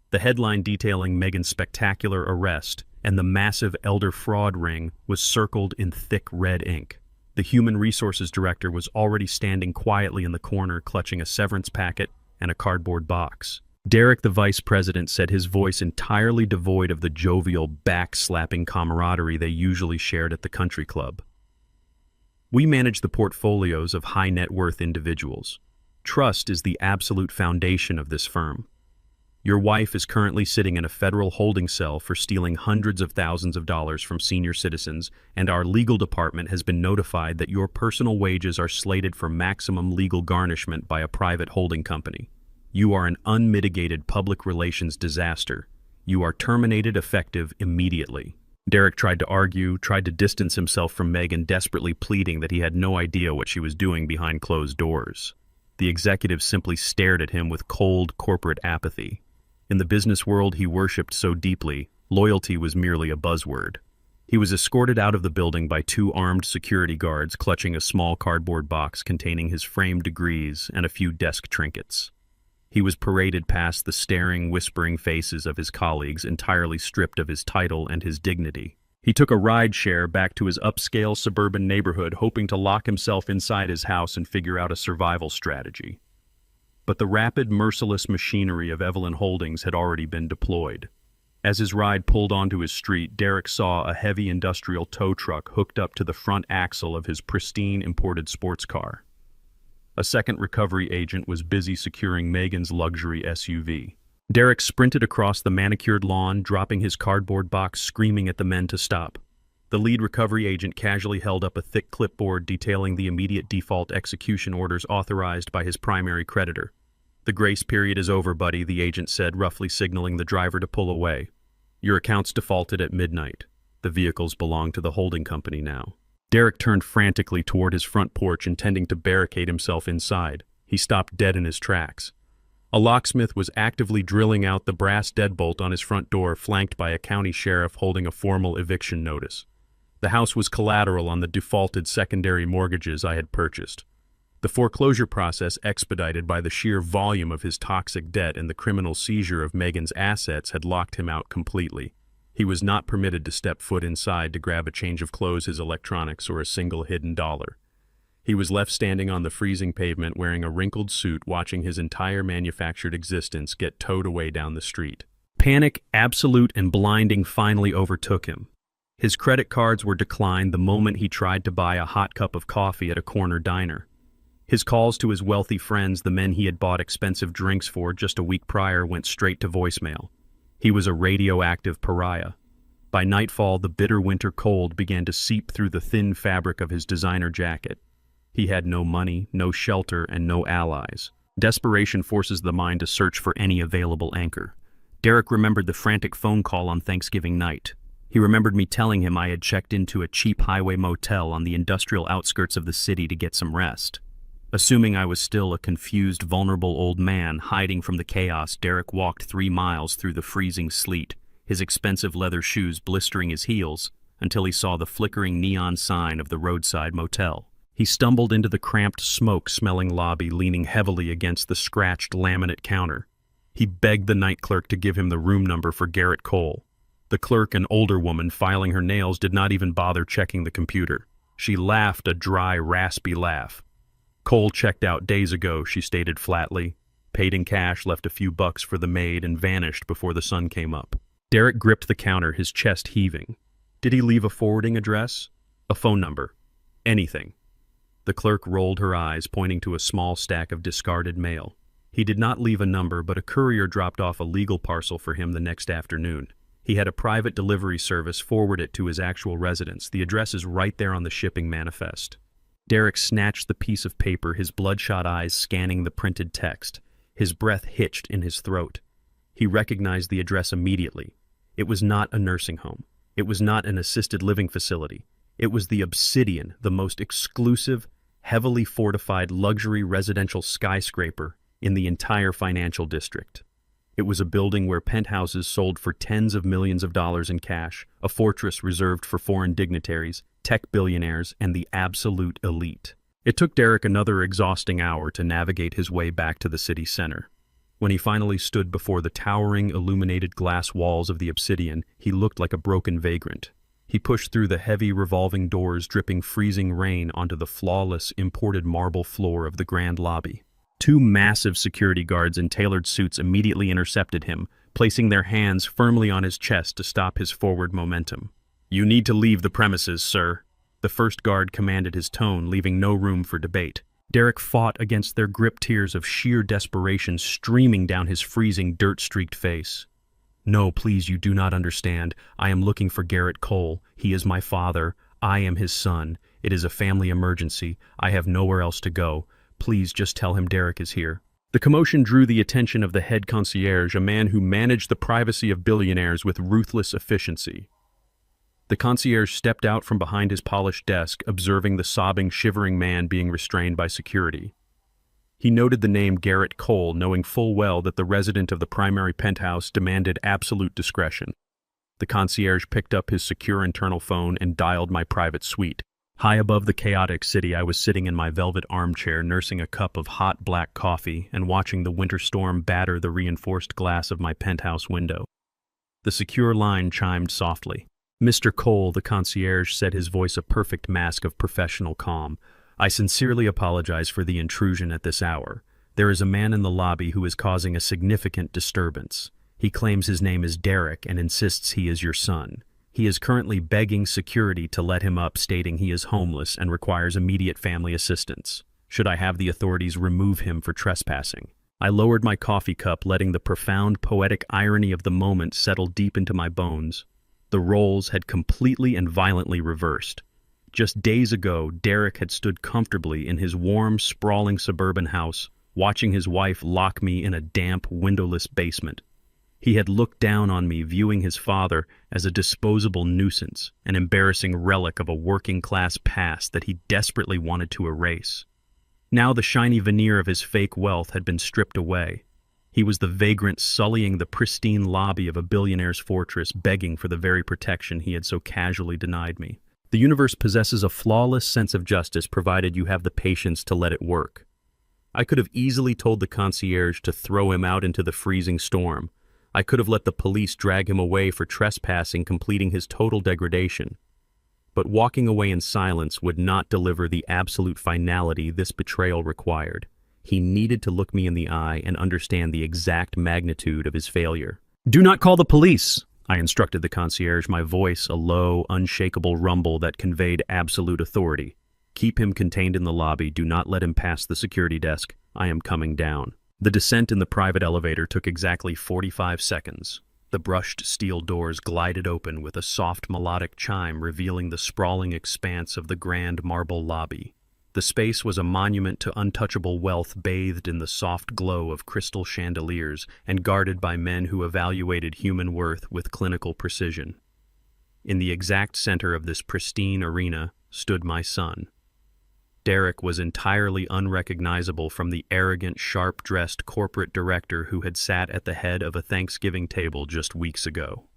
The headline detailing Megan's spectacular arrest and the massive elder fraud ring was circled in thick red ink. The human resources director was already standing quietly in the corner, clutching a severance packet and a cardboard box. Derek, the vice president, said, his voice entirely devoid of the jovial, back-slapping camaraderie they usually shared at the country club. "We manage the portfolios of high-net-worth individuals. Trust is the absolute foundation of this firm. Your wife is currently sitting in a federal holding cell for stealing hundreds of thousands of dollars from senior citizens, and our legal department has been notified that your personal wages are slated for maximum legal garnishment by a private holding company. You are an unmitigated public relations disaster. You are terminated effective immediately." Derek tried to argue, tried to distance himself from Megan, desperately pleading that he had no idea what she was doing behind closed doors. The executive simply stared at him with cold corporate apathy. In the business world he worshipped so deeply, loyalty was merely a buzzword. He was escorted out of the building by 2 armed security guards clutching a small cardboard box containing his framed degrees and a few desk trinkets. He was paraded past the staring, whispering faces of his colleagues, entirely stripped of his title and his dignity. He took a ride share back to his upscale suburban neighborhood, hoping to lock himself inside his house and figure out a survival strategy. But the rapid, merciless machinery of Evelyn Holdings had already been deployed. As his ride pulled onto his street, Derek saw a heavy industrial tow truck hooked up to the front axle of his pristine imported sports car. A second recovery agent was busy securing Megan's luxury SUV. Derek sprinted across the manicured lawn, dropping his cardboard box, screaming at the men to stop. The lead recovery agent casually held up a thick clipboard detailing the immediate default execution orders authorized by his primary creditor. "The grace period is over, buddy," the agent said, roughly signaling the driver to pull away. "Your account's defaulted at midnight. The vehicles belong to the holding company now." Derek turned frantically toward his front porch, intending to barricade himself inside. He stopped dead in his tracks. A locksmith was actively drilling out the brass deadbolt on his front door, flanked by a county sheriff holding a formal eviction notice. The house was collateral on the defaulted secondary mortgages I had purchased. The foreclosure process, expedited by the sheer volume of his toxic debt and the criminal seizure of Megan's assets, had locked him out completely. He was not permitted to step foot inside to grab a change of clothes, his electronics, or a single hidden dollar. He was left standing on the freezing pavement wearing a wrinkled suit, watching his entire manufactured existence get towed away down the street. Panic, absolute and blinding, finally overtook him. His credit cards were declined the moment he tried to buy a hot cup of coffee at a corner diner. His calls to his wealthy friends, the men he had bought expensive drinks for just a week prior, went straight to voicemail. He was a radioactive pariah. By nightfall, the bitter winter cold began to seep through the thin fabric of his designer jacket. He had no money, no shelter, and no allies. Desperation forces the mind to search for any available anchor. Derek remembered the frantic phone call on Thanksgiving night. He remembered me telling him I had checked into a cheap highway motel on the industrial outskirts of the city to get some rest. Assuming I was still a confused, vulnerable old man hiding from the chaos, Derek walked 3 miles through the freezing sleet, his expensive leather shoes blistering his heels, until he saw the flickering neon sign of the roadside motel. He stumbled into the cramped, smoke-smelling lobby, leaning heavily against the scratched laminate counter. He begged the night clerk to give him the room number for Garrett Cole. The clerk, an older woman filing her nails, did not even bother checking the computer. She laughed a dry, raspy laugh. "Cole checked out days ago," she stated flatly, paid in cash, left a few bucks for the maid, and vanished before the sun came up. Derek gripped the counter, his chest heaving. Did he leave a forwarding address? A phone number? Anything? The clerk rolled her eyes, pointing to a small stack of discarded mail. He did not leave a number, but a courier dropped off a legal parcel for him the next afternoon. He had a private delivery service forward it to his actual residence. The address is right there on the shipping manifest. Derek snatched the piece of paper, his bloodshot eyes scanning the printed text. His breath hitched in his throat. He recognized the address immediately. It was not a nursing home. It was not an assisted living facility. It was the Obsidian, the most exclusive, heavily fortified luxury residential skyscraper in the entire financial district. It was a building where penthouses sold for tens of millions of dollars in cash, a fortress reserved for foreign dignitaries, tech billionaires, and the absolute elite. It took Derek another exhausting hour to navigate his way back to the city center. When he finally stood before the towering, illuminated glass walls of the Obsidian, he looked like a broken vagrant. He pushed through the heavy revolving doors, dripping freezing rain onto the flawless, imported marble floor of the grand lobby. 2 massive security guards in tailored suits immediately intercepted him, placing their hands firmly on his chest to stop his forward momentum. "You need to leave the premises, sir." The first guard commanded, his tone leaving no room for debate. Derek fought against their grip, tears of sheer desperation streaming down his freezing, dirt-streaked face. "No, please, you do not understand. I am looking for Garrett Cole. He is my father. I am his son. It is a family emergency. I have nowhere else to go. Please just tell him Derek is here." The commotion drew the attention of the head concierge, a man who managed the privacy of billionaires with ruthless efficiency. The concierge stepped out from behind his polished desk, observing the sobbing, shivering man being restrained by security. He noted the name Garrett Cole, knowing full well that the resident of the primary penthouse demanded absolute discretion. The concierge picked up his secure internal phone and dialed my private suite. High above the chaotic city, I was sitting in my velvet armchair, nursing a cup of hot black coffee and watching the winter storm batter the reinforced glass of my penthouse window. The secure line chimed softly. "Mr. Cole," the concierge said, his voice a perfect mask of professional calm. "I sincerely apologize for the intrusion at this hour. There is a man in the lobby who is causing a significant disturbance. He claims his name is Derek and insists he is your son. He is currently begging security to let him up, stating he is homeless and requires immediate family assistance. Should I have the authorities remove him for trespassing? I lowered my coffee cup, letting the profound poetic irony of the moment settle deep into my bones. The roles had completely and violently reversed. Just days ago, Derek had stood comfortably in his warm, sprawling suburban house, watching his wife lock me in a damp, windowless basement. He had looked down on me, viewing his father as a disposable nuisance, an embarrassing relic of a working-class past that he desperately wanted to erase. Now the shiny veneer of his fake wealth had been stripped away. He was the vagrant sullying the pristine lobby of a billionaire's fortress, begging for the very protection he had so casually denied me. The universe possesses a flawless sense of justice provided you have the patience to let it work. I could have easily told the concierge to throw him out into the freezing storm. I could have let the police drag him away for trespassing, completing his total degradation. But walking away in silence would not deliver the absolute finality this betrayal required. He needed to look me in the eye and understand the exact magnitude of his failure. "Do not call the police," I instructed the concierge, my voice a low, unshakable rumble that conveyed absolute authority. "Keep him contained in the lobby. Do not let him pass the security desk. I am coming down." The descent in the private elevator took exactly 45 seconds. The brushed steel doors glided open with a soft melodic chime revealing the sprawling expanse of the grand marble lobby. The space was a monument to untouchable wealth, bathed in the soft glow of crystal chandeliers and guarded by men who evaluated human worth with clinical precision. In the exact center of this pristine arena stood my son. Derek was entirely unrecognizable from the arrogant, sharp-dressed corporate director who had sat at the head of a Thanksgiving table just weeks ago.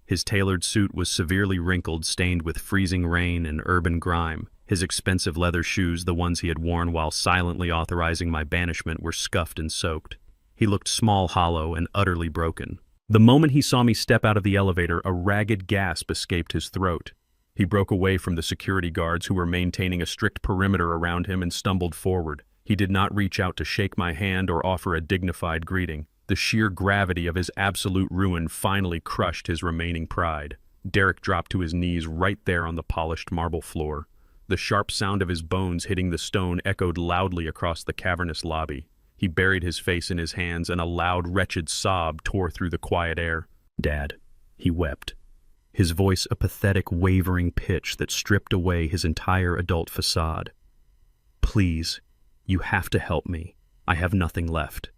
His tailored suit was severely wrinkled, stained with freezing rain and urban grime. His expensive leather shoes, the ones he had worn while silently authorizing my banishment, were scuffed and soaked. He looked small, hollow, and utterly broken. The moment he saw me step out of the elevator, a ragged gasp escaped his throat. He broke away from the security guards who were maintaining a strict perimeter around him and stumbled forward. He did not reach out to shake my hand or offer a dignified greeting. The sheer gravity of his absolute ruin finally crushed his remaining pride. Derek dropped to his knees right there on the polished marble floor. The sharp sound of his bones hitting the stone echoed loudly across the cavernous lobby. He buried his face in his hands, and a loud, wretched sob tore through the quiet air. "Dad," he wept, his voice a pathetic, wavering pitch that stripped away his entire adult facade. "Please, you have to help me. I have nothing left."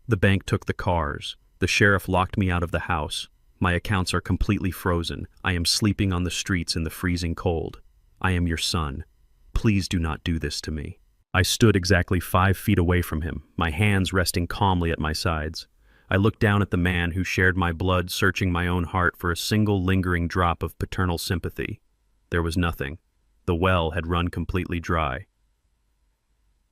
The bank took the cars. The sheriff locked me out of the house. My accounts are completely frozen. I am sleeping on the streets in the freezing cold. I am your son. Please do not do this to me. I stood exactly 5 feet away from him, my hands resting calmly at my sides. I looked down at the man who shared my blood, searching my own heart for a single lingering drop of paternal sympathy. There was nothing. The well had run completely dry.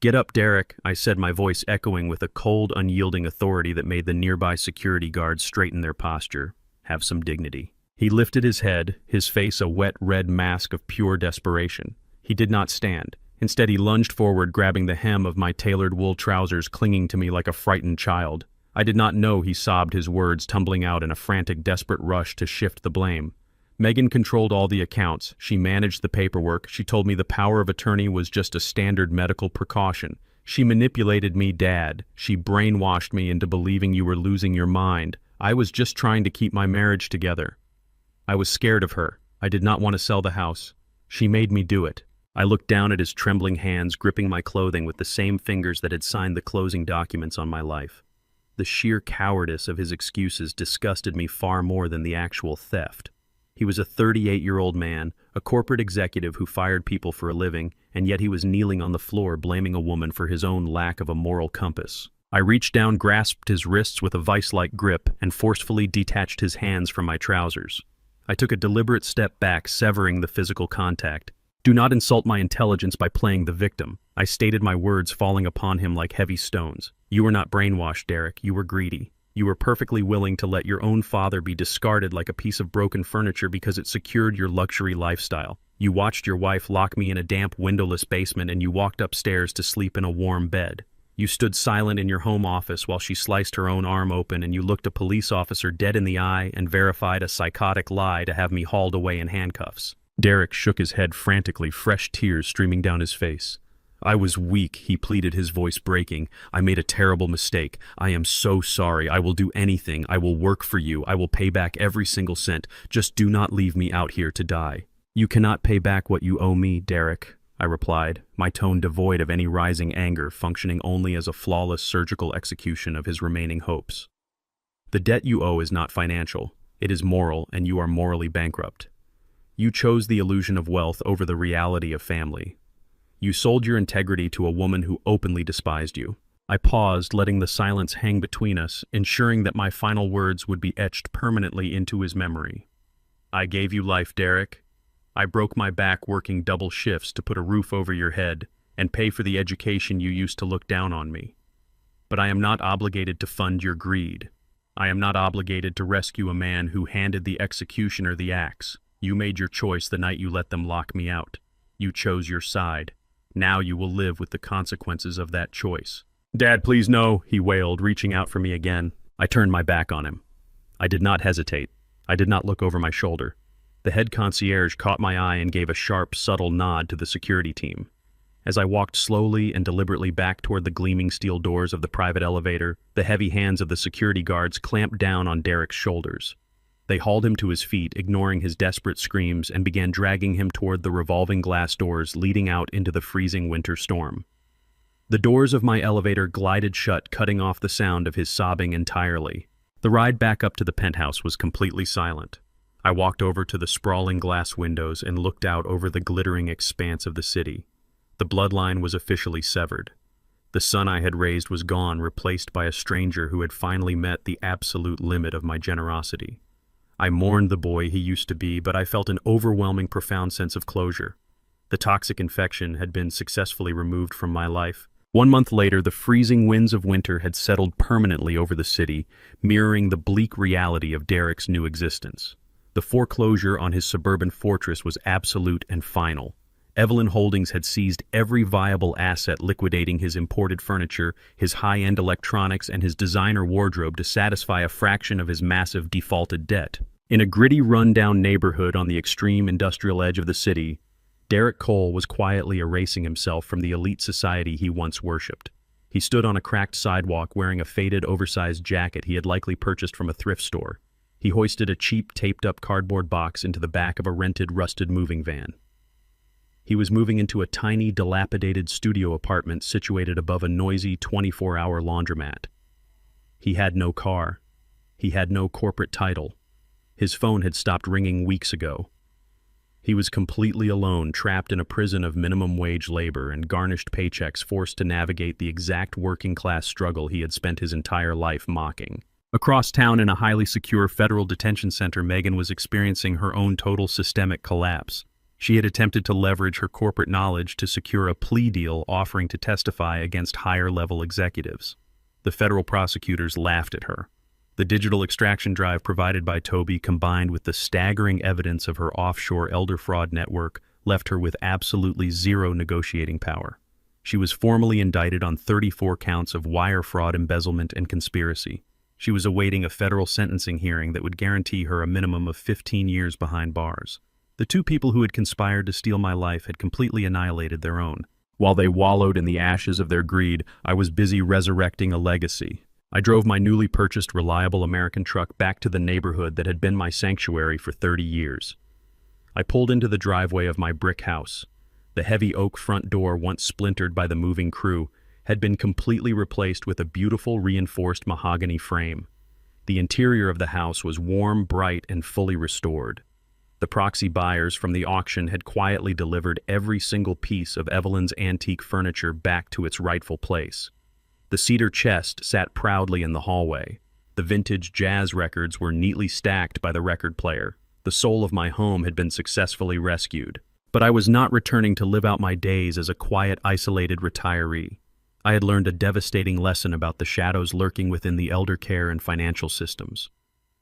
"Get up, Derek," I said, my voice echoing with a cold, unyielding authority that made the nearby security guards straighten their posture. "Have some dignity." He lifted his head, his face a wet red mask of pure desperation. He did not stand. Instead, he lunged forward, grabbing the hem of my tailored wool trousers, clinging to me like a frightened child. I did not know he sobbed, his words tumbling out in a frantic, desperate rush to shift the blame. Megan controlled all the accounts. She managed the paperwork. She told me the power of attorney was just a standard medical precaution. She manipulated me, Dad. She brainwashed me into believing you were losing your mind. I was just trying to keep my marriage together. I was scared of her. I did not want to sell the house. She made me do it. I looked down at his trembling hands, gripping my clothing with the same fingers that had signed the closing documents on my life. The sheer cowardice of his excuses disgusted me far more than the actual theft. He was a 38-year-old man, a corporate executive who fired people for a living, and yet he was kneeling on the floor blaming a woman for his own lack of a moral compass. I reached down, grasped his wrists with a vice-like grip, and forcefully detached his hands from my trousers. I took a deliberate step back, severing the physical contact. "Do not insult my intelligence by playing the victim." I stated, my words falling upon him like heavy stones. "You were not brainwashed, Derek. You were greedy. You were perfectly willing to let your own father be discarded like a piece of broken furniture because it secured your luxury lifestyle. You watched your wife lock me in a damp, windowless basement, and you walked upstairs to sleep in a warm bed. You stood silent in your home office while she sliced her own arm open, and you looked a police officer dead in the eye and verified a psychotic lie to have me hauled away in handcuffs." Derek shook his head frantically, fresh tears streaming down his face. I was weak, he pleaded, his voice breaking. I made a terrible mistake. I am so sorry. I will do anything. I will work for you. I will pay back every single cent. Just do not leave me out here to die. You cannot pay back what you owe me, Derek, I replied, my tone devoid of any rising anger, functioning only as a flawless surgical execution of his remaining hopes. The debt you owe is not financial. It is moral, and you are morally bankrupt. You chose the illusion of wealth over the reality of family. You sold your integrity to a woman who openly despised you. I paused, letting the silence hang between us, ensuring that my final words would be etched permanently into his memory. I gave you life, Derek. I broke my back working double shifts to put a roof over your head and pay for the education you used to look down on me. But I am not obligated to fund your greed. I am not obligated to rescue a man who handed the executioner the axe. You made your choice the night you let them lock me out. You chose your side. Now you will live with the consequences of that choice. Dad, please no, he wailed, reaching out for me again. I turned my back on him. I did not hesitate. I did not look over my shoulder. The head concierge caught my eye and gave a sharp, subtle nod to the security team. As I walked slowly and deliberately back toward the gleaming steel doors of the private elevator, the heavy hands of the security guards clamped down on Derek's shoulders. They hauled him to his feet, ignoring his desperate screams, and began dragging him toward the revolving glass doors leading out into the freezing winter storm. The doors of my elevator glided shut, cutting off the sound of his sobbing entirely. The ride back up to the penthouse was completely silent. I walked over to the sprawling glass windows and looked out over the glittering expanse of the city. The bloodline was officially severed. The son I had raised was gone, replaced by a stranger who had finally met the absolute limit of my generosity. I mourned the boy he used to be, but I felt an overwhelming, profound sense of closure. The toxic infection had been successfully removed from my life. 1 month later, the freezing winds of winter had settled permanently over the city, mirroring the bleak reality of Derek's new existence. The foreclosure on his suburban fortress was absolute and final. Evelyn Holdings had seized every viable asset, liquidating his imported furniture, his high-end electronics, and his designer wardrobe to satisfy a fraction of his massive defaulted debt. In a gritty, run-down neighborhood on the extreme industrial edge of the city, Derek Cole was quietly erasing himself from the elite society he once worshipped. He stood on a cracked sidewalk wearing a faded, oversized jacket he had likely purchased from a thrift store. He hoisted a cheap, taped-up cardboard box into the back of a rented, rusted moving van. He was moving into a tiny, dilapidated studio apartment situated above a noisy 24-hour laundromat. He had no car. He had no corporate title. His phone had stopped ringing weeks ago. He was completely alone, trapped in a prison of minimum-wage labor and garnished paychecks, forced to navigate the exact working-class struggle he had spent his entire life mocking. Across town in a highly secure federal detention center, Megan was experiencing her own total systemic collapse. She had attempted to leverage her corporate knowledge to secure a plea deal offering to testify against higher-level executives. The federal prosecutors laughed at her. The digital extraction drive provided by Toby, combined with the staggering evidence of her offshore elder fraud network, left her with absolutely zero negotiating power. She was formally indicted on 34 counts of wire fraud, embezzlement, and conspiracy. She was awaiting a federal sentencing hearing that would guarantee her a minimum of 15 years behind bars. The two people who had conspired to steal my life had completely annihilated their own. While they wallowed in the ashes of their greed, I was busy resurrecting a legacy. I drove my newly purchased reliable American truck back to the neighborhood that had been my sanctuary for 30 years. I pulled into the driveway of my brick house. The heavy oak front door, once splintered by the moving crew, had been completely replaced with a beautiful reinforced mahogany frame. The interior of the house was warm, bright, and fully restored. The proxy buyers from the auction had quietly delivered every single piece of Evelyn's antique furniture back to its rightful place. The cedar chest sat proudly in the hallway. The vintage jazz records were neatly stacked by the record player. The soul of my home had been successfully rescued. But I was not returning to live out my days as a quiet, isolated retiree. I had learned a devastating lesson about the shadows lurking within the elder care and financial systems.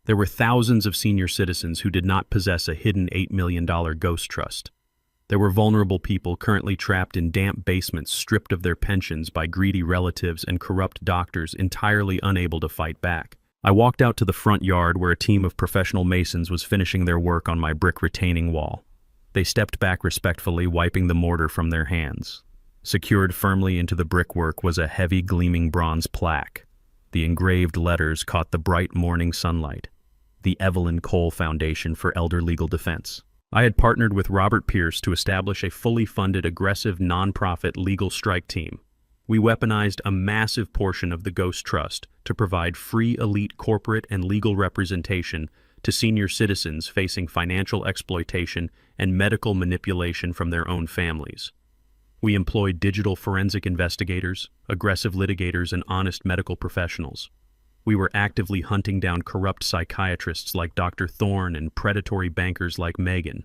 There were thousands of senior citizens who did not possess a hidden $8 million ghost trust. There were vulnerable people currently trapped in damp basements, stripped of their pensions by greedy relatives and corrupt doctors entirely unable to fight back. I walked out to the front yard where a team of professional masons was finishing their work on my brick retaining wall. They stepped back respectfully, wiping the mortar from their hands. Secured firmly into the brickwork was a heavy, gleaming bronze plaque. The engraved letters caught the bright morning sunlight. The Evelyn Cole Foundation for Elder Legal Defense. I had partnered with Robert Pierce to establish a fully funded, aggressive, nonprofit legal strike team. We weaponized a massive portion of the Ghost Trust to provide free elite corporate and legal representation to senior citizens facing financial exploitation and medical manipulation from their own families. We employed digital forensic investigators, aggressive litigators, and honest medical professionals. We were actively hunting down corrupt psychiatrists like Dr. Thorne and predatory bankers like Megan.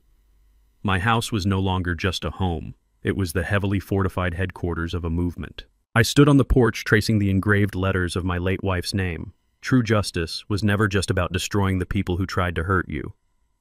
My house was no longer just a home. It was the heavily fortified headquarters of a movement. I stood on the porch tracing the engraved letters of my late wife's name. True justice was never just about destroying the people who tried to hurt you.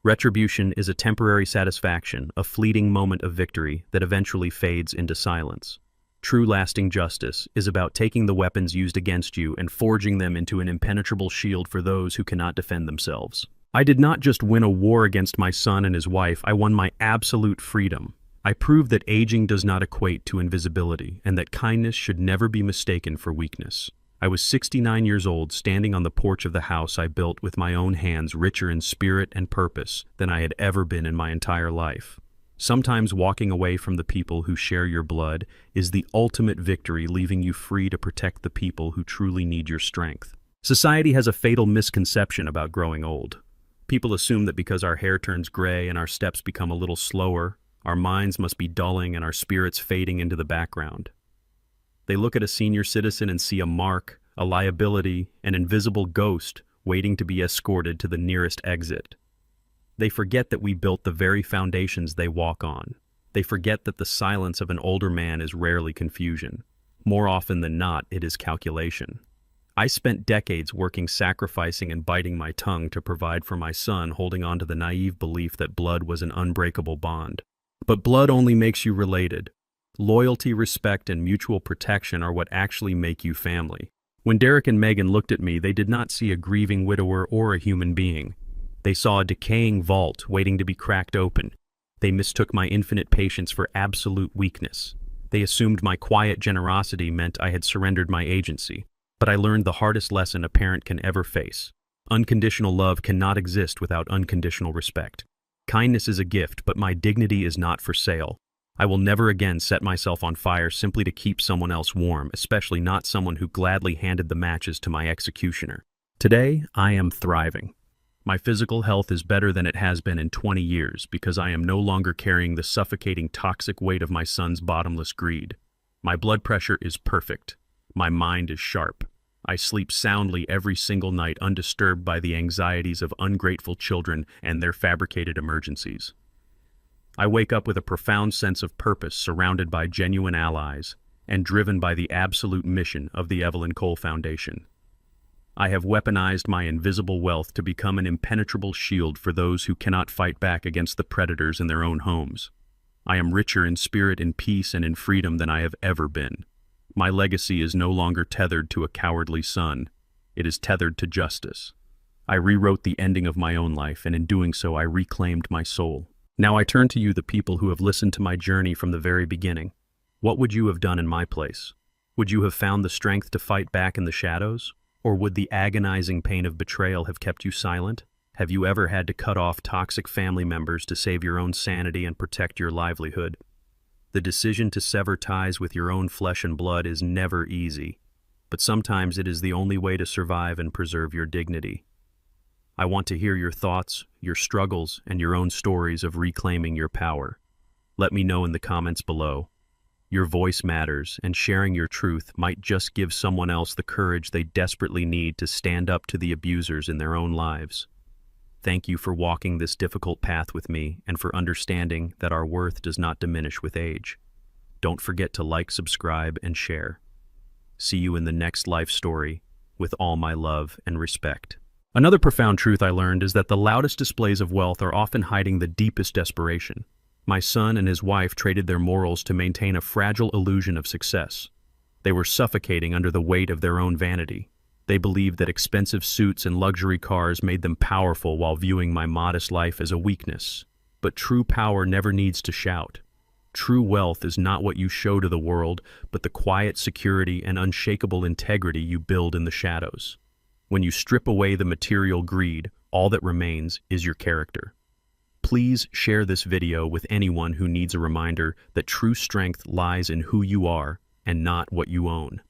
Retribution is a temporary satisfaction, a fleeting moment of victory that eventually fades into silence. True lasting justice is about taking the weapons used against you and forging them into an impenetrable shield for those who cannot defend themselves. I did not just win a war against my son and his wife, I won my absolute freedom. I proved that aging does not equate to invisibility and that kindness should never be mistaken for weakness. I was 69 years old, standing on the porch of the house I built with my own hands, richer in spirit and purpose than I had ever been in my entire life. Sometimes walking away from the people who share your blood is the ultimate victory, leaving you free to protect the people who truly need your strength. Society has a fatal misconception about growing old. People assume that because our hair turns gray and our steps become a little slower, our minds must be dulling and our spirits fading into the background. They look at a senior citizen and see a mark, a liability, an invisible ghost waiting to be escorted to the nearest exit. They forget that we built the very foundations they walk on. They forget that the silence of an older man is rarely confusion. More often than not, it is calculation. I spent decades working, sacrificing, and biting my tongue to provide for my son, holding on to the naive belief that blood was an unbreakable bond. But blood only makes you related. Loyalty, respect, and mutual protection are what actually make you family. When Derek and Megan looked at me, they did not see a grieving widower or a human being. They saw a decaying vault waiting to be cracked open. They mistook my infinite patience for absolute weakness. They assumed my quiet generosity meant I had surrendered my agency. But I learned the hardest lesson a parent can ever face. Unconditional love cannot exist without unconditional respect. Kindness is a gift, but my dignity is not for sale. I will never again set myself on fire simply to keep someone else warm, especially not someone who gladly handed the matches to my executioner. Today, I am thriving. My physical health is better than it has been in 20 years because I am no longer carrying the suffocating toxic weight of my son's bottomless greed. My blood pressure is perfect. My mind is sharp. I sleep soundly every single night, undisturbed by the anxieties of ungrateful children and their fabricated emergencies. I wake up with a profound sense of purpose, surrounded by genuine allies, and driven by the absolute mission of the Evelyn Cole Foundation. I have weaponized my invisible wealth to become an impenetrable shield for those who cannot fight back against the predators in their own homes. I am richer in spirit, in peace, and in freedom than I have ever been. My legacy is no longer tethered to a cowardly son. It is tethered to justice. I rewrote the ending of my own life, and in doing so I reclaimed my soul. Now I turn to you, the people who have listened to my journey from the very beginning. What would you have done in my place? Would you have found the strength to fight back in the shadows? Or would the agonizing pain of betrayal have kept you silent? Have you ever had to cut off toxic family members to save your own sanity and protect your livelihood? The decision to sever ties with your own flesh and blood is never easy, but sometimes it is the only way to survive and preserve your dignity. I want to hear your thoughts, your struggles, and your own stories of reclaiming your power. Let me know in the comments below. Your voice matters, and sharing your truth might just give someone else the courage they desperately need to stand up to the abusers in their own lives. Thank you for walking this difficult path with me and for understanding that our worth does not diminish with age. Don't forget to like, subscribe, and share. See you in the next life story with all my love and respect. Another profound truth I learned is that the loudest displays of wealth are often hiding the deepest desperation. My son and his wife traded their morals to maintain a fragile illusion of success. They were suffocating under the weight of their own vanity. They believed that expensive suits and luxury cars made them powerful while viewing my modest life as a weakness. But true power never needs to shout. True wealth is not what you show to the world, but the quiet security and unshakable integrity you build in the shadows. When you strip away the material greed, all that remains is your character. Please share this video with anyone who needs a reminder that true strength lies in who you are and not what you own.